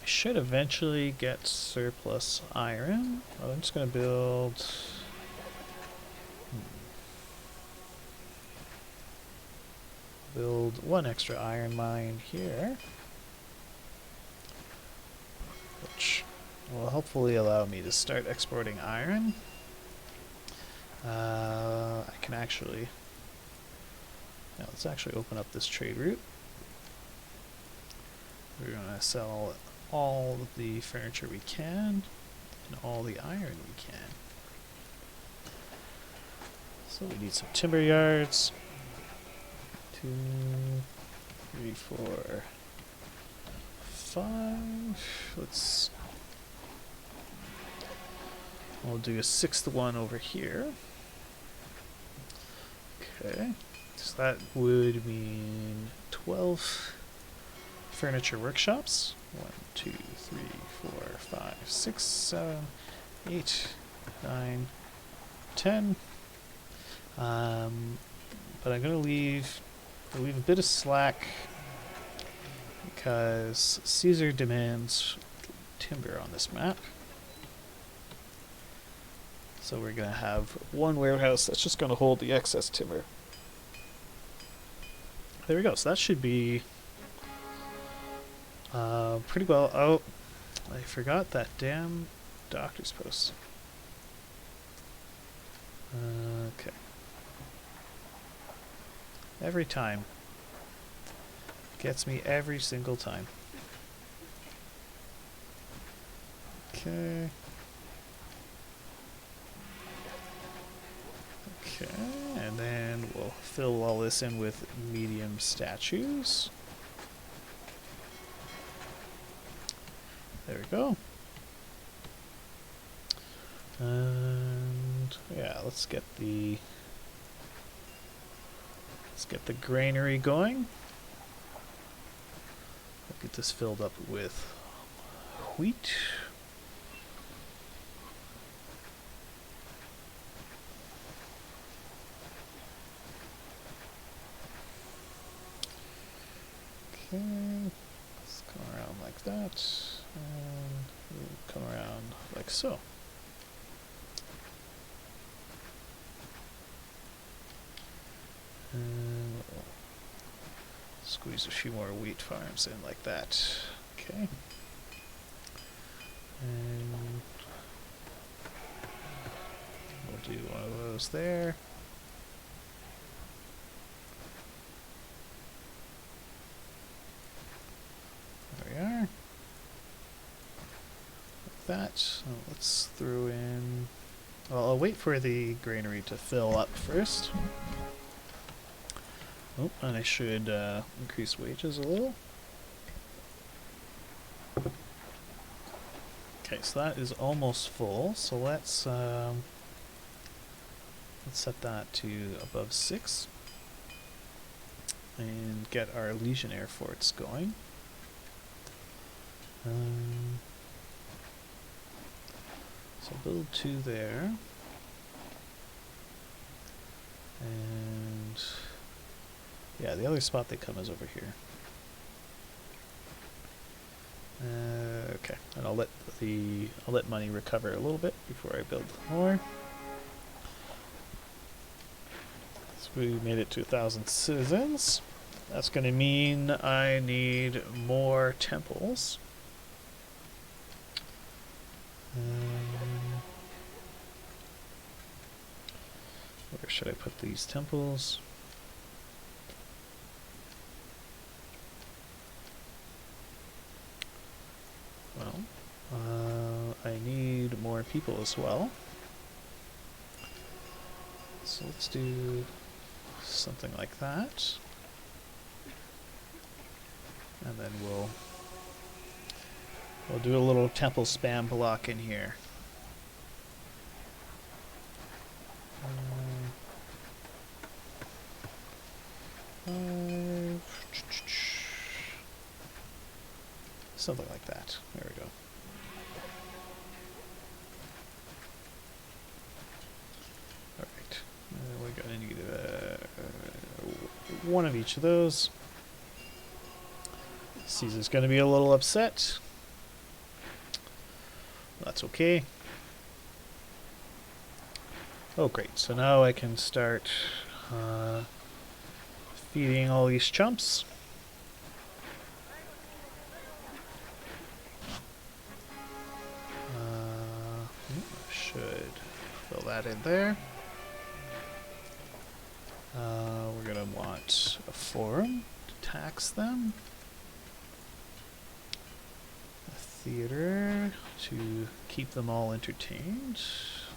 I should eventually get surplus iron. Oh, I'm just going to build... build 1 extra iron mine here, which will hopefully allow me to start exporting iron. I can actually... Now let's actually open up this trade route. We're going to sell all the furniture we can and all the iron we can. So we need some timber yards. 2, 3, 4, 5. Let's... We'll do a 6th one over here. Okay. So that would mean 12 furniture workshops. 1, 2, 3, 4, 5, 6, 7, 8, 9, 10. But I'm going to leave a bit of slack because Caesar demands timber on this map. So we're going to have 1 warehouse that's just going to hold the excess timber. There we go. So that should be pretty well. Oh, I forgot that damn doctor's post. Okay. Every time Gets me every single time. Okay. Okay, and then we'll fill all this in with medium statues. There we go. And yeah, let's get the granary going. We'll get this filled up with wheat. Okay, let's come around like that, and we'll come around like so. And we'll squeeze a few more wheat farms in like that. Okay. And we'll do one of those there. There we are. Like that. So let's throw in... Well, I'll wait for the granary to fill up first. Oh, and I should increase wages a little. Okay, so that is almost full. So let's set that to above 6 and get our Legionnaire forts going. So build 2 there, and yeah, the other spot they come is over here. Okay, and I'll let money recover a little bit before I build more. So we made it to 1,000 citizens. That's going to mean I need more temples. Where should I put these temples? Well, I need more people as well. So let's do something like that. And then we'll do a little temple spam block in here. Something like that. There we go. Alright. We're going to need one of each of those. Caesar's going to be a little upset. That's okay. Oh great, so now I can start feeding all these chumps. Should fill that in there. We're going to want a forum to tax them. A theater to keep them all entertained.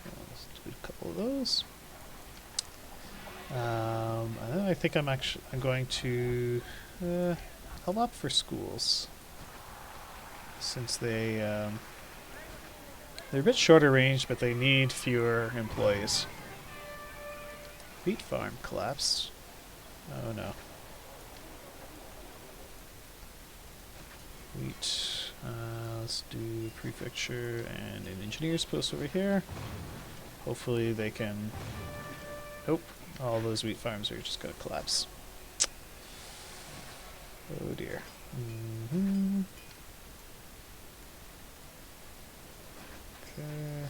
Let's do a couple of those. And then I think I'm going to help up for schools, since they're a bit shorter range, but they need fewer employees. Wheat farm collapsed. Oh no. Wheat. Let's do prefecture and an engineer's post over here. Hopefully they can... Nope. All those wheat farms are just going to collapse. Oh dear. Mm-hmm. Okay.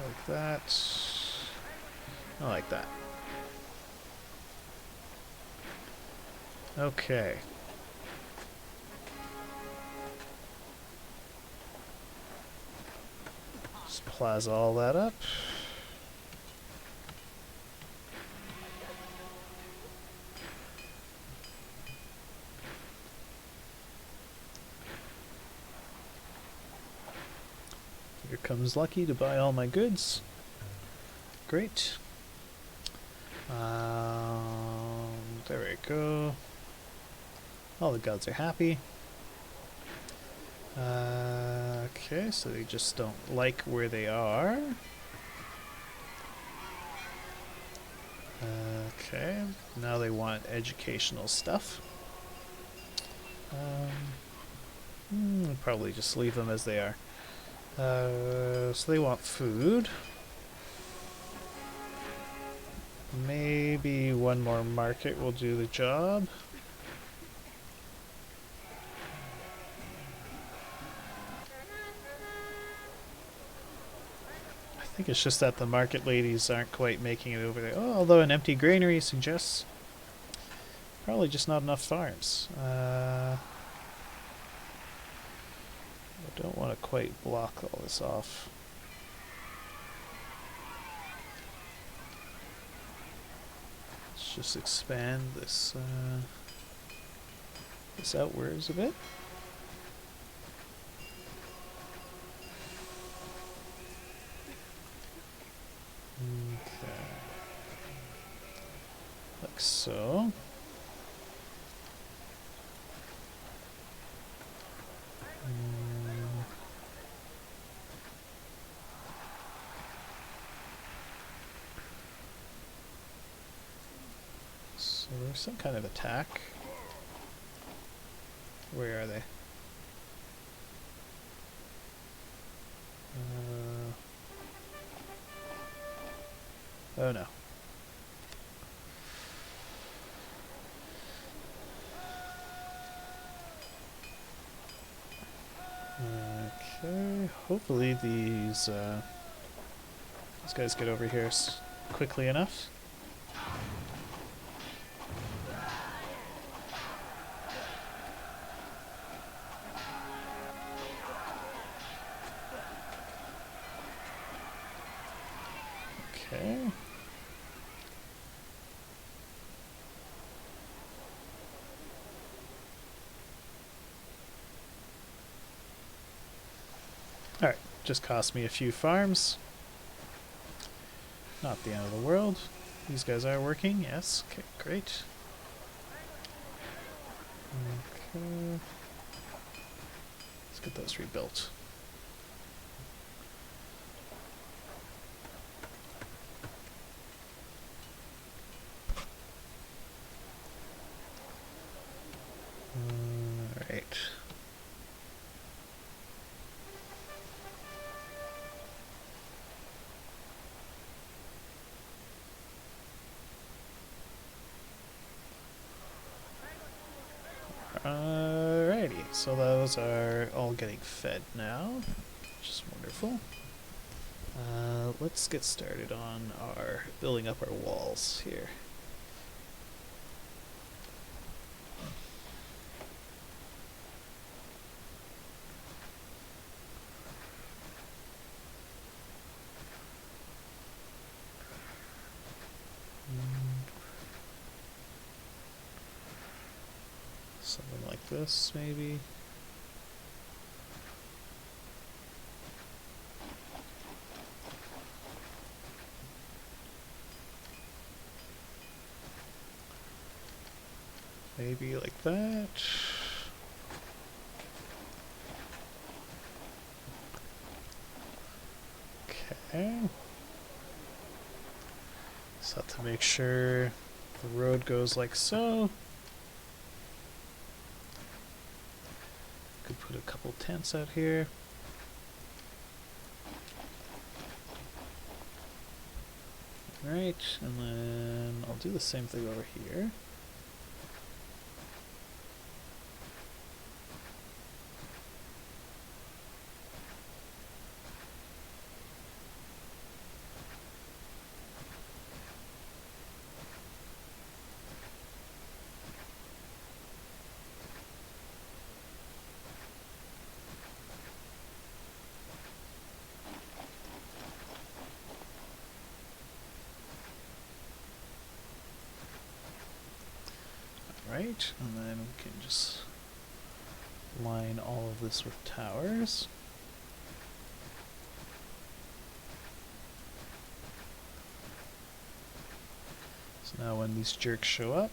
Like that. I like that. Okay. Just plaza all that up. Here comes Lucky to buy all my goods. Great. There we go. All the gods are happy. Okay, so they just don't like where they are. Okay, now they want educational stuff. Probably just leave them as they are. So they want food. Maybe one more market will do the job. I think it's just that the market ladies aren't quite making it over there. Oh, although an empty granary suggests probably just not enough farms. I don't want to quite block all this off. Let's just expand this this outwards a bit. Okay. Like so. So there's some kind of attack. Where are they? Oh no. Okay, hopefully these guys get over here quickly enough. Okay. Alright, just cost me a few farms. Not the end of the world. These guys are working, yes. Okay, great. Okay. Let's get those rebuilt. Alright. Alrighty, so those are all getting fed now, which is wonderful. Let's get started on our building up our walls here. Something like this, maybe. Maybe like that. Okay. Just have to make sure the road goes like so. Could put a couple tents out here. Right, and then I'll do the same thing over here. Right, and then we can just line all of this with towers. Now when these jerks show up,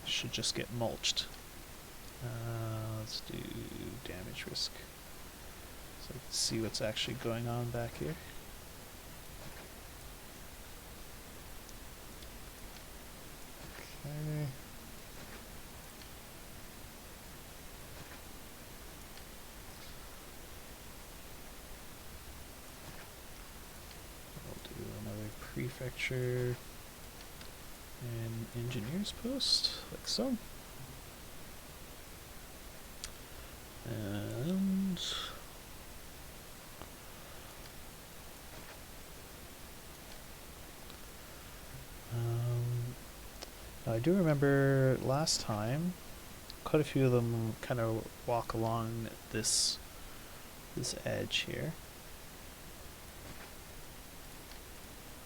should just get mulched. Let's do damage risk, so I can see what's actually going on back here. Okay. We'll do another prefecture and engineer's post, like so. And now I do remember last time quite a few of them kind of walk along this edge here.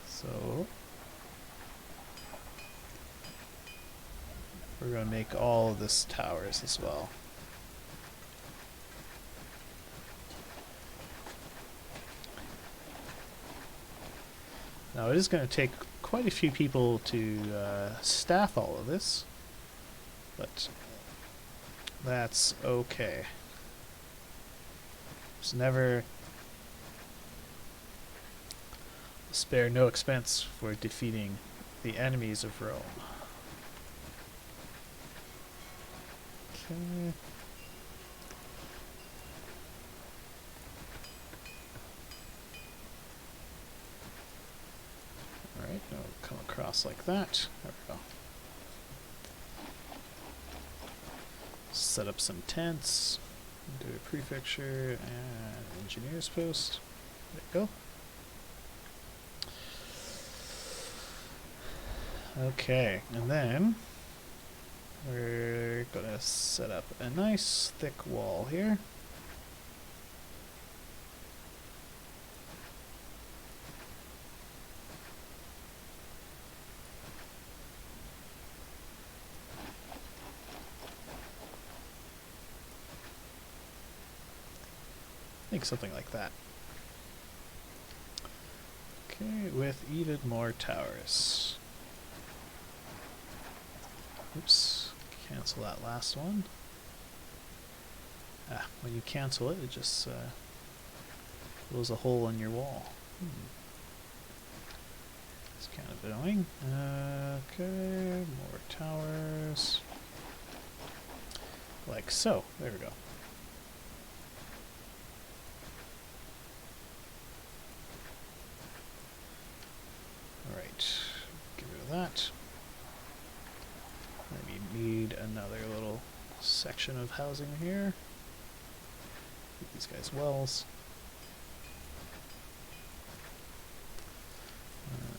So we're going to make all of this towers as well. Now it is going to take quite a few people to staff all of this, but that's okay. There's never spare no expense for defeating the enemies of Rome. Okay. Alright, now we'll come across like that. There we go. Set up some tents. Do a prefecture and engineer's post. There you go. Okay, and then we're gonna set up a nice thick wall here. I think something like that. Okay, with even more towers. Oops, cancel that last one. Ah, when you cancel it, it just blows a hole in your wall. It's kind of annoying. Okay, more towers. Like so. There we go. Alright, get rid of that. We need another little section of housing here. Give these guys wells.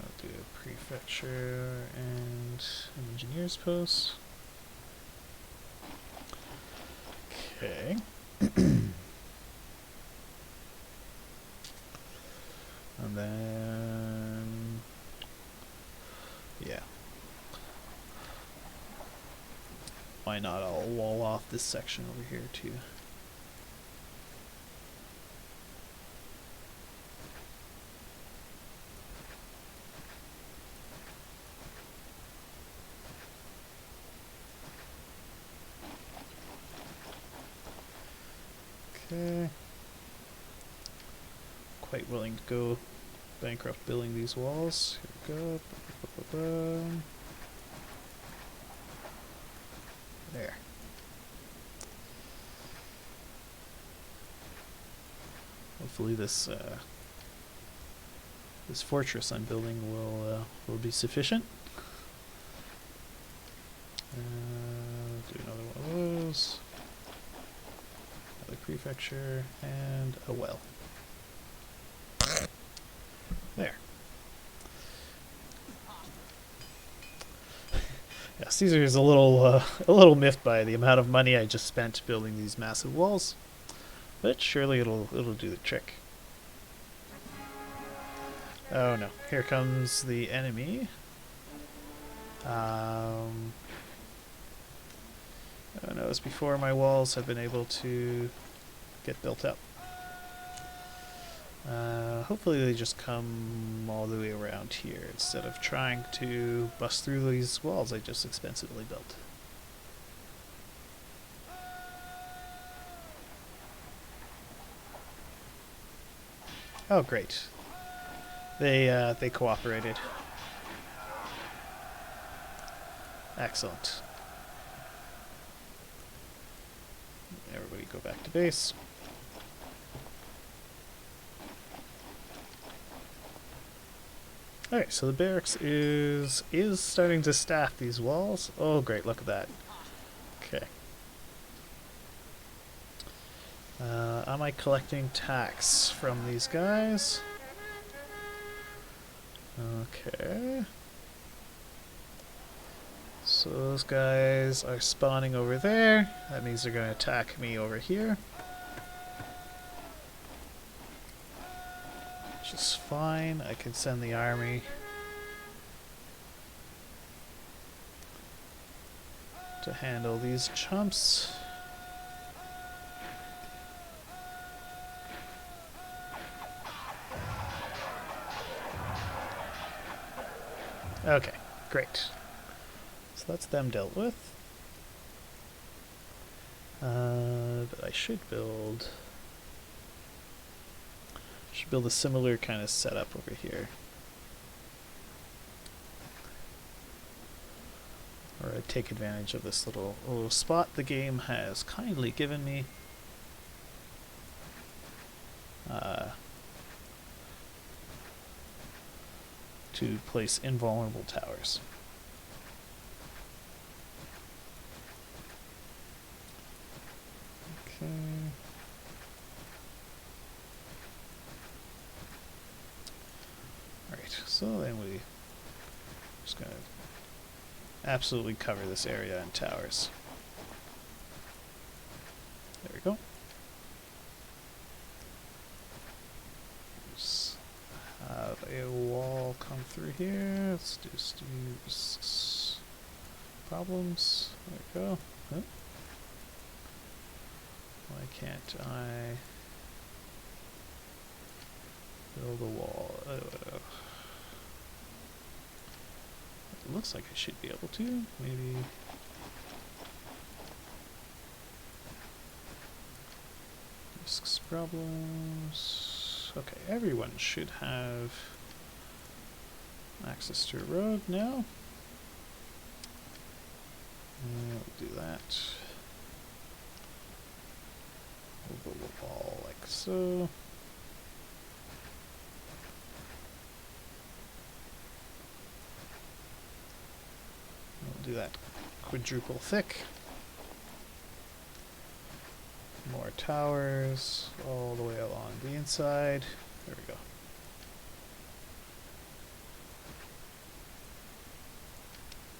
I'll do a prefecture and an engineer's post. Okay. And then, yeah. Why not? I'll wall off this section over here too. Okay. Quite willing to go bankrupt building these walls. Here we go. There. Hopefully this this fortress I'm building will be sufficient. Do another one of those. Another prefecture and a well. There. Yeah, Caesar is a little miffed by the amount of money I just spent building these massive walls, but surely it'll do the trick. Oh no! Here comes the enemy. Oh no! It's before my walls have been able to get built up. Hopefully they just come all the way around here instead of trying to bust through these walls I just expensively built. Oh, great. They cooperated. Excellent. Everybody go back to base. Alright, so the barracks is starting to staff these walls. Oh great, look at that. Okay. Am I collecting tax from these guys? Okay. So those guys are spawning over there. That means they're going to attack me over here. Which is fine. I can send the army to handle these chumps. Okay, great. So that's them dealt with. But I should build a similar kind of setup over here. Or I take advantage of this little spot the game has kindly given me. To place invulnerable towers. Okay. Alright, so then we just gonna absolutely cover this area in towers. There we go. Just have a wall come through here. Let's do Steve's problems. There we go. Huh? Why can't I build a wall? It looks like I should be able to. Maybe. Discs problems. Okay, everyone should have access to a road now. We'll do that. We'll build a wall like so. We'll do that quadruple thick. More towers all the way along the inside. There we go.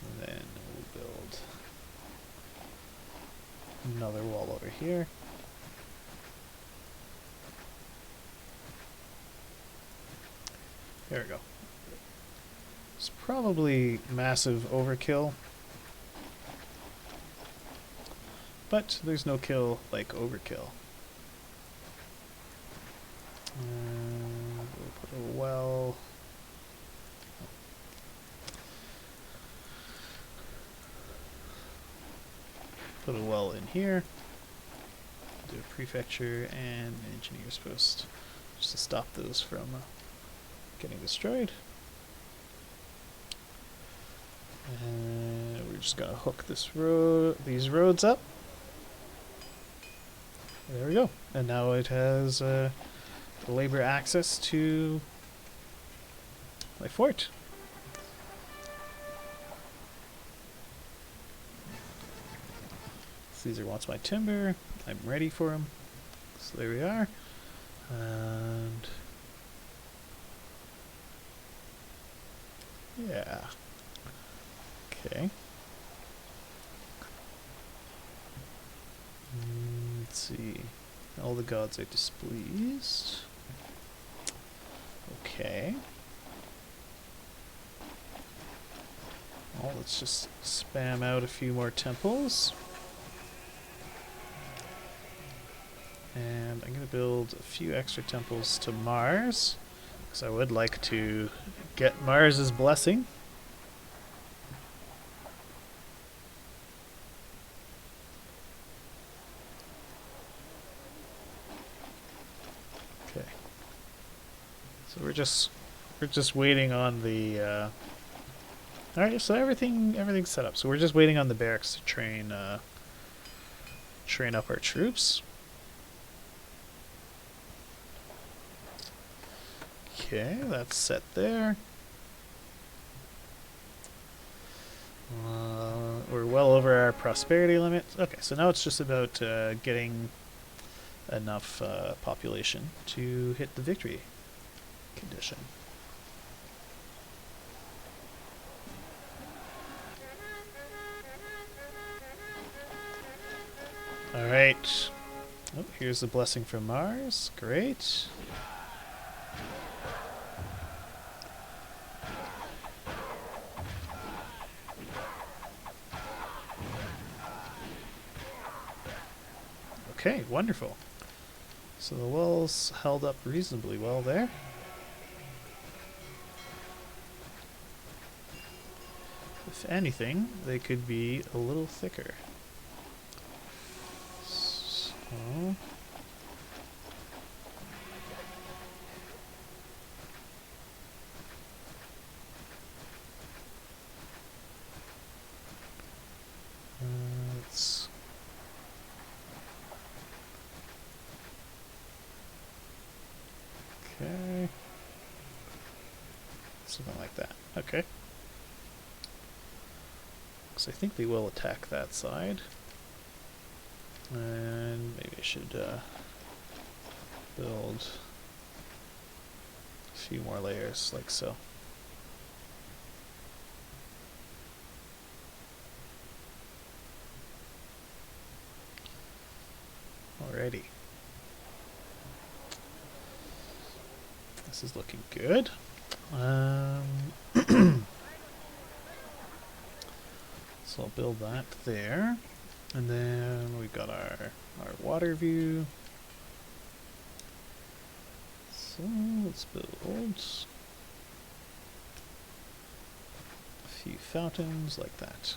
And then we'll build another wall over here. There we go. It's probably massive overkill. But there's no kill like overkill. We'll put a well. Put a well in here. Do a prefecture and an engineer's post just to stop those from getting destroyed. And we're just gonna hook this these roads up. There we go. And now it has labor access to my fort. Caesar wants my timber. I'm ready for him. So there we are. And yeah. Okay. Let's see. All the gods are displeased. Okay. Well, let's just spam out a few more temples. And I'm going to build a few extra temples to Mars, because I would like to get Mars's blessing. Okay. So we're just waiting on the alright, so everything's set up. So we're just waiting on the barracks to train up our troops. Okay, that's set there. We're well over our prosperity limit. Okay, so now it's just about getting enough population to hit the victory condition. Alright. Oh, here's the blessing from Mars. Great. Okay, wonderful. So the walls held up reasonably well there. If anything, they could be a little thicker. So let's okay. Something like that. Okay. So I think they will attack that side. And maybe I should build a few more layers, like so. Alrighty. This is looking good. So I'll build that there. And then we got our water view. So let's build a few fountains like that.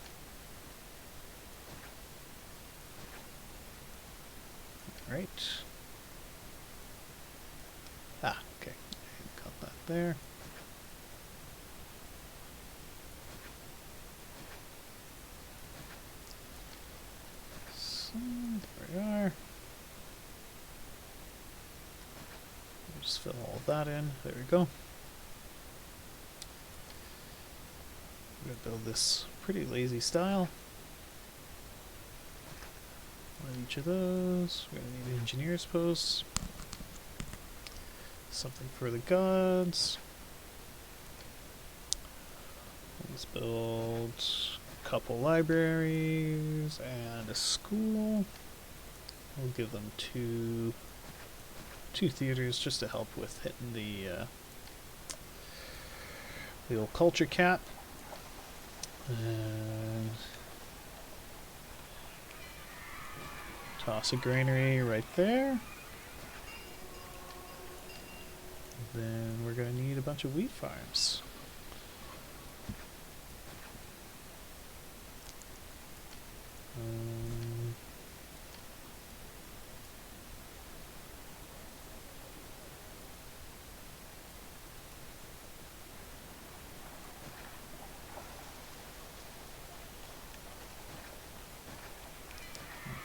Right. Ah, okay. Got that there. So there we are. Just fill all of that in. There we go. I'm going to build this pretty lazy style. On each of those, we're going to need engineer's posts. Something for the gods. Let's build a couple libraries and a school. We'll give them two theaters just to help with hitting the old culture cap. And toss a granary right there. Then we're going to need a bunch of wheat farms.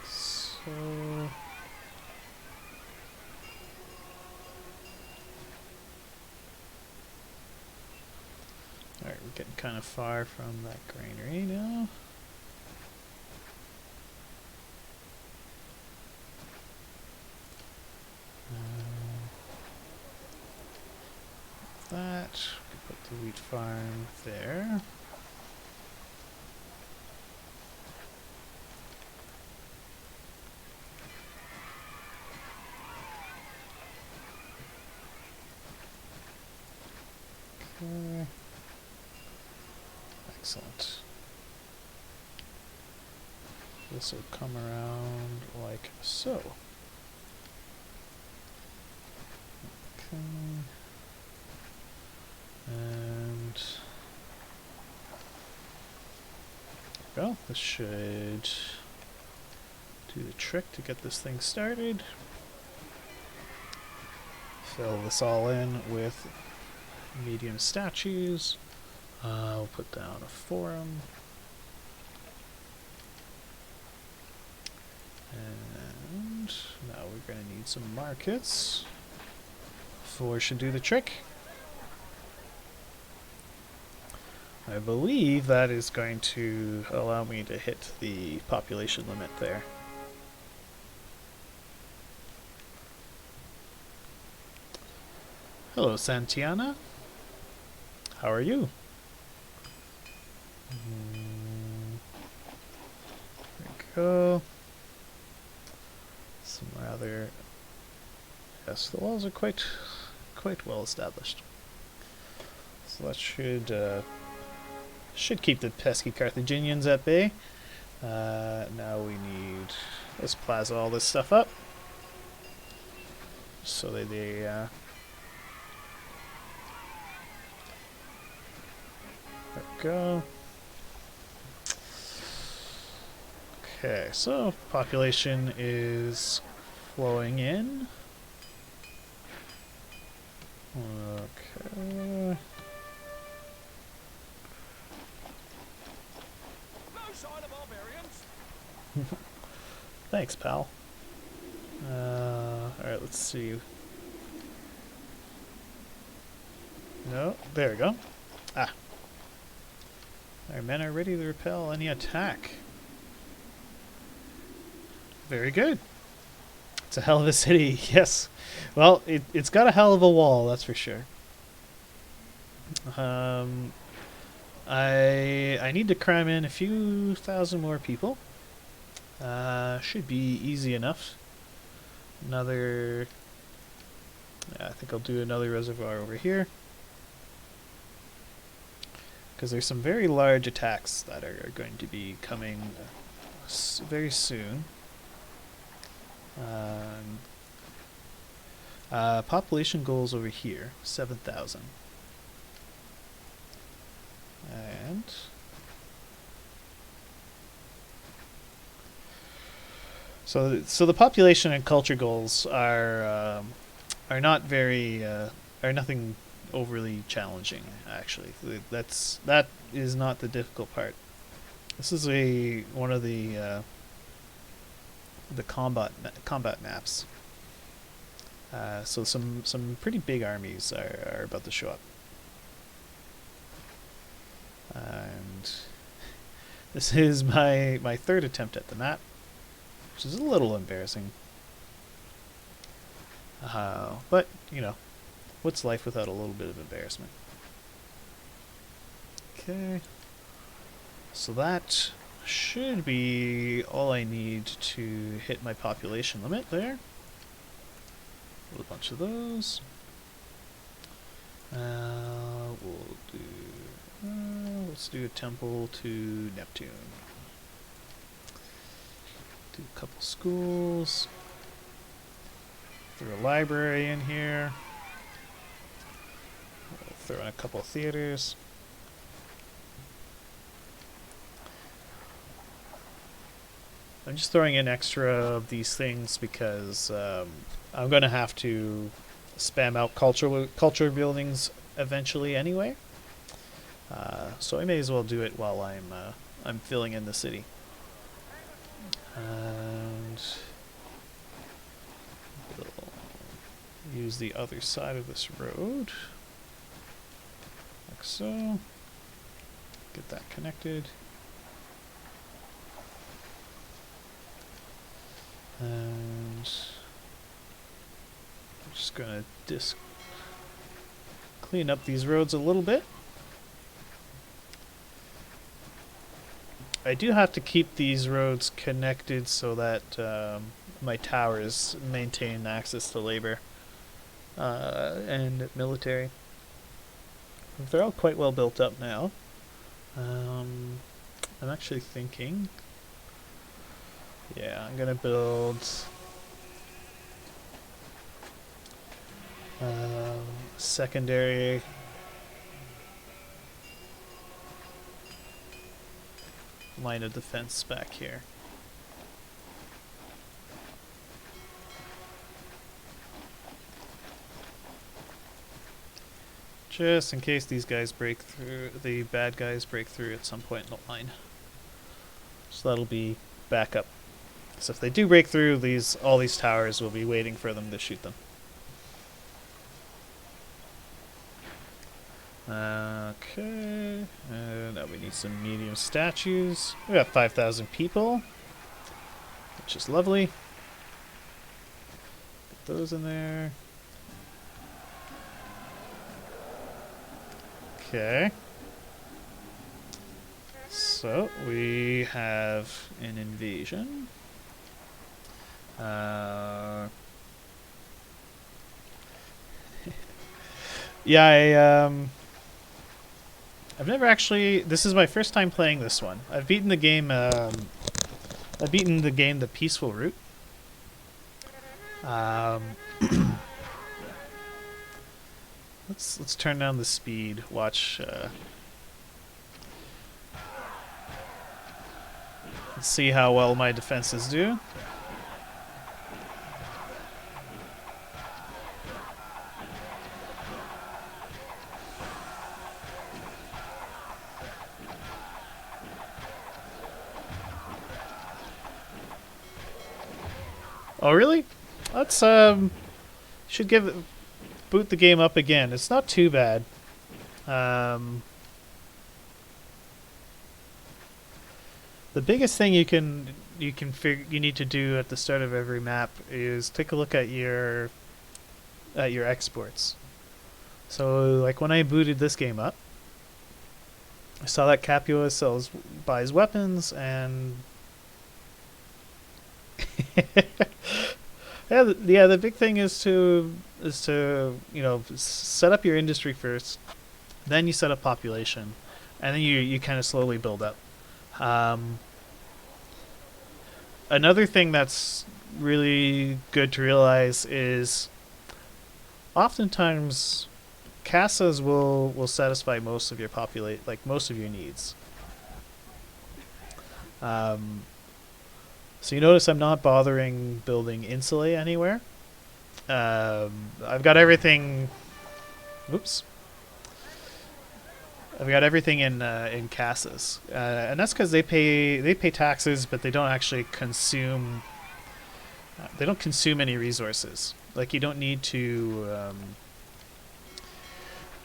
So alright, we're getting kind of far from that granary now. That, we put the wheat farm there. Okay. Excellent. This will come around like so. Okay. And well, this should do the trick to get this thing started. Fill this all in with medium statues. I'll put down a forum. And now we're going to need some markets. 4 should do the trick. I believe that is going to allow me to hit the population limit there. Hello, Santiana. How are you? There we go. Some rather... Yes, the walls are quite well established. So that should keep the pesky Carthaginians at bay. Now we need... Let's plaza all this stuff up. So that they... there we go. Okay, so population is flowing in. Okay. No sign of barbarians. Thanks, pal. Alright, let's see. No, there we go. Ah. Our men are ready to repel any attack. Very good. It's a hell of a city, yes. Well, it's got a hell of a wall, that's for sure. I need to cram in a few thousand more people. Should be easy enough. Another... Yeah, I think I'll do another reservoir over here. Because there's some very large attacks that are going to be coming very soon. Population goals over here, 7,000. And so the population and culture goals are not very are nothing overly challenging, actually. That is not the difficult part. This is one of the combat maps. So some pretty big armies are about to show up. And this is my third attempt at the map, which is a little embarrassing. But, you know, what's life without a little bit of embarrassment? Okay. So that should be all I need to hit my population limit there. A bunch of those. We'll do... let's do a temple to Neptune. Do a couple schools. Throw a library in here. We'll throw in a couple theaters. I'm just throwing in extra of these things because I'm going to have to spam out culture buildings eventually anyway. So I may as well do it while I'm filling in the city. And we'll use the other side of this road, like so. Get that connected. And I'm just gonna clean up these roads a little bit. I do have to keep these roads connected so that my towers maintain access to labor and military. They're all quite well built up now. I'm actually thinking... Yeah, I'm gonna build Secondary. Line of defense back here. Just in case these guys break through, the bad guys break through at some point in the line. So that'll be backup. So if they do break through, all these towers will be waiting for them to shoot them. Okay, now we need some medium statues. We got 5,000 people, which is lovely. Put those in there. Okay. So we have an invasion. Yeah, I've never actually. This is my first time playing this one. I've beaten the game. I've beaten the game The Peaceful Route. Let's turn down the speed. Watch. Let's see how well my defenses do. Oh really? Let's should boot the game up again. It's not too bad. The biggest thing you need to do at the start of every map is take a look at your exports. So like when I booted this game up, I saw that Capua buys weapons and yeah, the big thing is to set up your industry first, then you set up population, and then you kind of slowly build up. Another thing that's really good to realize is oftentimes casas will satisfy most of your most of your needs. So you notice I'm not bothering building insulae anywhere. I've got everything. Oops. I've got everything in casas, and that's because they pay taxes, but they don't actually consume. They don't consume any resources. Like you don't need to.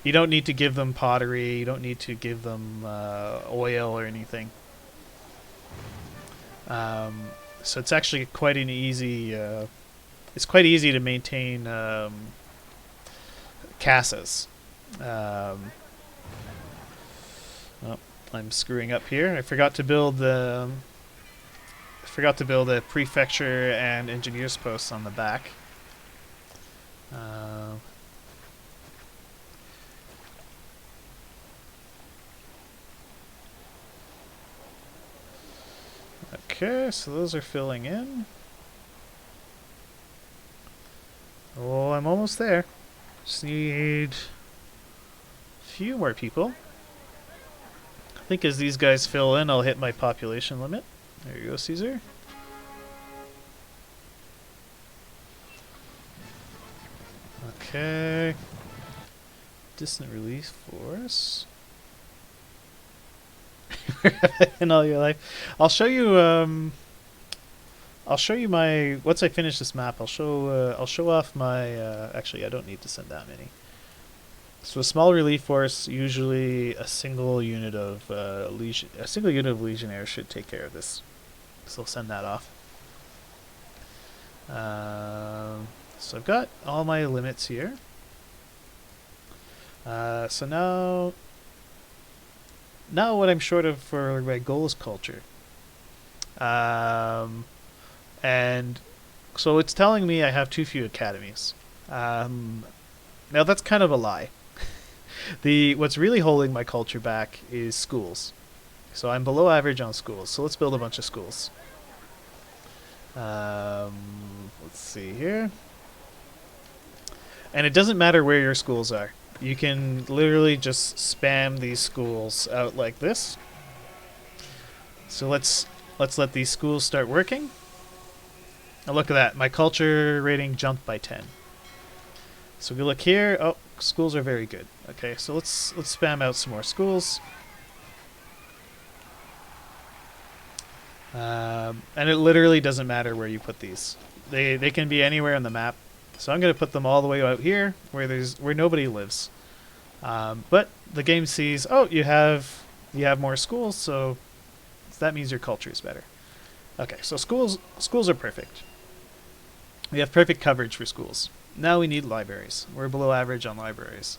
You don't need to give them pottery. You don't need to give them oil or anything. So it's actually quite an easy. It's quite easy to maintain casas. Oh, I'm screwing up here. I forgot to build a prefecture and engineers posts on the back. Okay, so those are filling in. Oh, I'm almost there. Just need a few more people. I think as these guys fill in, I'll hit my population limit. There you go, Caesar. Okay. Distant relief force. In all your life, I'll show you. I'll show you my. Once I finish this map, I'll show off my. Actually, I don't need to send that many. So a small relief force, usually a single unit of legionnaires should take care of this. So I'll send that off. So I've got all my limits here. So now what I'm short of for my goal is culture. And so it's telling me I have too few academies. Now that's kind of a lie. What's really holding my culture back is schools. So I'm below average on schools. So let's build a bunch of schools. Let's see here. And it doesn't matter where your schools are. You can literally just spam these schools out like this. So let's let these schools start working. Now look at that. My culture rating jumped by 10. So we look here. Oh, schools are very good. Okay, so let's spam out some more schools. And it literally doesn't matter where you put these. They can be anywhere on the map. So I'm going to put them all the way out here where nobody lives. But the game sees, oh, you have more schools, so that means your culture is better. Okay, so schools are perfect. We have perfect coverage for schools. Now we need libraries. We're below average on libraries.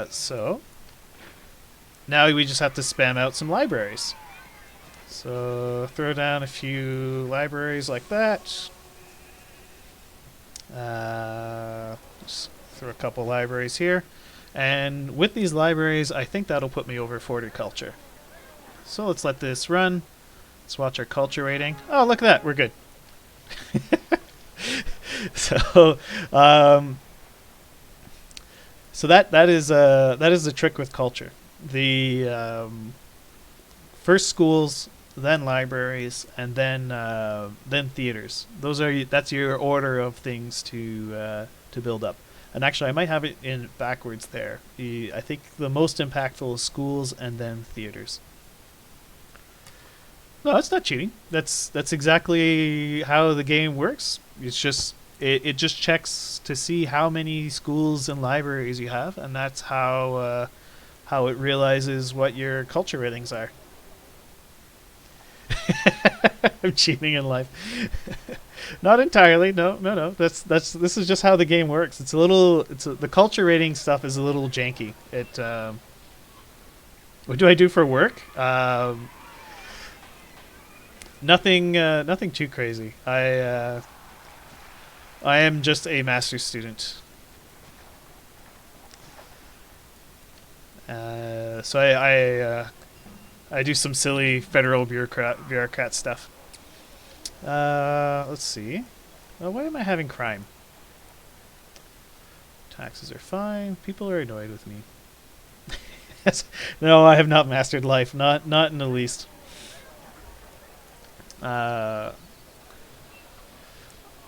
So now we just have to spam out some libraries. So throw down a few libraries like that. Just throw a couple libraries here. And with these libraries, I think that'll put me over 40 culture. So let's let this run. Let's watch our culture rating. Oh, look at that. We're good. So that is the trick with culture. The first schools, then libraries, and then theaters. That's your order of things to build up. And actually, I might have it in backwards there. I think the most impactful is schools and then theaters. No, that's not cheating. That's exactly how the game works. It's just it just checks to see how many schools and libraries you have, and that's how it realizes what your culture ratings are. I'm cheating in life. Not entirely. No. This is just how the game works. The culture rating stuff is a little janky. What do I do for work? Nothing too crazy. I am just a master's student. So I do some silly federal bureaucrat stuff. Let's see. Why am I having crime? Taxes are fine. People are annoyed with me. No, I have not mastered life. Not in the least. I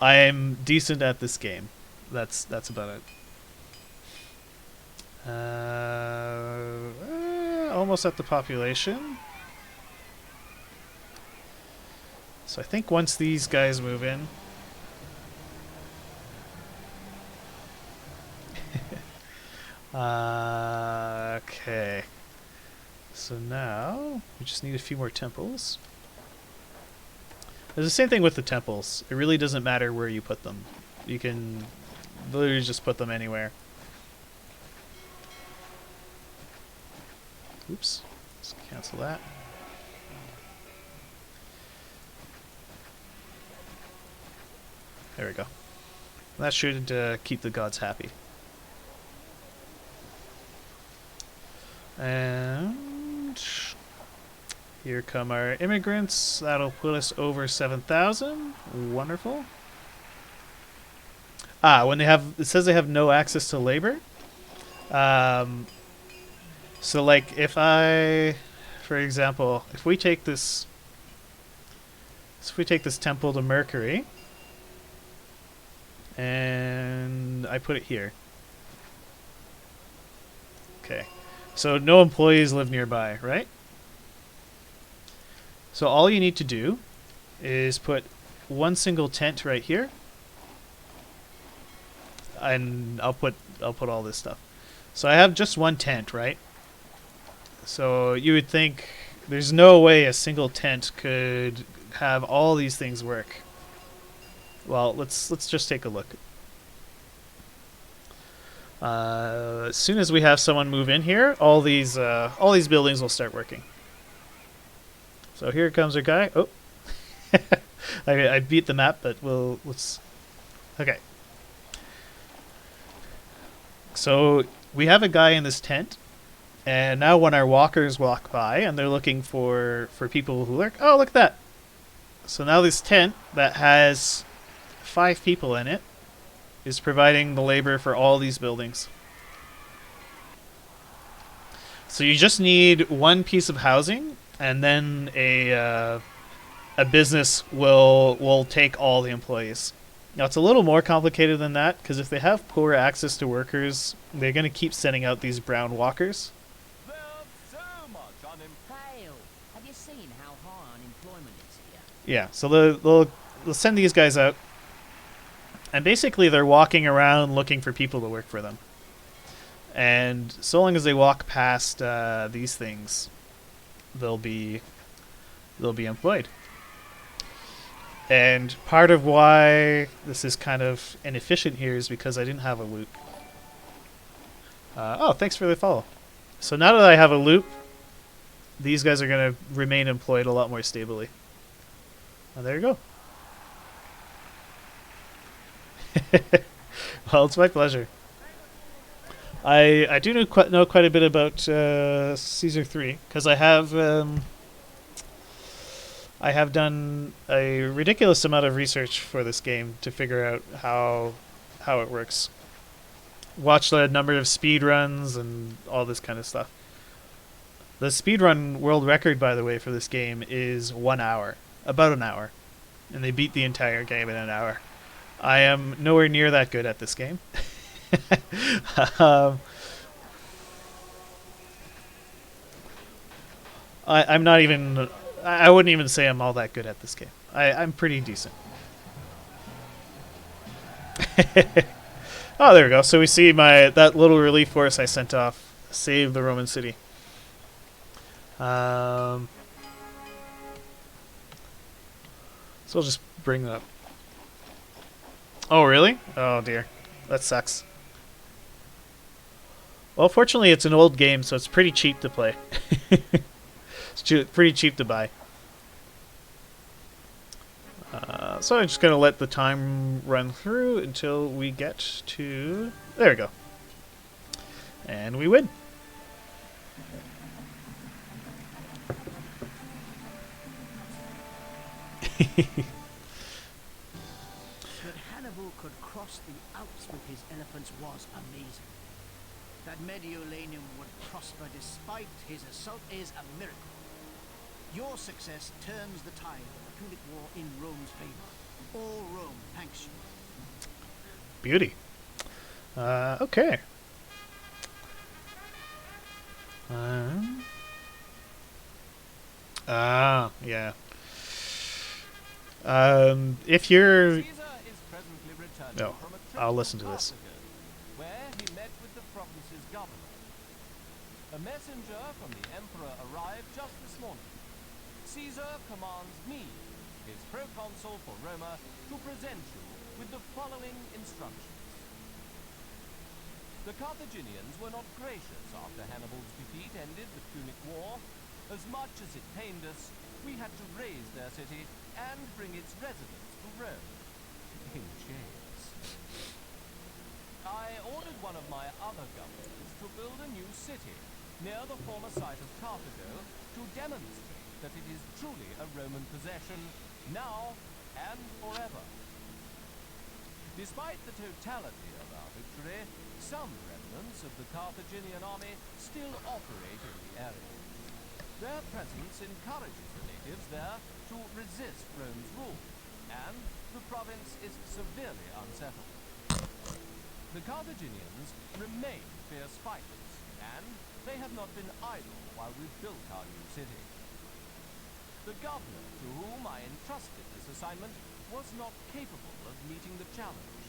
am decent at this game. That's about it. Almost at the population. So I think once these guys move in. Okay. So now we just need a few more temples. There's the same thing with the temples. It really doesn't matter where you put them. You can literally just put them anywhere. Oops. Let's cancel that. There we go. That should keep the gods happy. And here come our immigrants. That'll put us over 7,000. Wonderful. When it says they have no access to labor. So like if for example, if we take this temple to Mercury and I put it here. Okay. So no employees live nearby, right? So all you need to do is put one single tent right here. And I'll put all this stuff. So I have just one tent, right? So you would think there's no way a single tent could have all these things work. Well, let's just take a look. As soon as we have someone move in here, all these buildings will start working. So here comes our guy. Oh, I beat the map, but let's. Okay. So we have a guy in this tent, and now when our walkers walk by and they're looking for people who lurk, oh, look at that. So now this tent that has 5 people in it is providing the labor for all these buildings. So you just need one piece of housing, and then a business will take all the employees. Now it's a little more complicated than that, because if they have poor access to workers, they're going to keep sending out these brown walkers. There's so much unemployment. Hale, have you seen how high unemployment is here? Yeah, so they'll send these guys out, and basically they're walking around looking for people to work for them. And so long as they walk past these things, they'll be employed. And part of why this is kind of inefficient here is because I didn't have a loop. Oh, thanks for the follow. So now that I have a loop, these guys are going to remain employed a lot more stably. And there you go. Well, it's my pleasure. I do know quite a bit about Caesar 3 because I have done a ridiculous amount of research for this game to figure out how it works. Watched a number of speed runs and all this kind of stuff. The speedrun world record, by the way, for this game is 1 hour, about an hour, and they beat the entire game in an hour. I am nowhere near that good at this game. I'm not even. I wouldn't even say I'm all that good at this game. I'm pretty decent. Oh, there we go. So we see that little relief force I sent off save the Roman city. So I'll just bring that up. Oh, really? Oh, dear. That sucks. Well, fortunately, it's an old game, so it's pretty cheap to play. It's pretty cheap to buy. So I'm just going to let the time run through until we get to... There we go. And we win. That Hannibal could cross the Alps with his elephants was amazing. That Mediolanum would prosper despite his assault is a miracle. Your success turns the tide of the Punic War in Rome's favor. All Rome thanks you. Beauty. Okay. Yeah. If you're... Caesar is presently returning No, from a trip I'll to listen to this. Carthage, where he met with the province's governor. A messenger from the emperor arrived just this morning. Caesar commands me, his proconsul for Roma, to present you with the following instructions. The Carthaginians were not gracious after Hannibal's defeat ended the Punic War. As much as it pained us, we had to raise their city and bring its residents to Rome. In chains. I ordered one of my other governors to build a new city near the former site of Carthago to demonstrate that it is truly a Roman possession, now and forever. Despite the totality of our victory, some remnants of the Carthaginian army still operate in the area. Their presence encourages the natives there to resist Rome's rule, and the province is severely unsettled. The Carthaginians remain fierce fighters, and they have not been idle while we built our new city. The governor to whom I entrusted this assignment was not capable of meeting the challenge.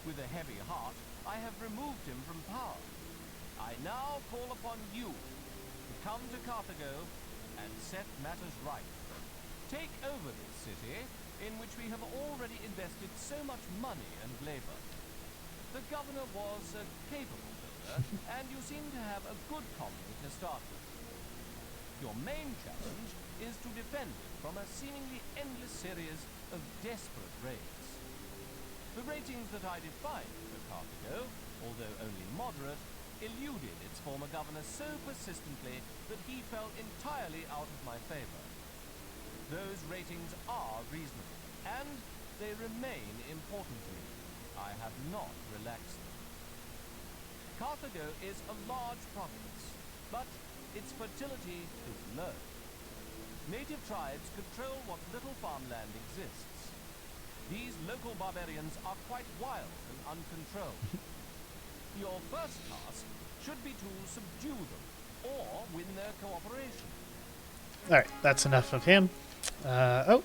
With a heavy heart, I have removed him from power. I now call upon you to come to Carthago and set matters right. Take over this city, in which we have already invested so much money and labor. The governor was a capable builder, and you seem to have a good colony to start with. Your main challenge is to defend it from a seemingly endless series of desperate raids. The ratings that I defined for Carthago, although only moderate, eluded its former governor so persistently that he fell entirely out of my favor. Those ratings are reasonable, and they remain important to me. I have not relaxed them. Carthago is a large province, but its fertility is low. Native tribes control what little farmland exists. These local barbarians are quite wild and uncontrolled. Your first task should be to subdue them, or win their cooperation. Alright, that's enough of him. Oh.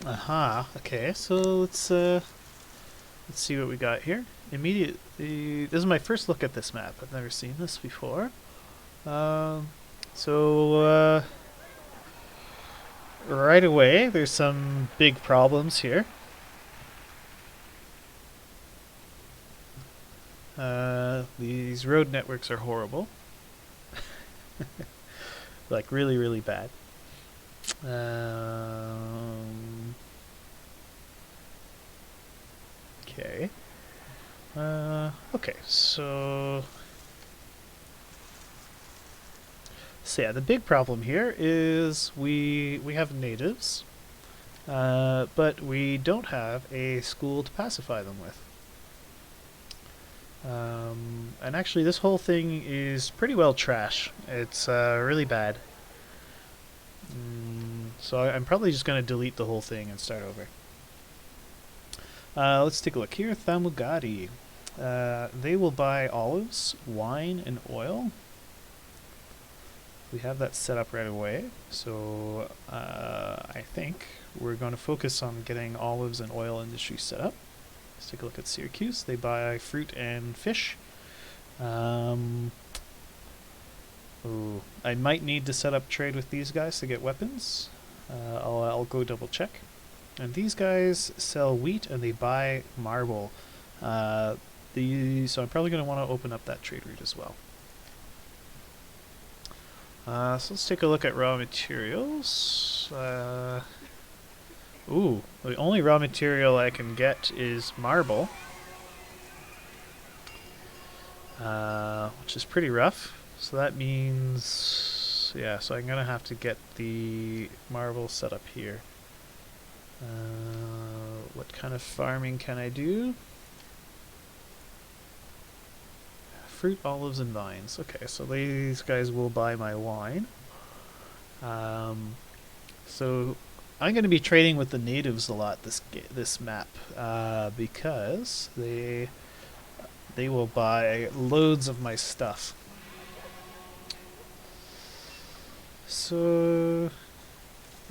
Aha, okay, so let's see what we got here. Immediately, this is my first look at this map. I've never seen this before. Right away, there's some big problems here. These road networks are horrible. Like, really, really bad. Okay. Okay, so yeah, the big problem here is we have natives, but we don't have a school to pacify them with. And actually, this whole thing is pretty well trash. It's really bad. So I'm probably just going to delete the whole thing and start over. Let's take a look here. Thamugadi. They will buy olives, wine, and oil. We have that set up right away. So I think we're going to focus on getting olives and oil industry set up. Let's take a look at Syracuse. They buy fruit and fish. Ooh, I might need to set up trade with these guys to get weapons. I'll go double check. And these guys sell wheat and they buy marble. So I'm probably going to want to open up that trade route as well. So let's take a look at raw materials. Ooh, the only raw material I can get is marble. Which is pretty rough. So that means, yeah, so I'm going to have to get the marble set up here. What kind of farming can I do? Fruit, olives, and vines. Okay, so these guys will buy my wine. So I'm going to be trading with the natives a lot this map, because they will buy loads of my stuff. So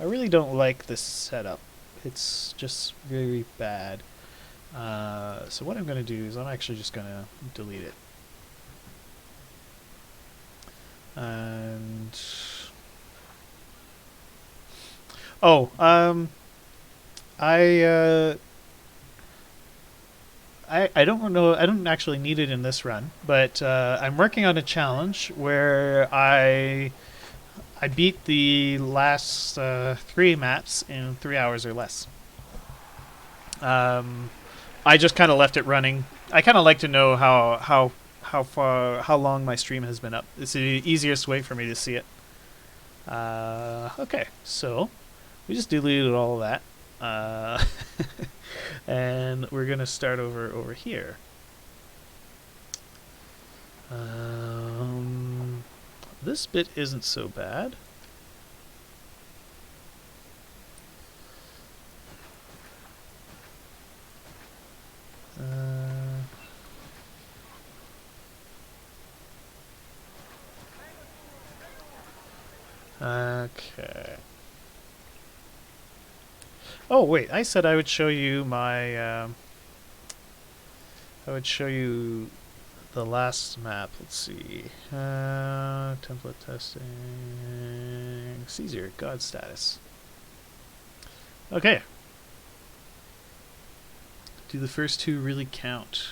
I really don't like this setup. It's just very bad. So what I'm going to do is I'm actually just going to delete it. And oh, I don't know. I don't actually need it in this run, but I'm working on a challenge where I beat the last 3 maps in 3 hours or less. I just kind of left it running. I kind of like to know how long my stream has been up. It's the easiest way for me to see it. Okay, so we just deleted all of that, and we're gonna start over here. This bit isn't so bad. Okay. Oh wait, I said I would show you my. I would show you the last map. Let's see. Template testing. Caesar, God status. Okay. Do the first 2 really count?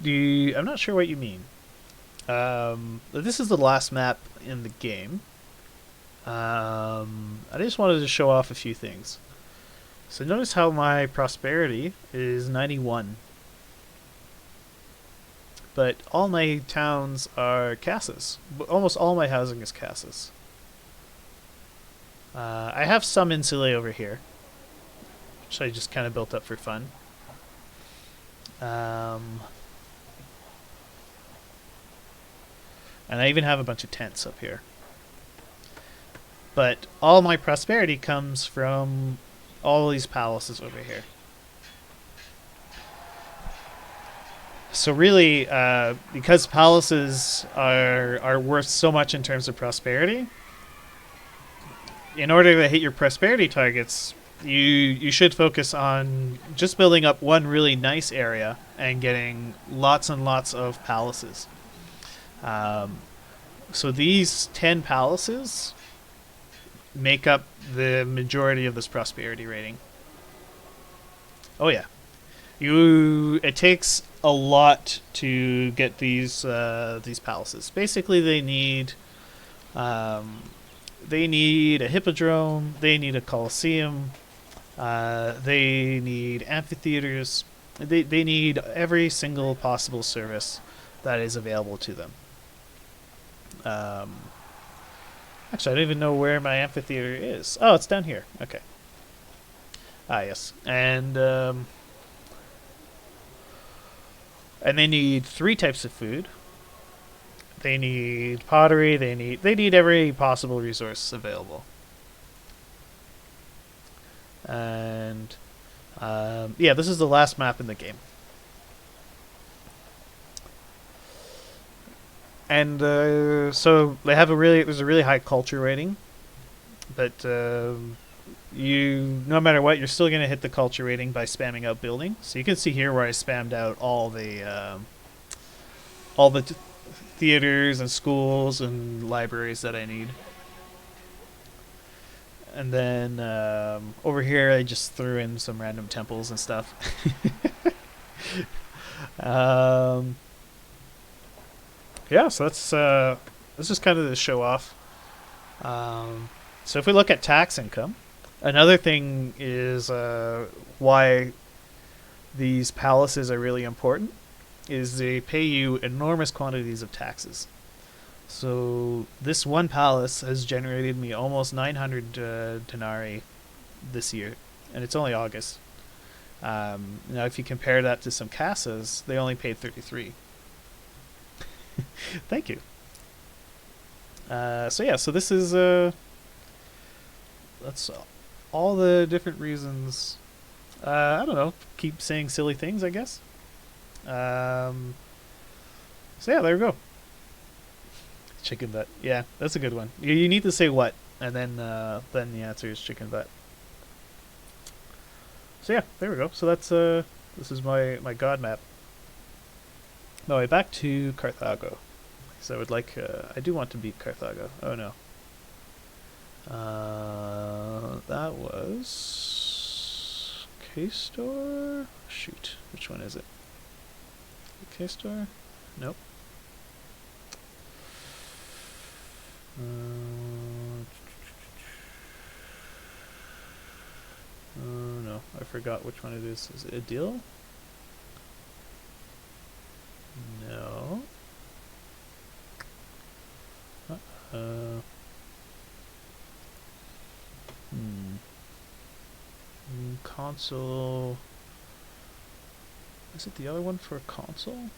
I'm not sure what you mean. This is the last map in the game. I just wanted to show off a few things. So notice how my prosperity is 91. But all my towns are casas. Almost all my housing is casas. I have some insulae over here. which I just kind of built up for fun. And I even have a bunch of tents up here. But all my prosperity comes from all these palaces over here. So really, because palaces are worth so much in terms of prosperity, in order to hit your prosperity targets, you should focus on just building up one really nice area and getting lots and lots of palaces. So these 10 palaces make up the majority of this prosperity rating. Oh yeah, it takes a lot to get these palaces. Basically, they need a hippodrome, they need a coliseum, they need amphitheaters, they need every single possible service that is available to them. Actually, I don't even know where my amphitheater is. Oh, it's down here. Okay. Ah, yes. And they need 3 types of food. They need pottery. They need every possible resource available. And yeah, this is the last map in the game. And so there's a really high culture rating, but no matter what, you're still gonna hit the culture rating by spamming out building. So you can see here where I spammed out all the theaters and schools and libraries that I need. And then over here, I just threw in some random temples and stuff. Yeah, so that's just kind of to show off. So if we look at tax income, another thing is why these palaces are really important is they pay you enormous quantities of taxes. So this one palace has generated me almost 900 denarii this year, and it's only August. Now if you compare that to some casas, they only paid 33. Thank you. So yeah, so this is that's all the different reasons. I don't know, keep saying silly things, I guess. So yeah, there we go. Chicken butt. Yeah, that's a good one. You need to say what, and then the answer is chicken butt. So yeah, there we go. So that's this is my god map. No, back to Carthago. Because I would like, I do want to beat Carthago. Oh no. That was K-Store? Shoot, which one is it? K-Store? Nope. Oh no, I forgot which one it is. Is it Adil? No. Console. Is it the other one for console?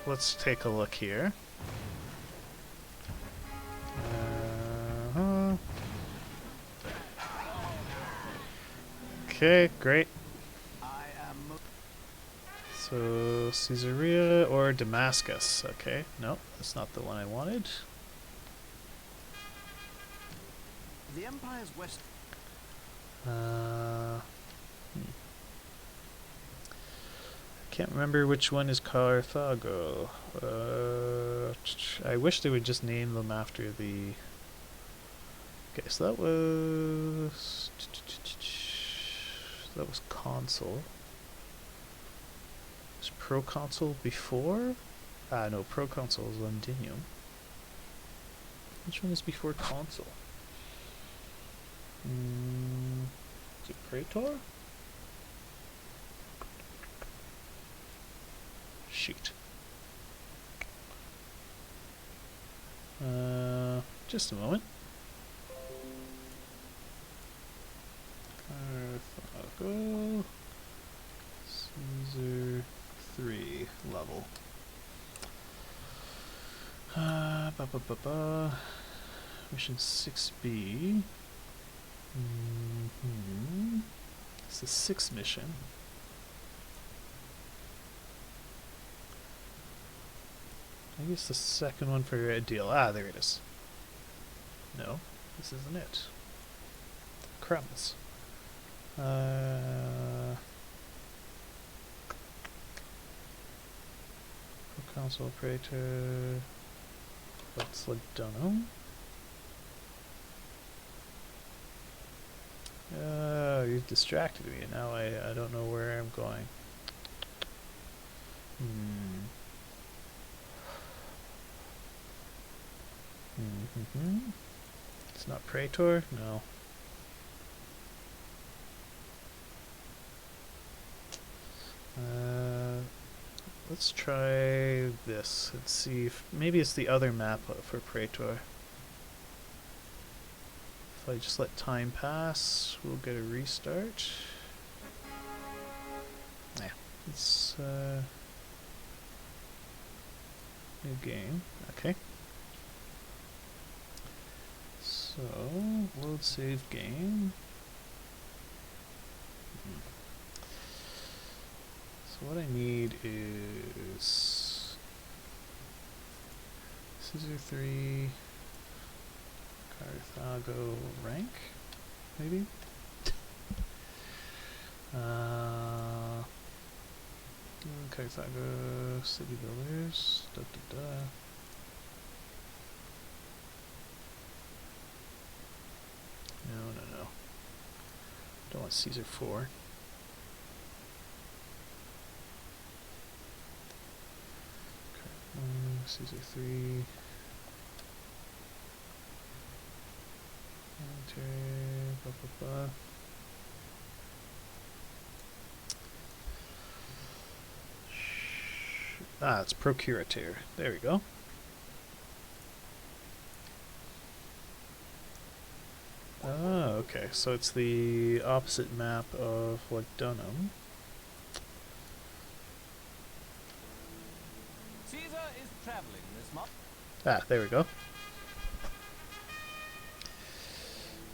Let's take a look here. Okay, great. So, Caesarea or Damascus. Okay, no, that's not the one I wanted. The Empire's west. Can't remember which one is Carthago. I wish they would just name them after the... Okay, so that was... That was console. Was proconsul before? No, proconsul is Londinium. Which one is before consul? Is it Praetor? Shoot. Just a moment. Carthago. Caesar 3 level. Mission 6B. It's the 6th mission. I guess the second one for a deal. Ah, there it is. No, this isn't it. Crumbs. Council operator. What's Ladonum? You've distracted me. Now I don't know where I'm going. It's not Praetor? No. Let's try this. Let's see if maybe it's the other map for Praetor. If I just let time pass, we'll get a restart. Yeah, it's new game. Okay. So load save game. So what I need is Caesar 3, Carthago rank, maybe? Carthago city builders, No. Don't want Caesar 4. Caesar 3. Military, Ah, it's Procurator. There we go. Oh, okay. So it's the opposite map of Ladonum. Caesar is traveling this month. Ah, there we go.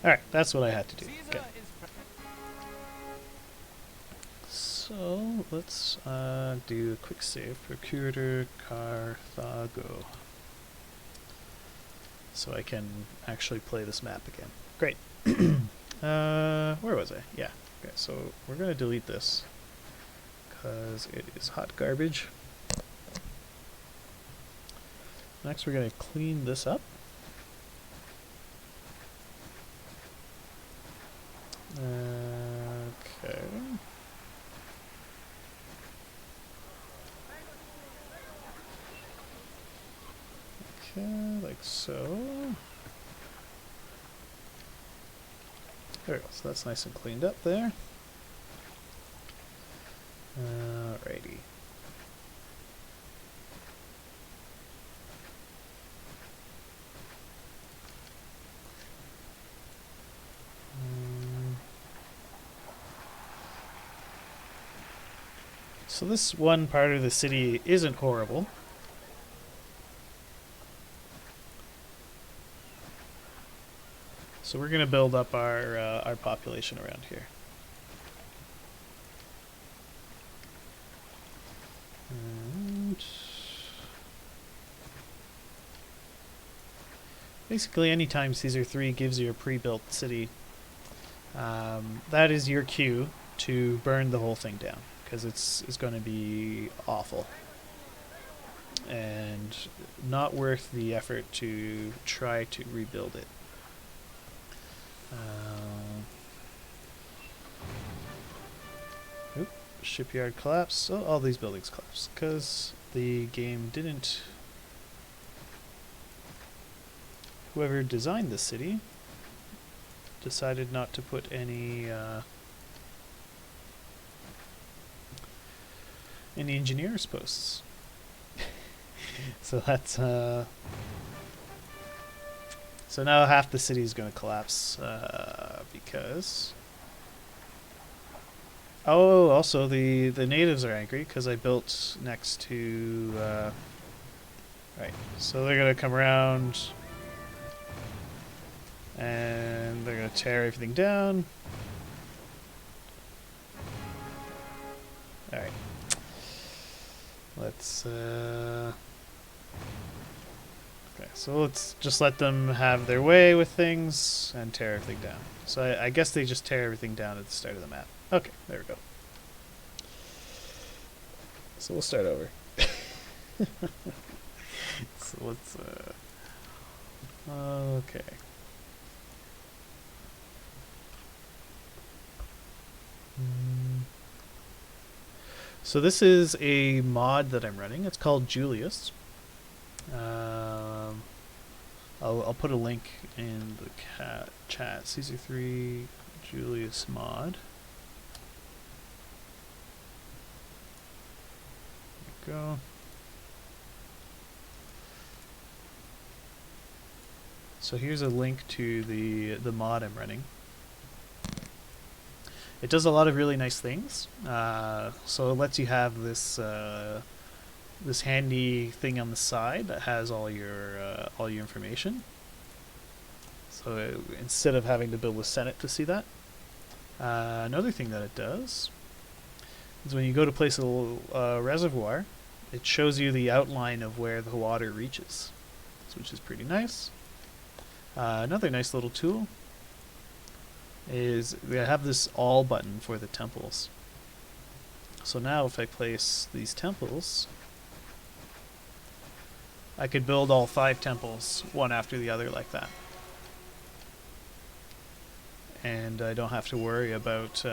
Alright, that's what I had to do. Caesar Okay. is So, let's do a quick save. Procurator Carthago. So I can actually play this map again. Great. Where was I? Yeah. Okay, so we're going to delete this because it is hot garbage. Next we're going to clean this up. Okay. Okay, like so. There we go, so that's nice and cleaned up there. Alrighty. So this one part of the city isn't horrible. So we're going to build up our population around here. And basically, anytime Caesar 3 gives you a pre-built city, that is your cue to burn the whole thing down, because it's going to be awful and not worth the effort to try to rebuild it. Shipyard collapsed. So all these buildings collapsed because the game didn't. Whoever designed the city decided not to put any engineers posts. So that's So now half the city is going to collapse because... Oh, also the natives are angry because I built next to... right, so they're going to come around and they're going to tear everything down. Alright. Let's... Okay, so let's just let them have their way with things and tear everything down. So I guess they just tear everything down at the start of the map. Okay, there we go. So we'll start over. So let's, okay. So this is a mod that I'm running. It's called Julius. I'll put a link in the chat. Caesar3 Julius mod. There we go. So here's a link to the mod I'm running. It does a lot of really nice things. So it lets you have this this handy thing on the side that has all your information. So instead of having to build a Senate to see that, another thing that it does is when you go to place a reservoir, it shows you the outline of where the water reaches, which is pretty nice. Another nice little tool is they have this all button for the temples. So now if I place these temples, I could build all 5 temples one after the other like that. And I don't have to worry about, you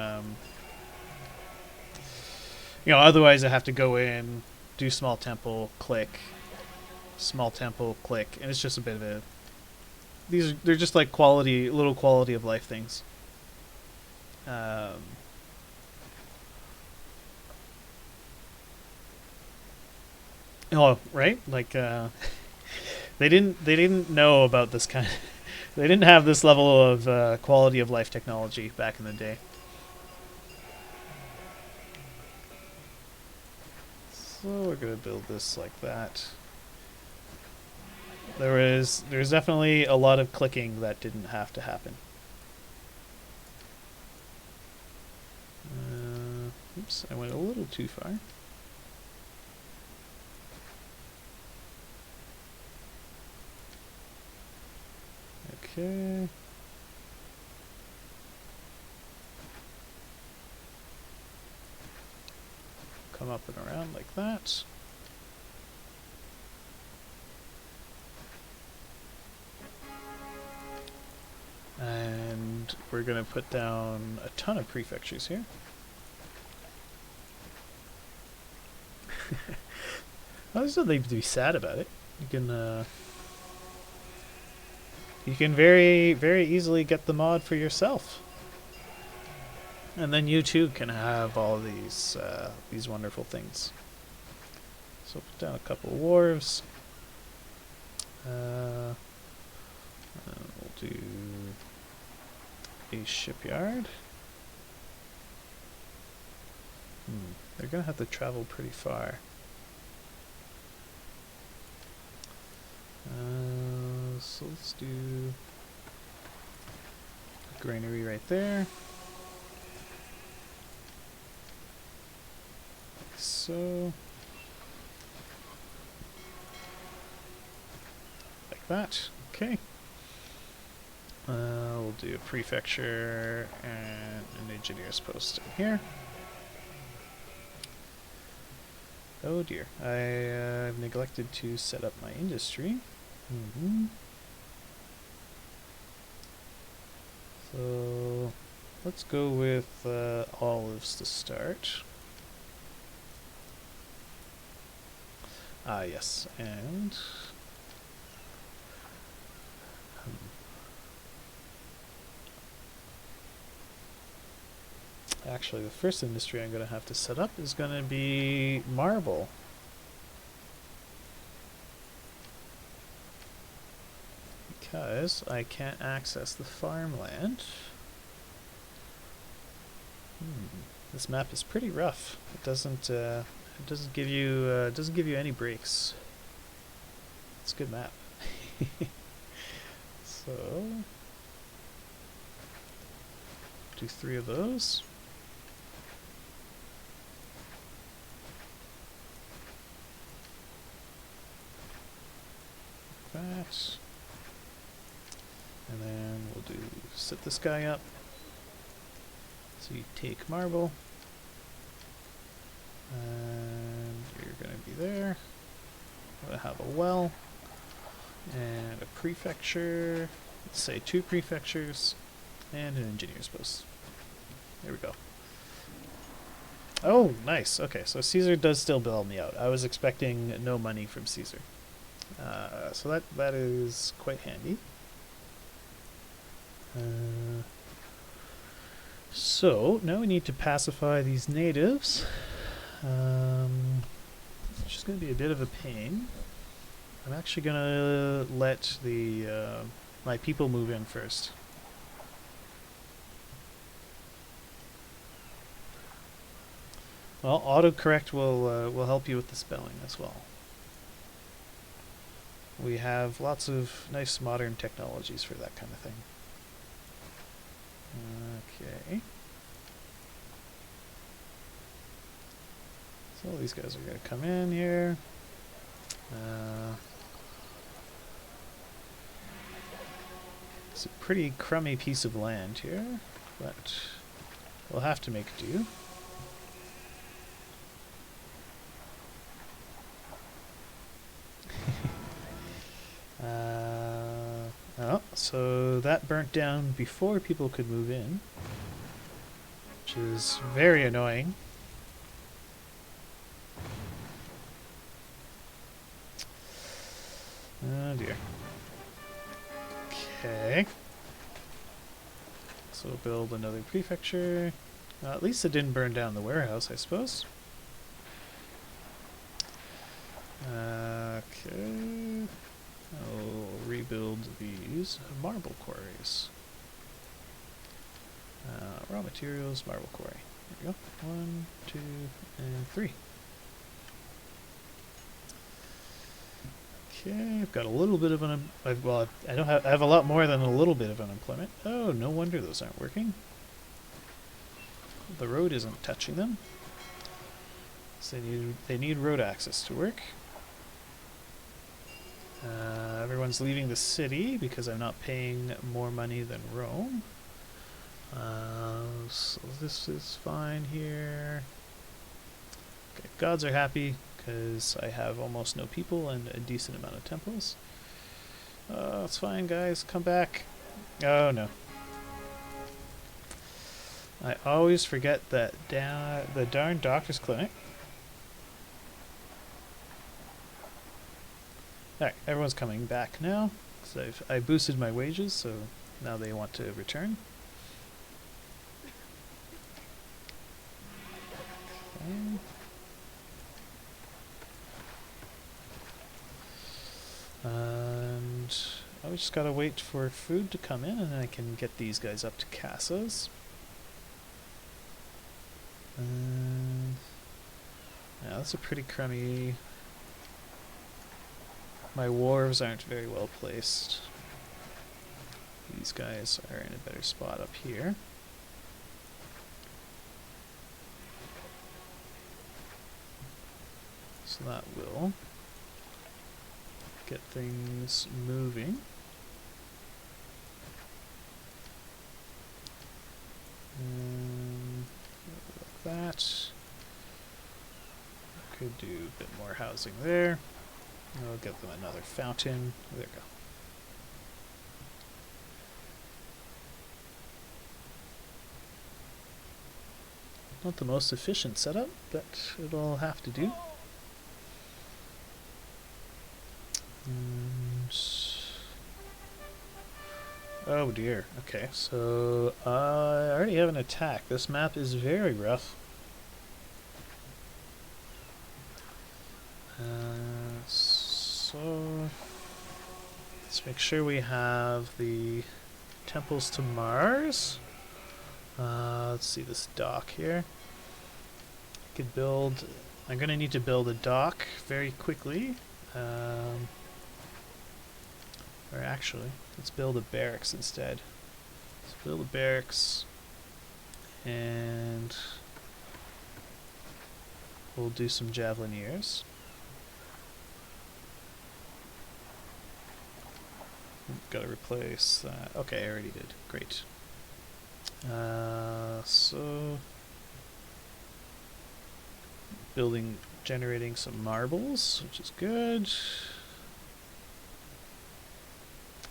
know, otherwise I have to go in, do small temple, click, and it's just a bit of a, they're just like little quality of life things. Oh, right? Like they didn't know about this kind of they didn't have this level of quality of life technology back in the day. So we're gonna build this like that. There's definitely a lot of clicking that didn't have to happen. Oops, I went a little too far. Okay. Come up and around like that. And we're going to put down a ton of prefectures here. Well, there's nothing to be sad about it. You can very, very easily get the mod for yourself. And then you too can have all these wonderful things. So put down a couple of wharves. We'll do a shipyard. They're gonna have to travel pretty far. So let's do a granary right there. Like so. Like that. Okay. We'll do a prefecture and an engineer's post in here. Oh dear, I've neglected to set up my industry. So let's go with olives to start. Ah yes, and actually the first industry I'm going to have to set up is going to be marble. because I can't access the farmland. This map is pretty rough. It doesn't give you any breaks. It's a good map. So do 3 of those. That. And then we'll do set this guy up. So you take marble. And you're gonna be there. Gonna have a well. And a prefecture. Let's say 2 prefectures. And an engineer's post. There we go. Oh, nice. Okay, so Caesar does still bail me out. I was expecting no money from Caesar. So that is quite handy. So now we need to pacify these natives, which is going to be a bit of a pain. I'm actually going to let the my people move in first. Well, autocorrect will help you with the spelling as well. We have lots of nice modern technologies for that kind of thing. Okay. So these guys are going to come in here. It's a pretty crummy piece of land here, but we'll have to make do. Oh, so that burnt down before people could move in, which is very annoying. Oh dear. Okay. So we'll build another prefecture. At least it didn't burn down the warehouse, I suppose. Okay. I'll rebuild these marble quarries. Raw materials, marble quarry. There we go. 1, 2, and 3. Okay, I've got a little bit of an. Well, I have a lot more than a little bit of unemployment. Oh, no wonder those aren't working. The road isn't touching them. So they need road access to work. Everyone's leaving the city because I'm not paying more money than Rome. So this is fine here. Okay, gods are happy because I have almost no people and a decent amount of temples. It's fine, guys. Come back. Oh no. I always forget that the darn doctor's clinic. Alright, everyone's coming back now, because I boosted my wages, so now they want to return. Okay. And we just gotta wait for food to come in, and then I can get these guys up to casas. Yeah, that's a pretty crummy. My wharves aren't very well placed. These guys are in a better spot up here. So that will get things moving. Like that. Could do a bit more housing there. I'll get them another fountain. There we go. Not the most efficient setup, but it'll have to do. And oh dear. Okay, so I already have an attack. This map is very rough. So Let's make sure we have the temples to Mars. Let's see this dock here. I could build. I'm gonna need to build a dock very quickly. Or actually, let's build a barracks instead. Let's build a barracks, and we'll do some javelineers. Gotta replace that. Okay, I already did. Great. So generating some marbles, which is good.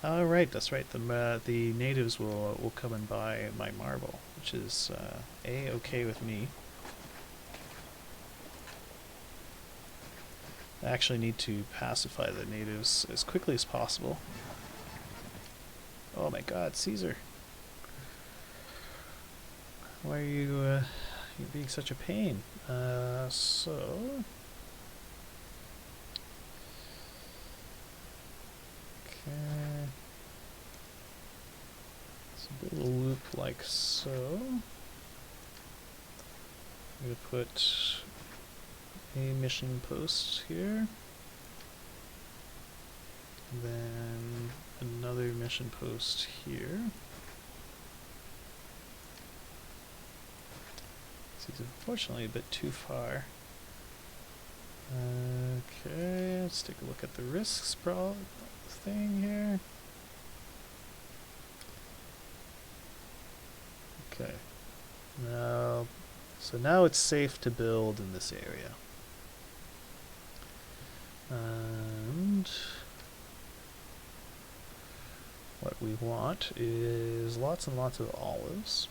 Oh, right, that's right. The natives will come and buy my marble, which is okay with me. I actually need to pacify the natives as quickly as possible. Oh my God, Caesar! Why are you you're being such a pain? So. Okay. So build a loop like so. I'm going to put a mission post here. Then another mission post here. This is unfortunately a bit too far. Okay, let's take a look at the risks thing here. Okay. Now it's safe to build in this area. And what we want is lots and lots of olives.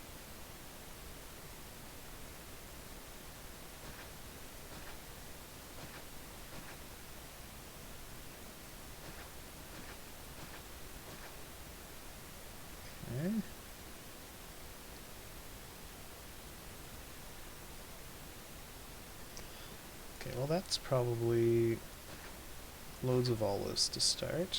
Okay. Okay, well that's probably loads of olives to start.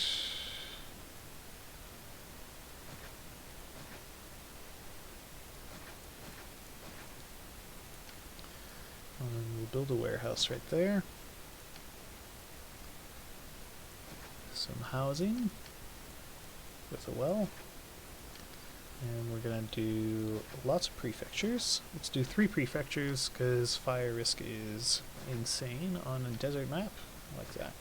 And we'll build a warehouse right there. Some housing with a well. And we're going to do lots of prefectures. Let's do 3 prefectures because fire risk is insane on a desert map. I like that.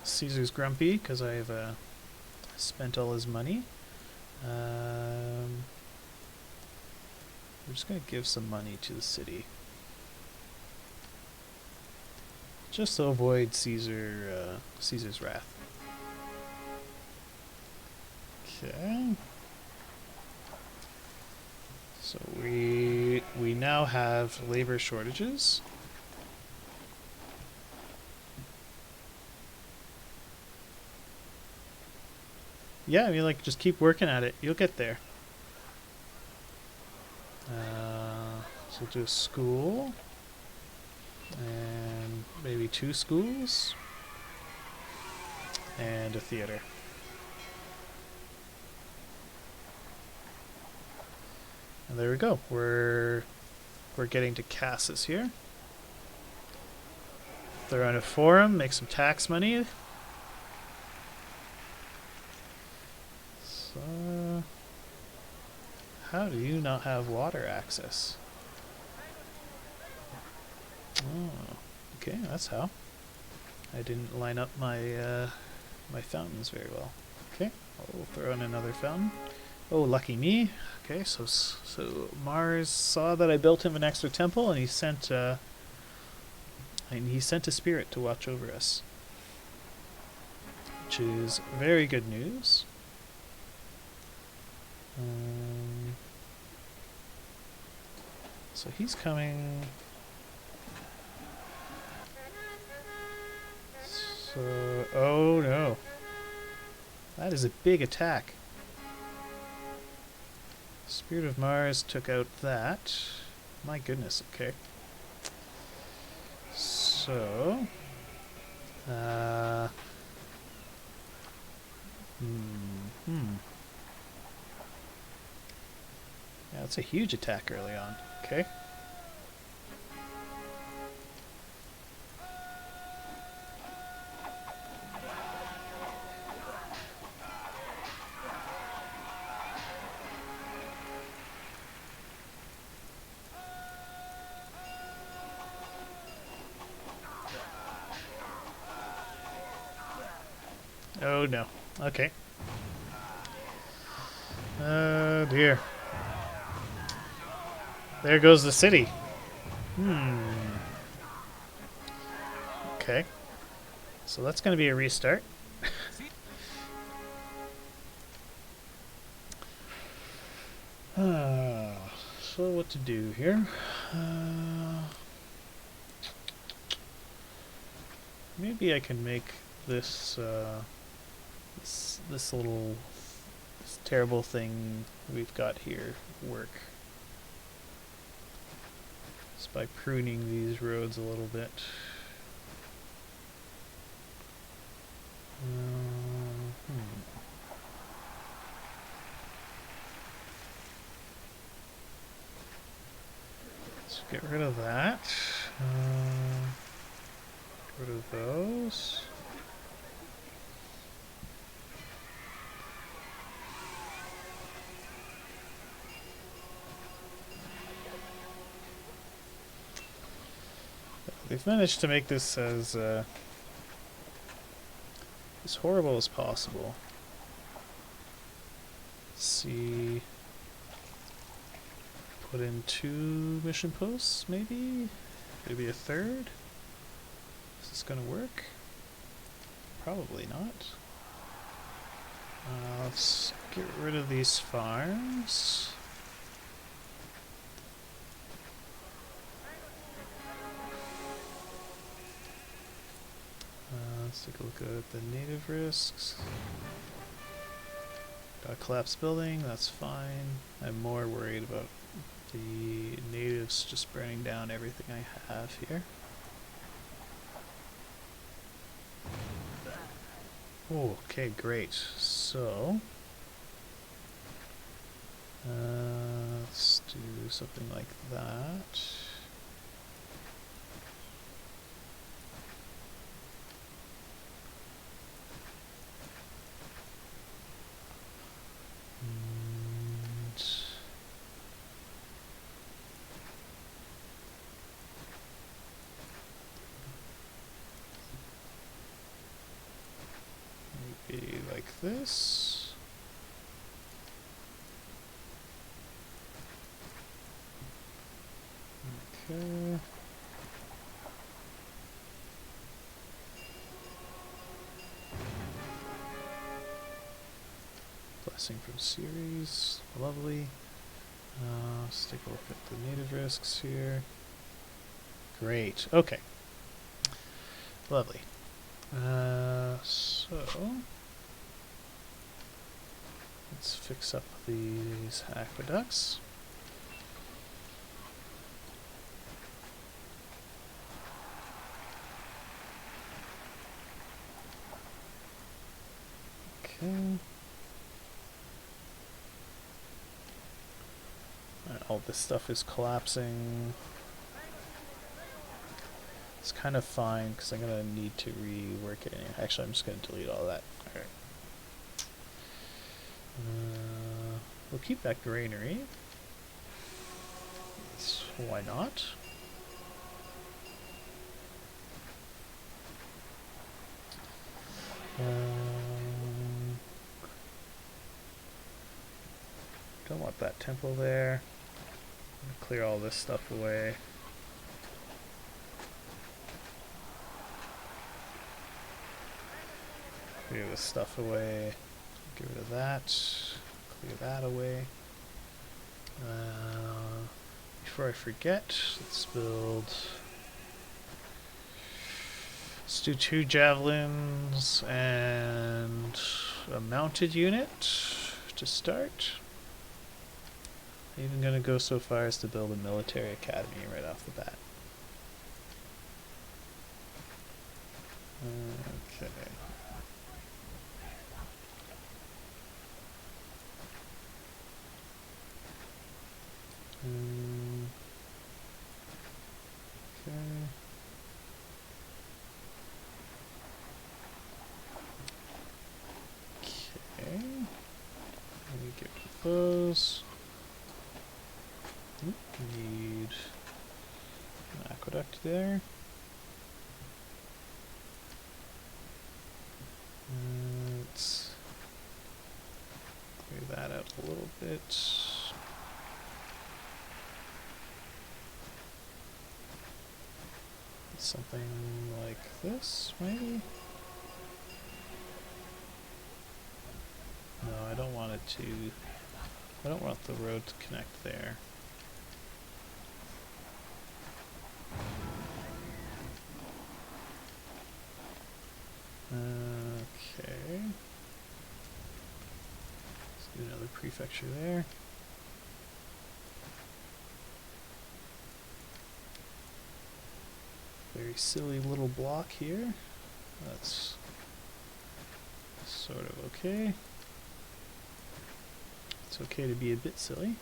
Caesar's grumpy because I've spent all his money. We're just going to give some money to the city. Just to avoid Caesar's wrath. Okay. So we now have labor shortages. Yeah, I mean, like, just keep working at it. You'll get there. So we'll do a school. And maybe 2 schools. And a theater. And there we go. We're getting to Cassis here. Throw in a forum, make some tax money. So, how do you not have water access? Oh, okay, that's how. I didn't line up my my fountains very well. Okay, I'll throw in another fountain. Oh, lucky me. Okay, so Mars saw that I built him an extra temple, and he sent a spirit to watch over us, which is very good news. So he's coming. So, oh no, that is a big attack. Spirit of Mars took out that. My goodness, okay. So, Hmm. Yeah, that's a huge attack early on. Okay. Oh no. Okay. Oh dear. There goes the city. Okay. So that's going to be a restart. So what to do here? Maybe I can make this, this little this terrible thing we've got here work. Just by pruning these roads a little bit. Let's get rid of that. Get rid of those. They've managed to make this as horrible as possible. Let's see. Put in 2 mission posts, maybe? Maybe a 3rd? Is this gonna work? Probably not. Let's get rid of these farms. Let's take a look at the native risks. Got a collapsed building, that's fine. I'm more worried about the natives just burning down everything I have here. Oh, okay, great. So, let's do something like that. Maybe like this. Okay. Blessing from Ceres, lovely. Let's take a look at the native risks here. Great, okay. Lovely. So let's fix up these aqueducts. Okay. All this stuff is collapsing. It's kind of fine because I'm going to need to rework it anyway. Actually, I'm just going to delete all that. Alright. We'll keep that granary. So why not? Don't want that temple there. Clear all this stuff away. Clear this stuff away. Get rid of that. Clear that away. Before I forget, let's build. Let's do 2 javelins and a mounted unit to start. I'm even going to go so far as to build a military academy right off the bat. Okay. suppose. Oop, need an aqueduct there. Let's clear that out a little bit. Something like this, maybe? No, I don't want it to... I don't want the road to connect there. Okay. Let's do another prefecture there. Very silly little block here. That's sort of okay. It's okay to be a bit silly.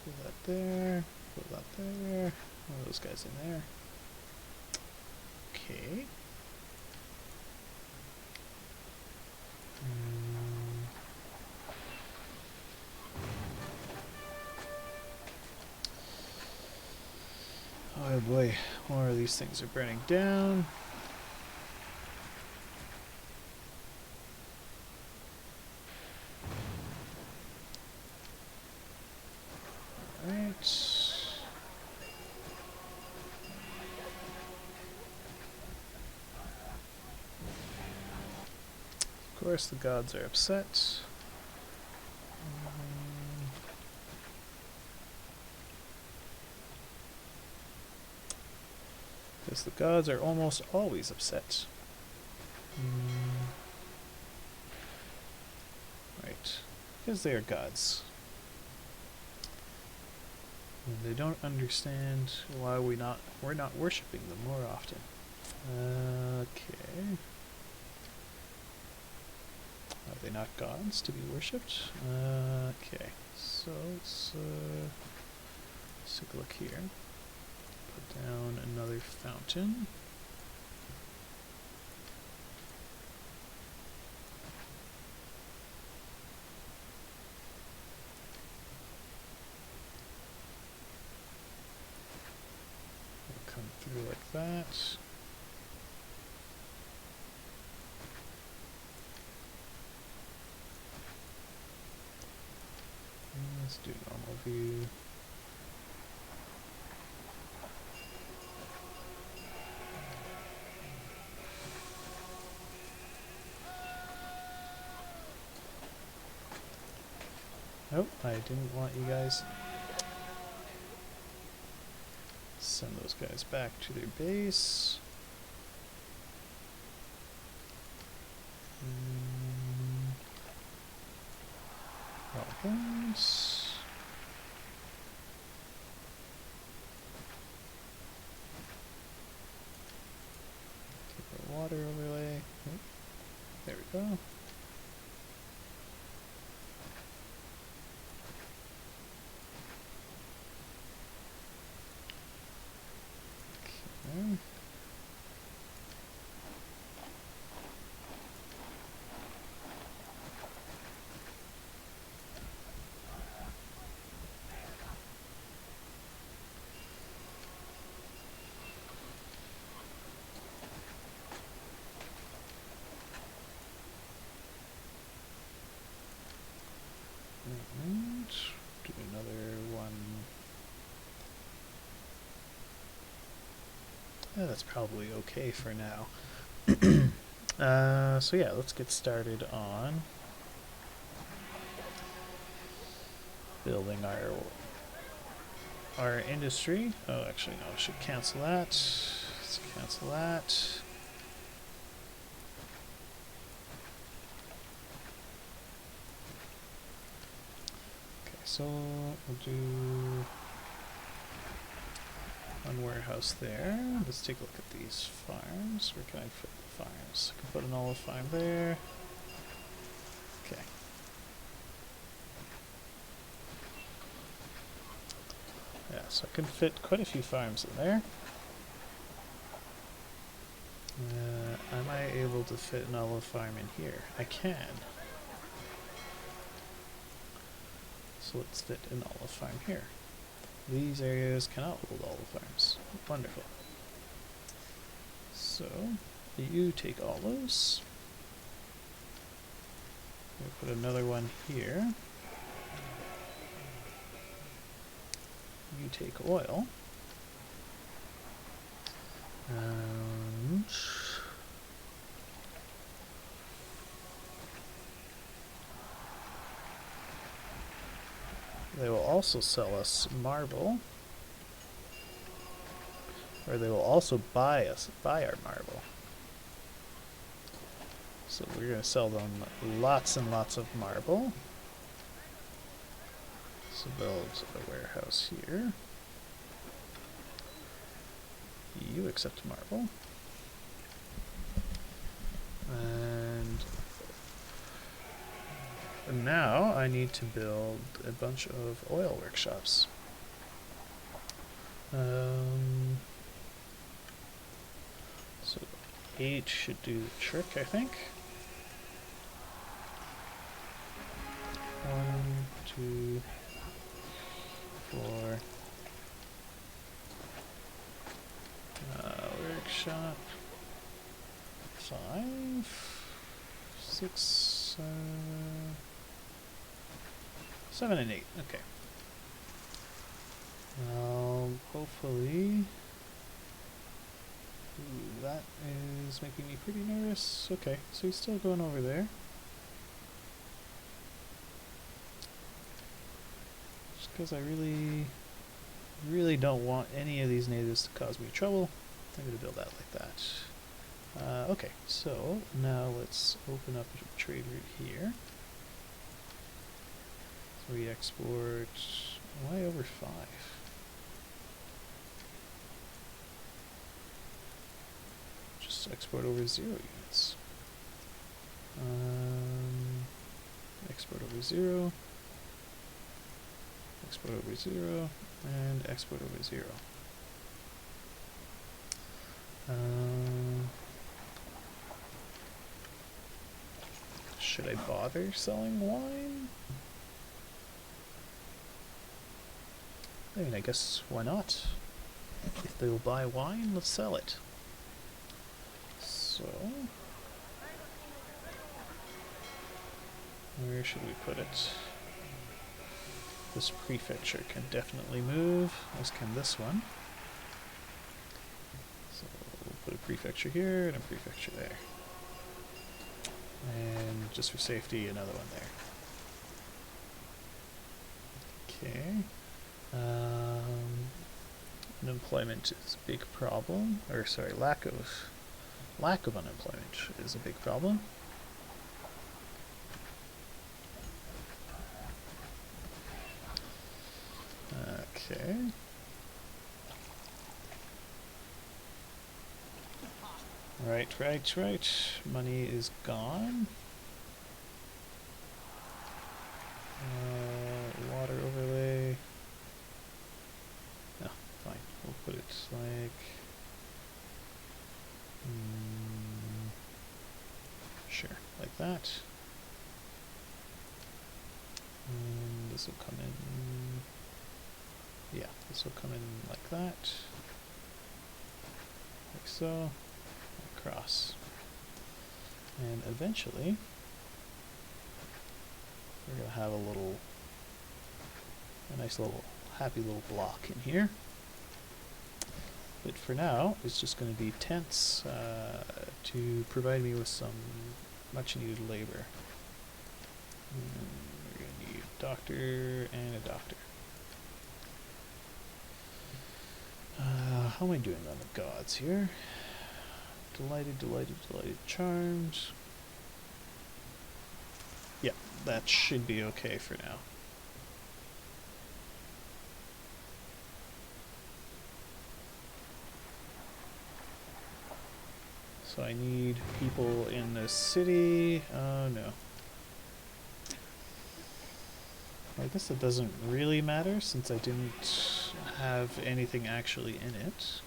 Put that there. Put that there. One of those guys in there. Okay. Oh boy, more of these things are burning down. Alright. Of course the gods are upset. Because the gods are almost always upset. Right. Because they are gods. And they don't understand why we're not worshipping them more often. Okay. Are they not gods to be worshipped? Okay. So let's take a look here. Put down another fountain. We'll come through like that. And let's do normal view. Nope, I didn't want you guys. Send those guys back to their base. Weapons. Keep our water overlay. Oop, there we go. Okay. And do another one. Yeah, that's probably okay for now. So yeah, let's get started on building our industry. Oh, actually no, I should cancel that. Let's cancel that. Okay, so we'll do one warehouse there. Let's take a look at these farms. Where can I put the farms? I can put an olive farm there. Okay. Yeah, So I can fit quite a few farms in there. Am I able to fit an olive farm in here? I can. So let's fit an olive farm here. These areas cannot hold olive farms. Wonderful. So, you take olives. We'll put another one here. You take oil. And they will also sell us marble. Or they will also buy our marble. So we're going to sell them lots and lots of marble. So build a warehouse here. You accept marble. And now I need to build a bunch of oil workshops. So 8 should do the trick, I think. 1, 2, 4. Workshop. 5, 6, 7 and 8. Okay. Now, hopefully. Ooh, that is making me pretty nervous. Okay, so he's still going over there. Just because I really don't want any of these natives to cause me trouble, I'm going to build that like that. Okay, so now let's open up a trade route here. So we export Y over 5. Just export over 0 units. Export over 0. Export over 0. And export over 0. Should I bother selling wine? I mean, I guess why not? If they will buy wine, let's sell it. So, where should we put it? This prefecture can definitely move, as can this one. So we'll put a prefecture here and a prefecture there. And just for safety, another one there. Okay. Unemployment is a big problem, or sorry, lack of unemployment is a big problem. Okay. Right. Money is gone. Water overlay. No, fine. We'll put it like... sure, like that. And this will come in... yeah, this will come in like that. Like so. Across. And eventually, we're going to have a nice little, happy little block in here. But for now, it's just going to be tents to provide me with some much needed labor. We're going to need a doctor and a doctor. How am I doing on the gods here? Delighted, charmed. Yeah, that should be okay for now. So I need people in the city. Oh no. I guess it doesn't really matter since I didn't have anything actually in it.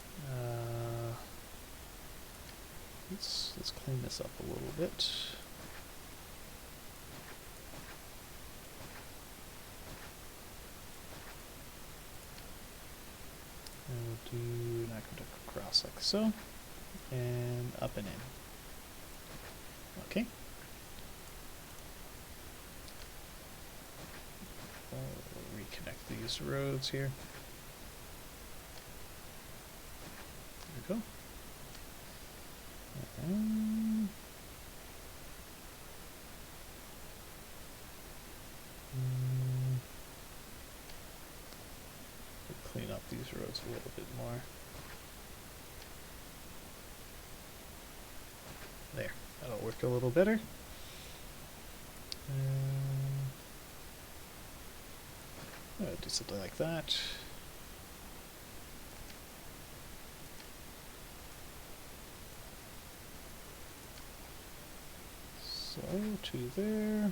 Let's clean this up a little bit. And we'll do an aqueduct across like so, and up and in. Okay. We'll reconnect these roads here. There we go. Clean up these roads a little bit more. There, that'll work a little better. Do something like that. So to there.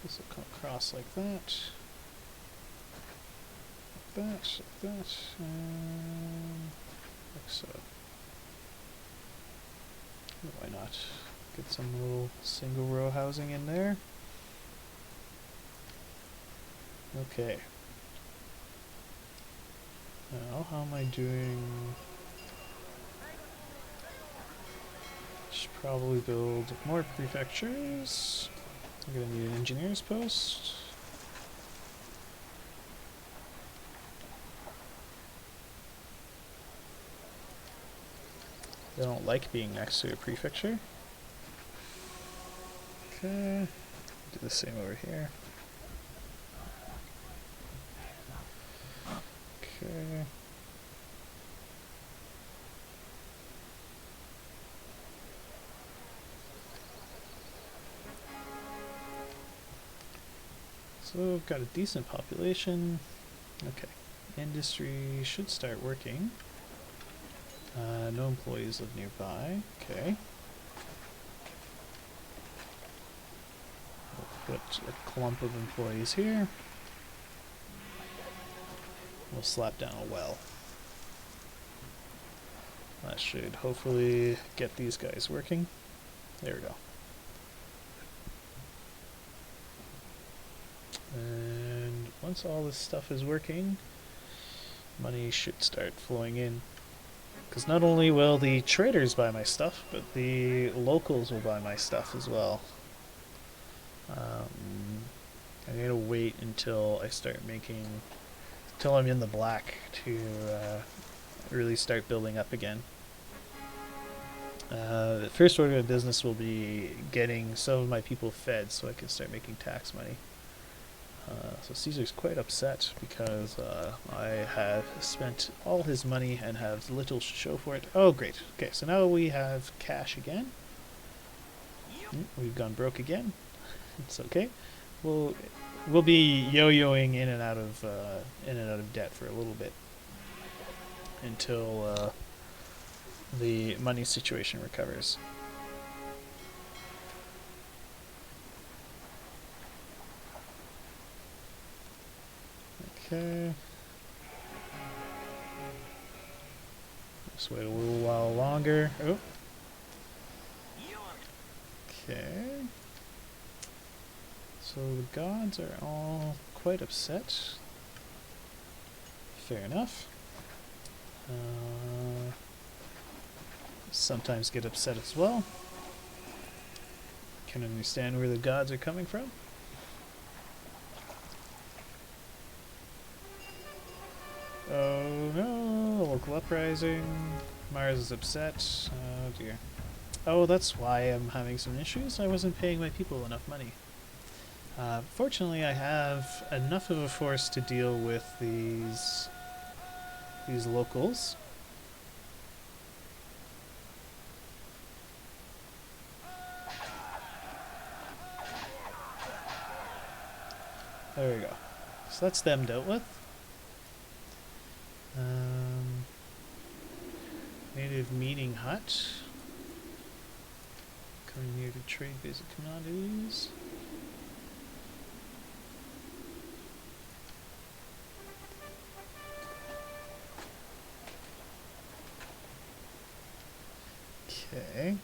This will come across like that. Like that, and like so. Why not get some little single row housing in there? Okay. Now, how am I doing? Should probably build more prefectures. I'm gonna need an engineer's post. I don't like being next to a prefecture. Okay, do the same over here. Okay. So we've got a decent population. Okay, industry should start working. No employees live nearby. Okay. We'll put a clump of employees here. We'll slap down a well. That should hopefully get these guys working. There we go. And once all this stuff is working, money should start flowing in. Because not only will the traders buy my stuff, but the locals will buy my stuff as well. I'm going to wait until I start making, until I'm in the black to really start building up again. The first order of business will be getting some of my people fed so I can start making tax money. So Caesar's quite upset because I have spent all his money and have little to show for it. Oh, great. Okay, so now we have cash again. We've gone broke again. It's okay. We'll be yo-yoing in and out of debt for a little bit until the money situation recovers. Okay. Just wait a little while longer. Oh. Okay. So the gods are all quite upset. Fair enough. Sometimes get upset as well. Can understand where the gods are coming from. Oh no, local uprising. Mars is upset. Oh dear. Oh, that's why I'm having some issues. I wasn't paying my people enough money. Fortunately, I have enough of a force to deal with these locals. There we go. So that's them dealt with. Native meeting hut. Coming near to trade basic commodities. Okay.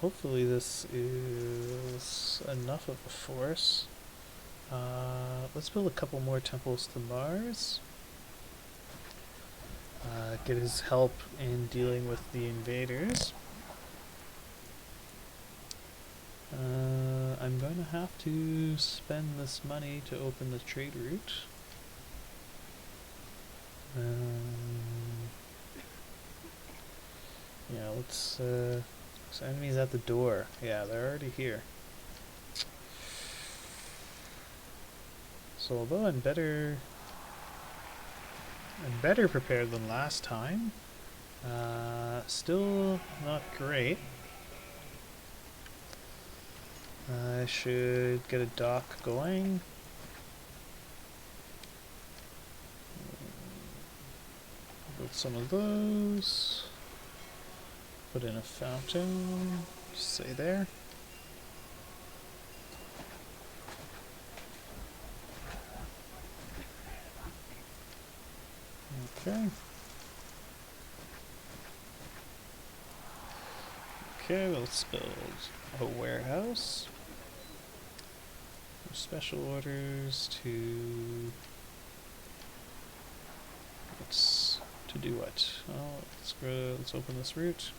Hopefully this is enough of a force. Let's build a couple more temples to Mars. Get his help in dealing with the invaders. I'm going to have to spend this money to open the trade route. Yeah, let's, so enemies at the door. Yeah, they're already here. So although I'm better prepared than last time, still not great. I should get a dock going. Build some of those. Put in a fountain, just say there. Okay. Okay, let's build a warehouse. Special orders to... to do what? Oh, let's open this route.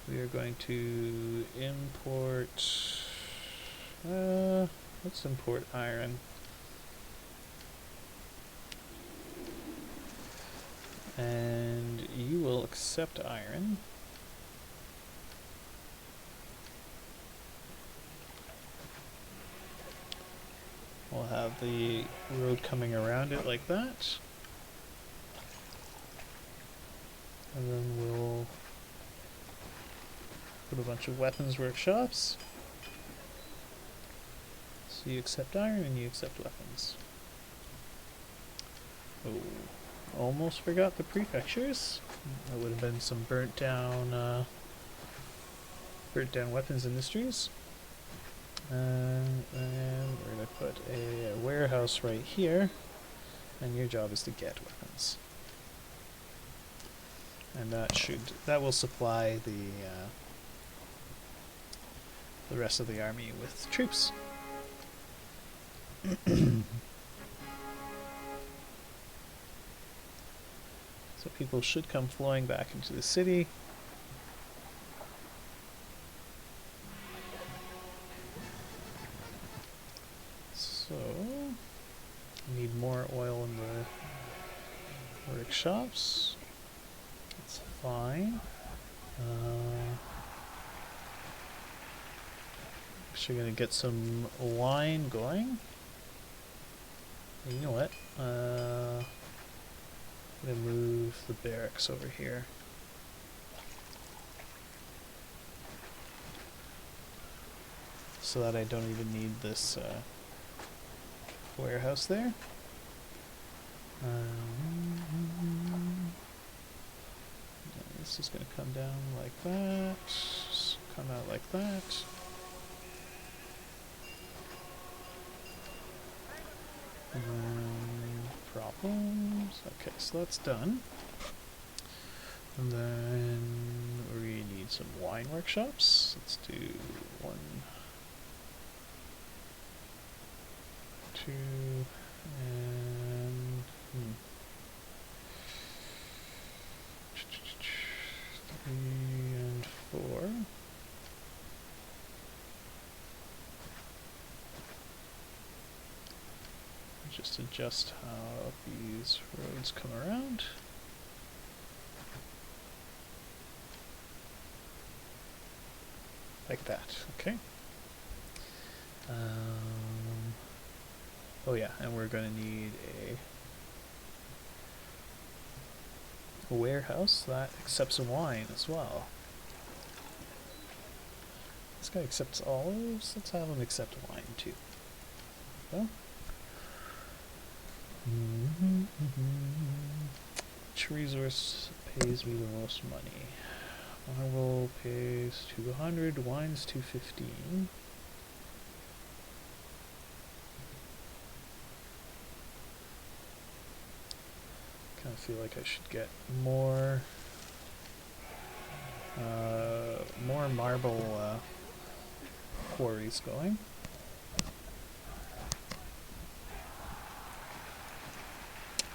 We are going to import... let's import iron. And you will accept iron. We'll have the road coming around it like that. And then we'll put a bunch of weapons workshops. So you accept iron and you accept weapons. Oh, almost forgot the prefectures. That would have been some burnt down weapons industries. And we're going to put a warehouse right here, and your job is to get weapons. And that will supply the rest of the army with troops. So people should come flowing back into the city. So, need more oil in the workshops. That's fine. Actually gonna get some wine going. You know what? I'm gonna move the barracks over here. So that I don't even need this warehouse there. This is going to come down like that, come out like that. And then problems. Okay, so that's done. And then we need some wine workshops. Let's do 1, 2, and 3 and 4. Just adjust how these roads come around. Like that, okay. Oh yeah, and we're going to need a warehouse that accepts wine as well. This guy accepts olives. Let's have him accept wine too. Well, which resource pays me the most money? Marble pays 200, wine's 215. Kind of feel like I should get more more marble quarries going.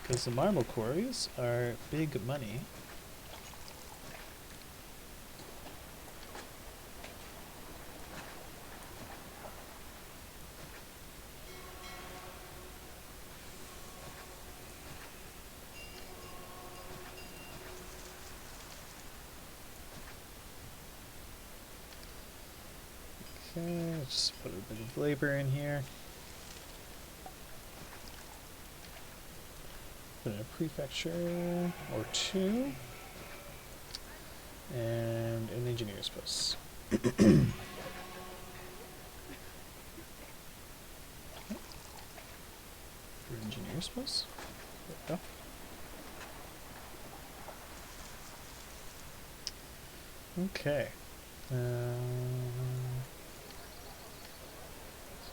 Because the marble quarries are big money. Okay, just put a bit of labor in here. Put in a prefecture or two. And an engineer's post. For engineer's post? There we go. Okay. So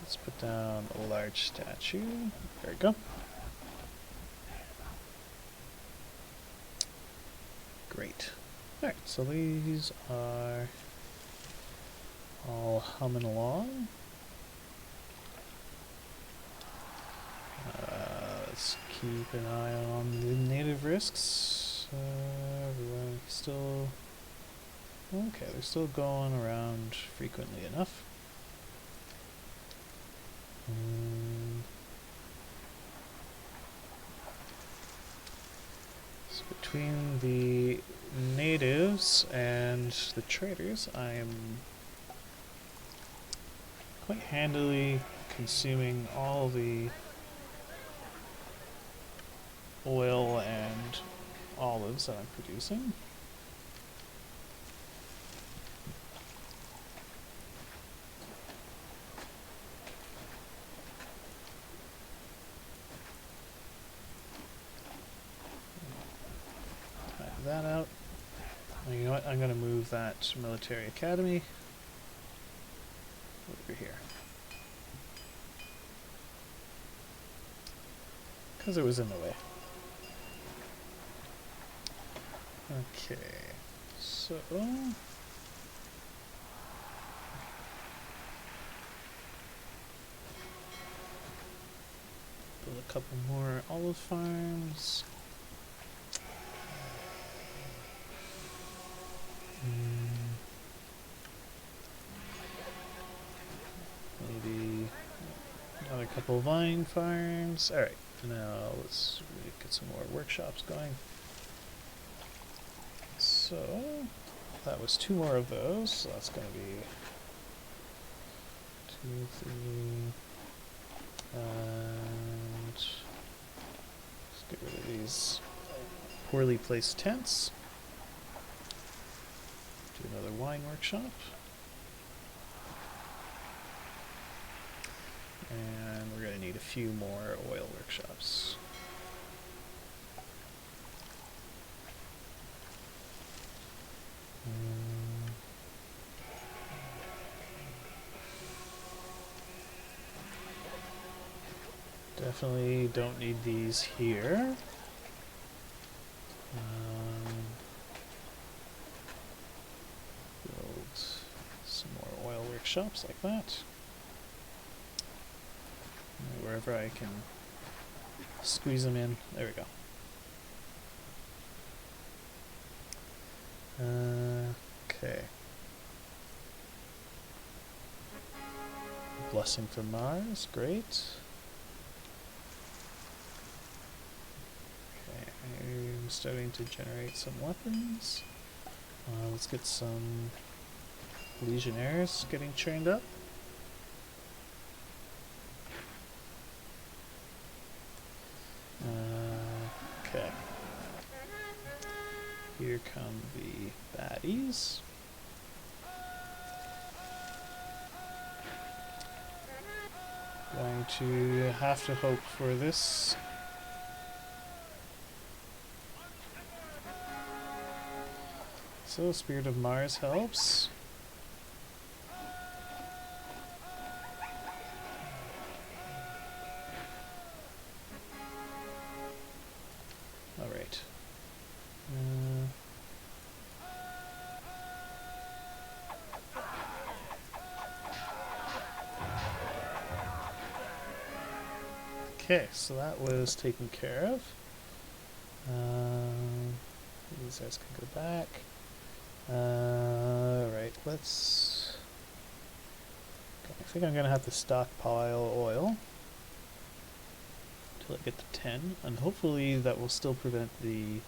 let's put down a large statue. There we go. Great. Alright, so these are all humming along. Let's keep an eye on the native risks. Everyone still... Okay, they're still going around frequently enough. So between the natives and the traders, I am quite handily consuming all the oil and olives that I'm producing. Back that out. And you know what? I'm going to move that military academy over here. Because it was in the way. Okay, so build a couple more olive farms. Maybe another couple vine farms. Alright, now let's really get some more workshops going. So, that was 2 more of those, so that's going to be 2, 3, and let's get rid of these poorly placed tents. Do another wine workshop. And we're going to need a few more oil workshops. Definitely don't need these here. Build some more oil workshops like that. Wherever I can squeeze them in. There we go. Okay. Blessing from Mars, great. Okay, I'm starting to generate some weapons. Let's get some legionnaires getting trained up. Okay. Here come the baddies. Going to have to hope for this. So, Spirit of Mars helps. Alright. Okay, so that was taken care of. These guys can go back. Right, let's... I think I'm going to have to stockpile oil until I get to 10, and hopefully that will still prevent the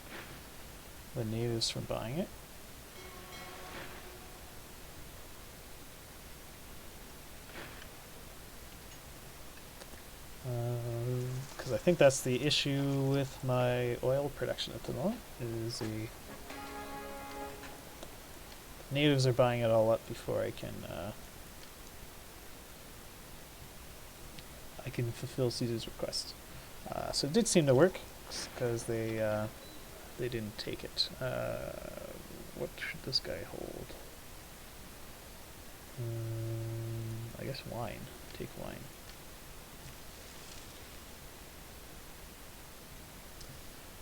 natives from buying it. Because I think that's the issue with my oil production at the moment, is the natives are buying it all up before I can fulfill Caesar's request. So it did seem to work, because they didn't take it. What should this guy hold? I guess wine. Take wine.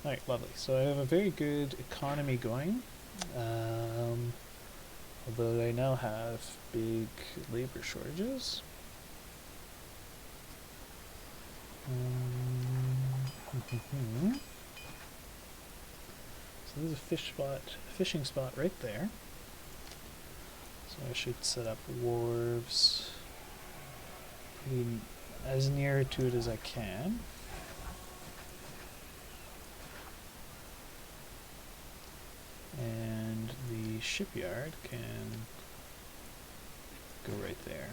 Alright, lovely. So I have a very good economy going, although I now have big labor shortages. So there's a fishing spot right there. So I should set up wharves as near to it as I can. And the shipyard can go right there.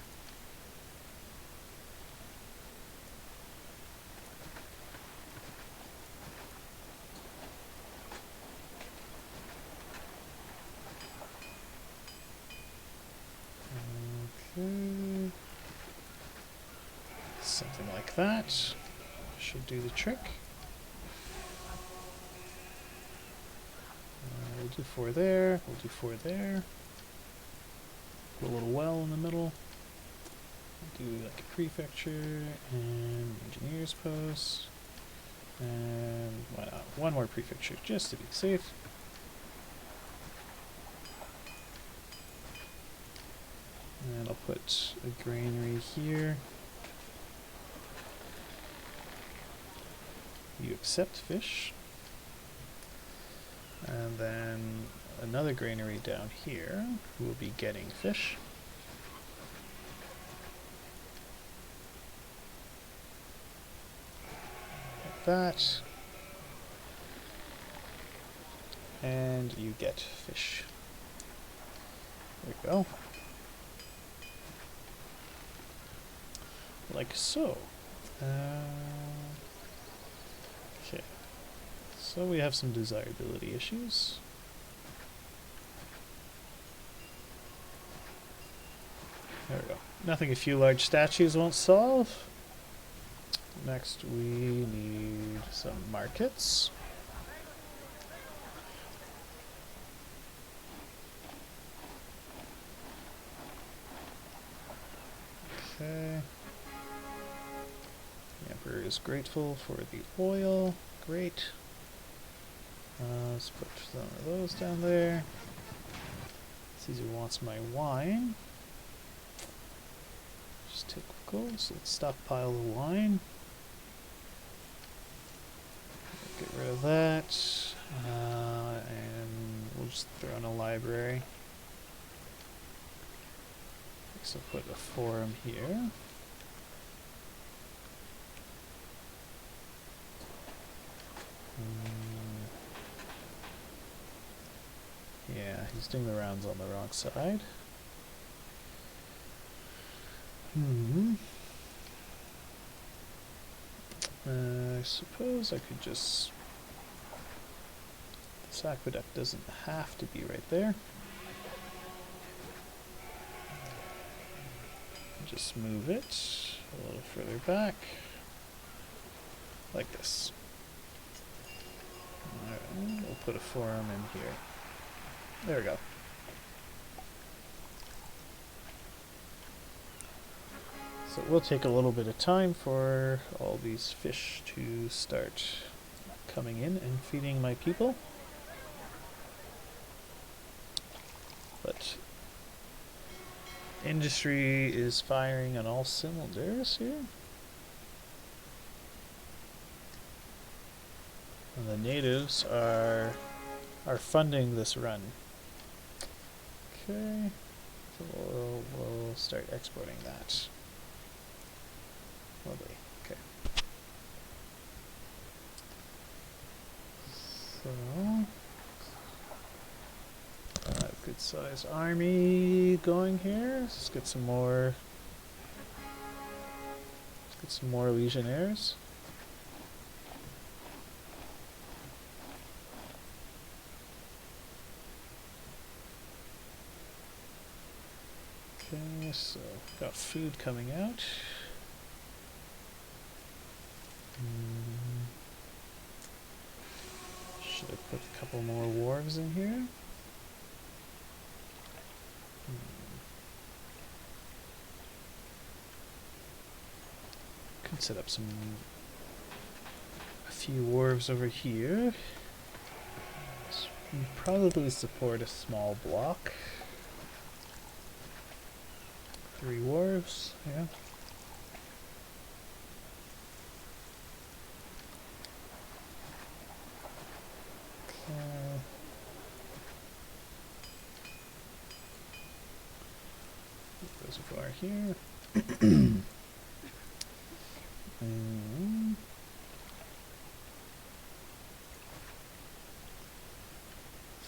Okay. Something like that should do the trick. We'll do 4 there, we'll do 4 there. Put a little well in the middle. Do like a prefecture and engineer's post. And why not? 1 more prefecture just to be safe. And I'll put a granary here. You accept fish. And then another granary down here who will be getting fish. Like that. And you get fish. There we go. Like so. Okay. So we have some desirability issues. There we go. Nothing a few large statues won't solve. Next we need some markets. Okay. The Emperor is grateful for the oil. Great. Let's put some of those down there. Caesar wants my wine. Just typical. So let's stockpile the wine. Get rid of that. And we'll just throw in a library. So put a forum here. Yeah, he's doing the rounds on the wrong side. I suppose I could just... This aqueduct doesn't have to be right there. Just move it a little further back. Like this. Alright, we'll put a forum in here. There we go. So it will take a little bit of time for all these fish to start coming in and feeding my people. But industry is firing on all cylinders here. And the natives are funding this run. Okay, so we'll start exporting that. Lovely. Okay. So, good sized army going here. Let's get some more. Let's get some more legionnaires. Okay, so got food coming out. Should have put a couple more wharves in here. Could set up a few wharves over here. Probably support a small block. 3 wharves, yeah. Okay. Reservoir here.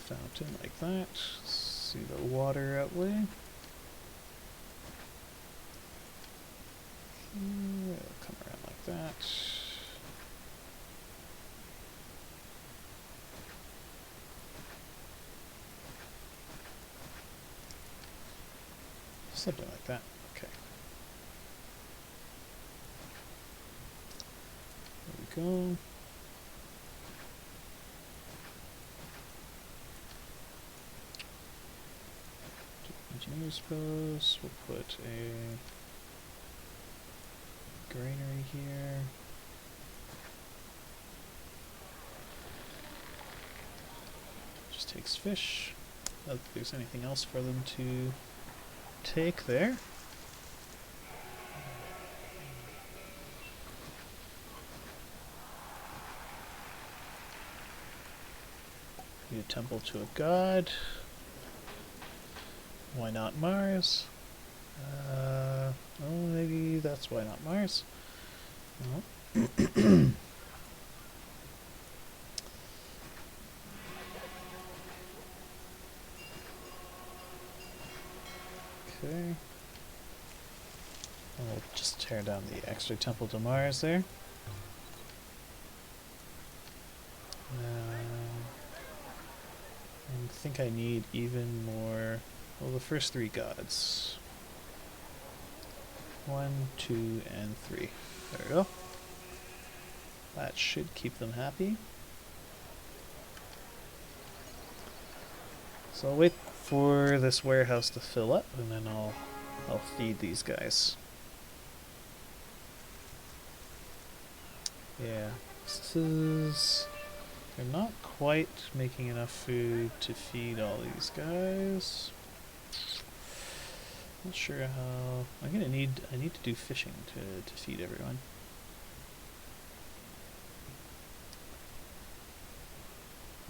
Fountain like that. See the water outlet. It'll come around like that. Something like that. Okay. There we go. Engineer's post. We'll put a granary here. Just takes fish. Not that there's anything else for them to take there. Need a temple to a god. Why not Mars? Oh, maybe that's why not Mars. No. Okay. We'll just tear down the extra temple to Mars there. I think I need even more. Well, the first 3 gods. 1, 2, and 3. There we go. That should keep them happy. So I'll wait for this warehouse to fill up, and then I'll feed these guys. Yeah, this is... They're not quite making enough food to feed all these guys. Not sure how... I need to do fishing to feed everyone.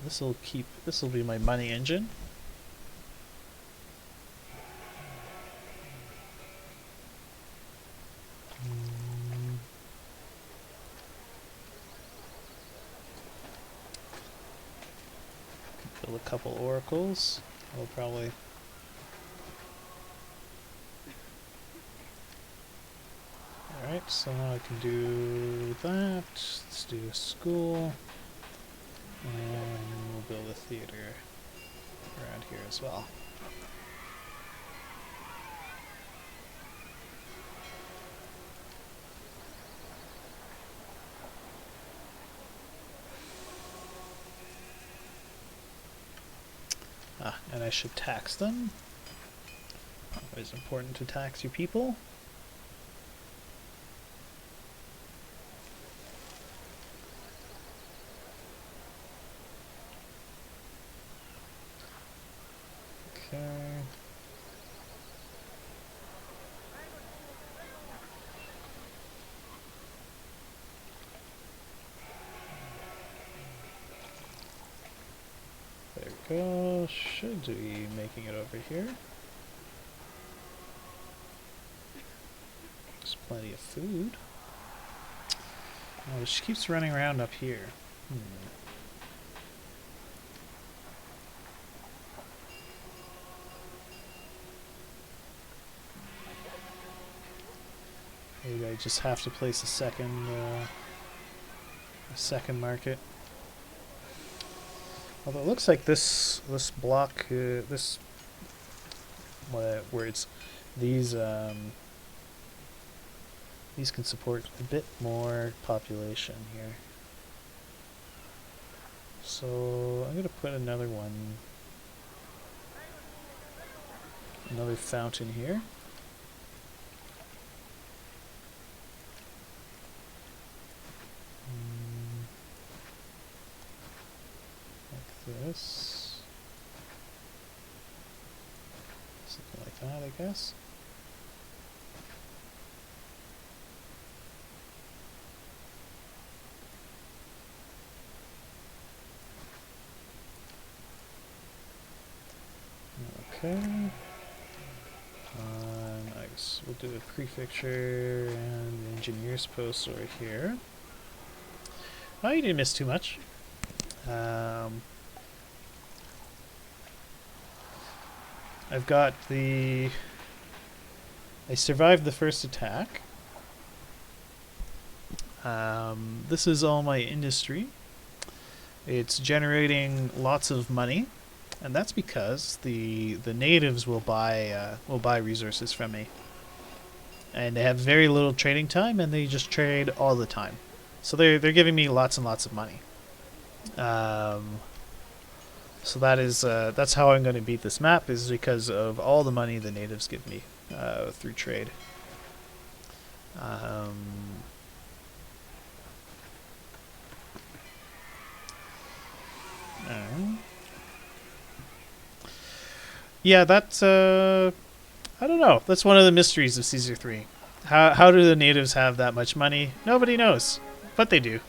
This'll be my money engine. Build a couple oracles. I'll probably... Alright, so now I can do that. Let's do a school. And we'll build a theater around here as well. And I should tax them. Always important to tax your people. Okay. go. Should be making it over here. There's plenty of food. Oh, she keeps running around up here. Maybe I just have to place a second market. Although it looks like this block, where it's these can support a bit more population here. So I'm gonna put another fountain here. Like this. Something like that, I guess. Okay. I guess we'll do a prefecture and the engineer's post over here. Oh, you didn't miss too much. I've got I survived the first attack. This is all my industry. It's generating lots of money. And that's because the natives will buy resources from me, and they have very little trading time, and they just trade all the time. So they're giving me lots and lots of money. So that's how I'm going to beat this map, is because of all the money the natives give me through trade. Yeah, that's I don't know. That's one of the mysteries of Caesar 3. How do the natives have that much money? Nobody knows, but they do.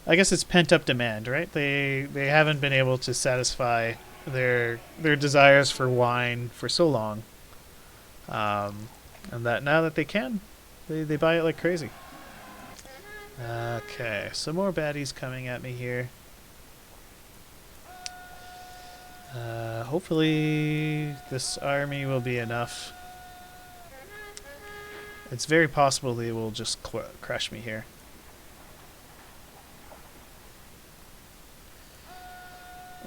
I guess it's pent-up demand, right? They haven't been able to satisfy their desires for wine for so long, and that now that they can, they buy it like crazy. Okay, some more baddies coming at me here. Hopefully this army will be enough. It's very possible they will just crush me here.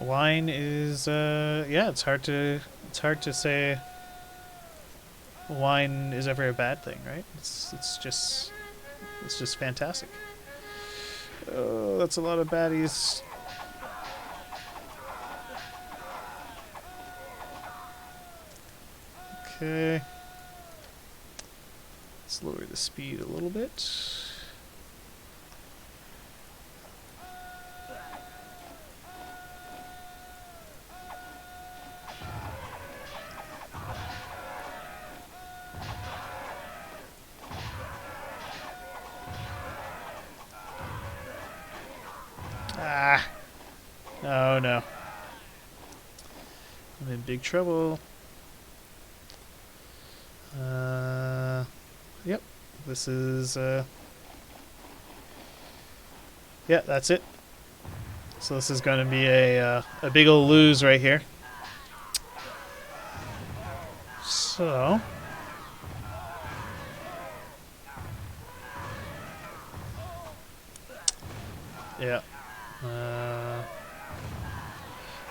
Wine is yeah, it's hard to say wine is ever a bad thing, right? It's just fantastic. Oh, that's a lot of baddies. Okay. Let's lower the speed a little bit. Ah! Oh no. I'm in big trouble. Yep. This is, yeah, that's it. So this is going to be a big ol' lose right here. So. Yeah.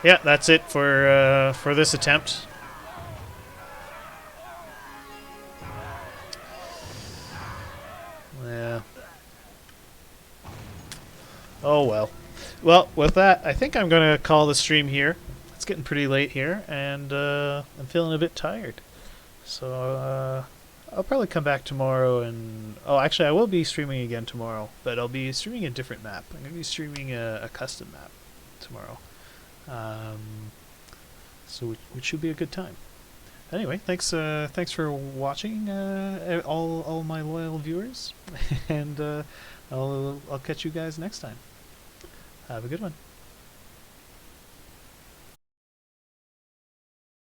Yeah, that's it for this attempt. Yeah. Oh well. Well, with that, I think I'm going to call the stream here. It's getting pretty late here, and I'm feeling a bit tired. So I'll probably come back tomorrow and... Oh, actually, I will be streaming again tomorrow, but I'll be streaming a different map. I'm going to be streaming a custom map tomorrow. So which should be a good time. Anyway, thanks for watching, all my loyal viewers, and I'll catch you guys next time. Have a good one.